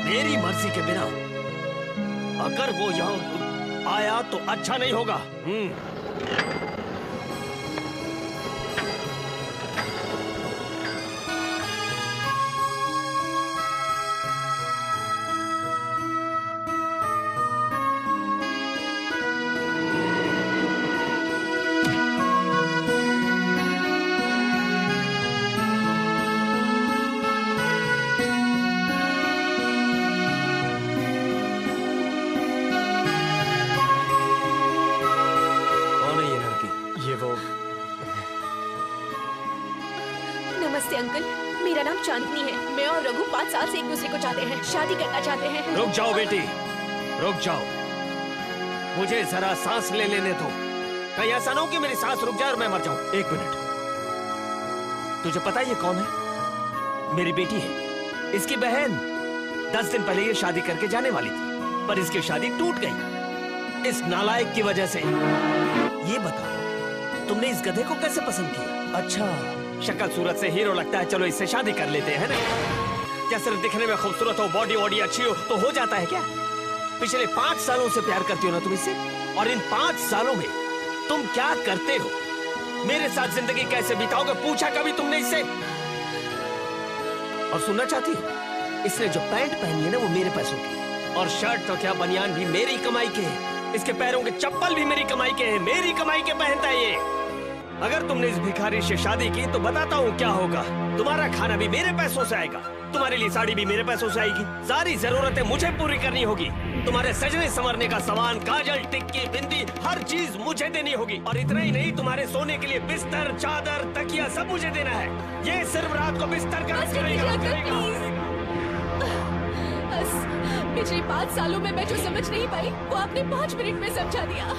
मेरी मर्जी के बिना अगर वो यहाँ आया तो अच्छा नहीं होगा। नमस्ते अंकल, मेरा नाम चांदनी है। मैं और रघु 5 साल से एक दूसरे को चाहते हैं, शादी करना चाहते हैं। रुक जाओ बेटी, रुक जाओ, मुझे जरा सांस लेने दो। कहीं ऐसा ना हो कि मेरी सांस रुक जाए और मैं मर जाऊं। 1 मिनट, तुझे पता है ये कौन है? मेरी बेटी है, इसकी बहन। 10 दिन पहले ये शादी करके जाने वाली थी, पर इसकी शादी टूट गई इस नालायक की वजह से। ये बताओ, तुमने इस गधे को कैसे पसंद किया? अच्छा, शक्ल सूरत से हीरो लगता है, चलो इससे शादी कर लेते हैं ना। क्या सिर्फ दिखने में खूबसूरत हो, बॉडी वॉडी अच्छी हो तो हो जाता है क्या? पिछले 5 सालों से प्यार करती हो ना तुम इससे, और इन 5 सालों में तुम क्या करते हो? मेरे साथ जिंदगी कैसे बिताओगे, पूछा कभी तुमने इससे? और सुनना चाहती हो, इसने जो पैंट पहनी है ना वो मेरे पैसों की है, और शर्ट तो क्या बनियान भी मेरी कमाई के है, इसके पैरों के चप्पल भी मेरी कमाई के हैं, मेरी कमाई के पहनता है ये। अगर तुमने इस भिखारी से शादी की तो बताता हूँ क्या होगा। तुम्हारा खाना भी मेरे पैसों से आएगा, तुम्हारे लिए साड़ी भी मेरे पैसों से आएगी, सारी जरूरतें मुझे पूरी करनी होगी, तुम्हारे सजने संवरने का सामान, काजल, टिक्की, बिंदी, हर चीज मुझे देनी होगी। और इतना ही नहीं, तुम्हारे सोने के लिए बिस्तर, चादर, तकिया सब मुझे देना है। ये सिर्फ रात को बिस्तर का पिछले 5 सालों में मैं जो समझ नहीं पाई वो आपने 5 मिनट में समझा दिया।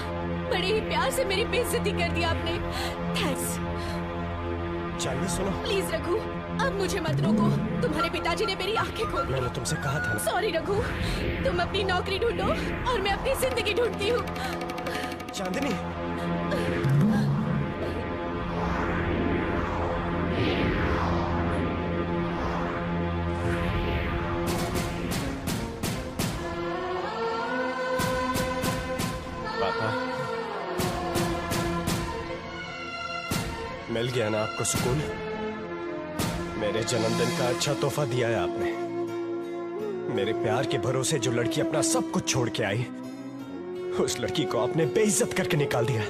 बड़े ही प्यार से मेरी बेइज्जती कर दी आपने। थैंक्स। चाहिए सुनो, प्लीज रघु, अब मुझे मत रोको। तुम्हारे पिताजी ने मेरी आंखें खोल दी। मैंने तुमसे कहा था ना। सॉरी रघु, तुम अपनी नौकरी ढूंढो और मैं अपनी जिंदगी ढूंढती हूँ। चांदनी, मिल गया ना आपको सुकून? मेरे जन्मदिन का अच्छा तोहफा दिया है आपने। मेरे प्यार के भरोसे जो लड़की अपना सब कुछ छोड़ के आई, उस लड़की को आपने बेइज्जत करके निकाल दिया।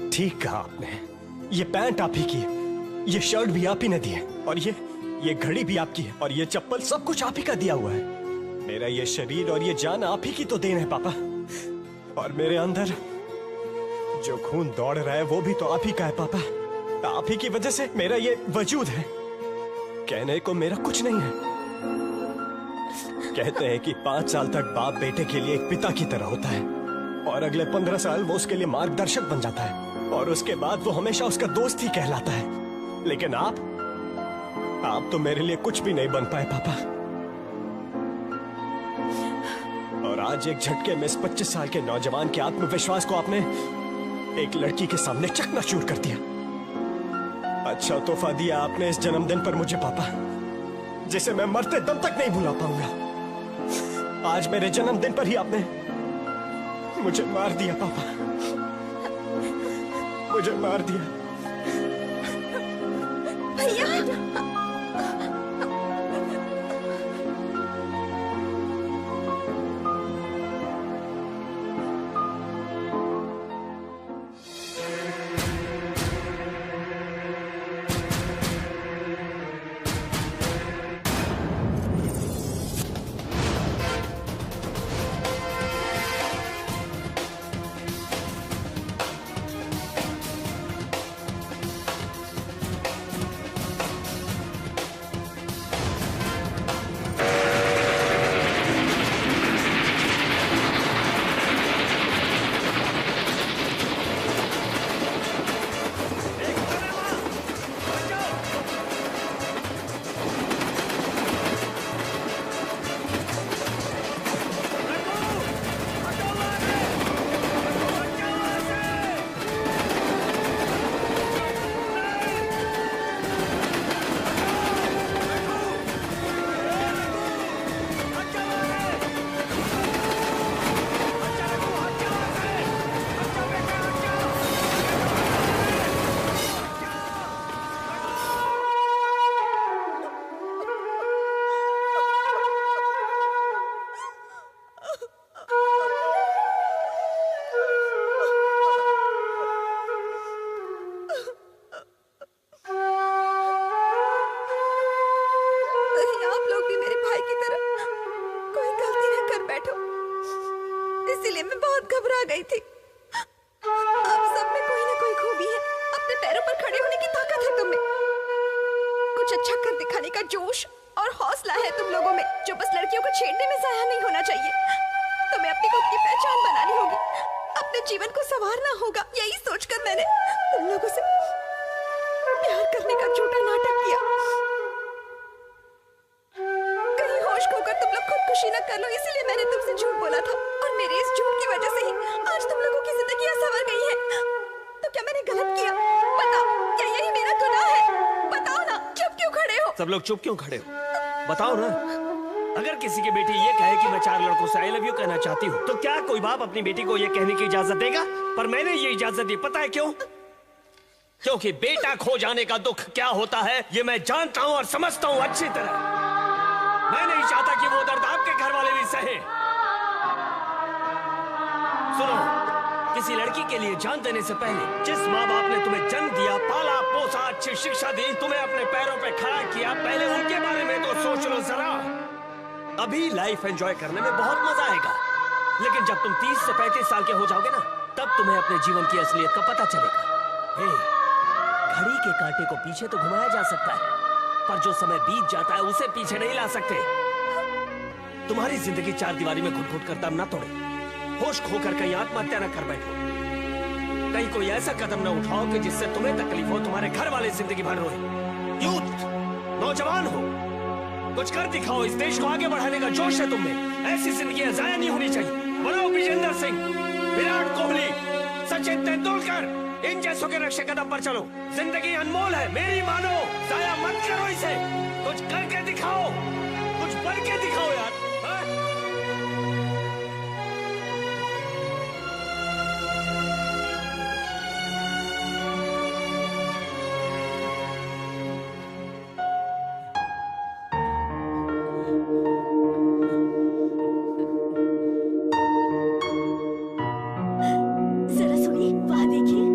ठीक कहा आपने, ये पैंट आप ही की है, ये शर्ट भी आप ही ने दी है, और ये घड़ी भी आपकी है, और ये चप्पल सब कुछ आप ही का दिया हुआ है। मेरा ये शरीर और ये जान आप ही की तो देन है पापा, और मेरे अंदर जो खून दौड़ रहा है वो भी तो आप ही का है पापा। आप ही की वजह से मेरा ये वजूद है। कहने को मेरा कुछ नहीं है। कहते हैं कि 5 साल तक बाप बेटे के लिए एक पिता की तरह होता है, और अगले 15 साल वो उसके लिए मार्गदर्शक बन जाता है, और उसके बाद वो हमेशा उसका दोस्त ही कहलाता है। लेकिन आप तो मेरे लिए कुछ भी नहीं बन पाए पापा। और आज एक झटके में इस 25 साल के नौजवान के आत्मविश्वास को आपने एक लड़की के सामने चकनाचूर कर दिया। अच्छा तोहफा दिया आपने इस जन्मदिन पर मुझे पापा, जिसे मैं मरते दम तक नहीं भुला पाऊंगा। आज मेरे जन्मदिन पर ही आपने मुझे मार दिया पापा। मुझे मार दिया। भैया इसीलिए मैं बहुत घबरा गई थी। आप सब में कोई ना कोई खूबी है, अपने पैरों पर खड़े होने की ताकत है तुम में, कुछ अच्छा कर दिखाने का जोश और हौसला है तुम लोगों में, जो बस लड़कियों को छेड़ने में जाया नहीं होना चाहिए। तुम्हें अपनी खुद की पहचान बनानी होगी, अपने जीवन को संवारना होगा। यही सोचकर मैंने तुम लोगों से प्यार करने का झूठा नाटक किया। कहीं होश खोकर तुम लोग खुदकुशी न कर लो, इसीलिए मैंने तुमसे झूठ बोला था। और मेरे इस झूठ की वजह से ही आज तुम लोगों की जिंदगियां संवर गई हैं। तो क्या मैंने गलत किया? बताओ, क्या यही मेरा गुनाह है? बताओ ना, चुप क्यों खड़े हो? सब लोग चुप क्यों खड़े हो? बताओ ना। अगर किसी की बेटी ये कहे कि मैं 4 लड़कों से आई लव यू कहना चाहती हूँ, तो क्या कोई बाप अपनी बेटी को ये कहने की इजाजत देगा? पर मैंने ये इजाजत दी, पता है क्यों? क्योंकि बेटा खो जाने का दुख क्या होता है ये मैं जानता हूँ और समझता हूँ अच्छी तरह। मैं नहीं चाहता कि वो दर्द आपके घर वाले भी सहे। सुनो, किसी लड़की के लिए जान देने से पहले जिस माँ बाप ने तुम्हें जन्म दिया, पाला पोसा, अच्छी शिक्षा दी, तुम्हें अपने पैरों पे खड़ा किया, पहले उनके बारे में तो सोच लो जरा। अभी लाइफ एंजॉय करने में बहुत मजा आएगा, लेकिन जब तुम 30 से 35 साल के हो जाओगे ना, तब तुम्हें अपने जीवन की असलियत का पता चलेगा। घड़ी के कांटे को पीछे तो घुमाया जा सकता है, पर जो समय बीत जाता है उसे पीछे नहीं ला सकते। तुम्हारी जिंदगी 4 दीवारी में घुट-घुट कर दम ना तोड़े, होश खोकर कहीं आत्महत्या न कर बैठो, कहीं कोई ऐसा कदम न उठाओ कि जिससे तुम्हें तकलीफ हो, तुम्हारे घर वाले जिंदगी भर रोए। यूथ, नौजवान हो, कुछ कर दिखाओ, इस देश को आगे बढ़ाने का जोश है तुम में। ऐसी जिंदगियां जाया नहीं होनी चाहिए। बनाओ विजेंद्र सिंह, विराट कोहली, सचिन तेंदुलकर, इन जैसों के रक्षे कदम पर चलो। जिंदगी अनमोल है, मेरी मानो, जाया मत करो इसे। कुछ करके दिखाओ, कुछ बन के दिखाओ यार। जरा सुनिए, वहाँ देखिए।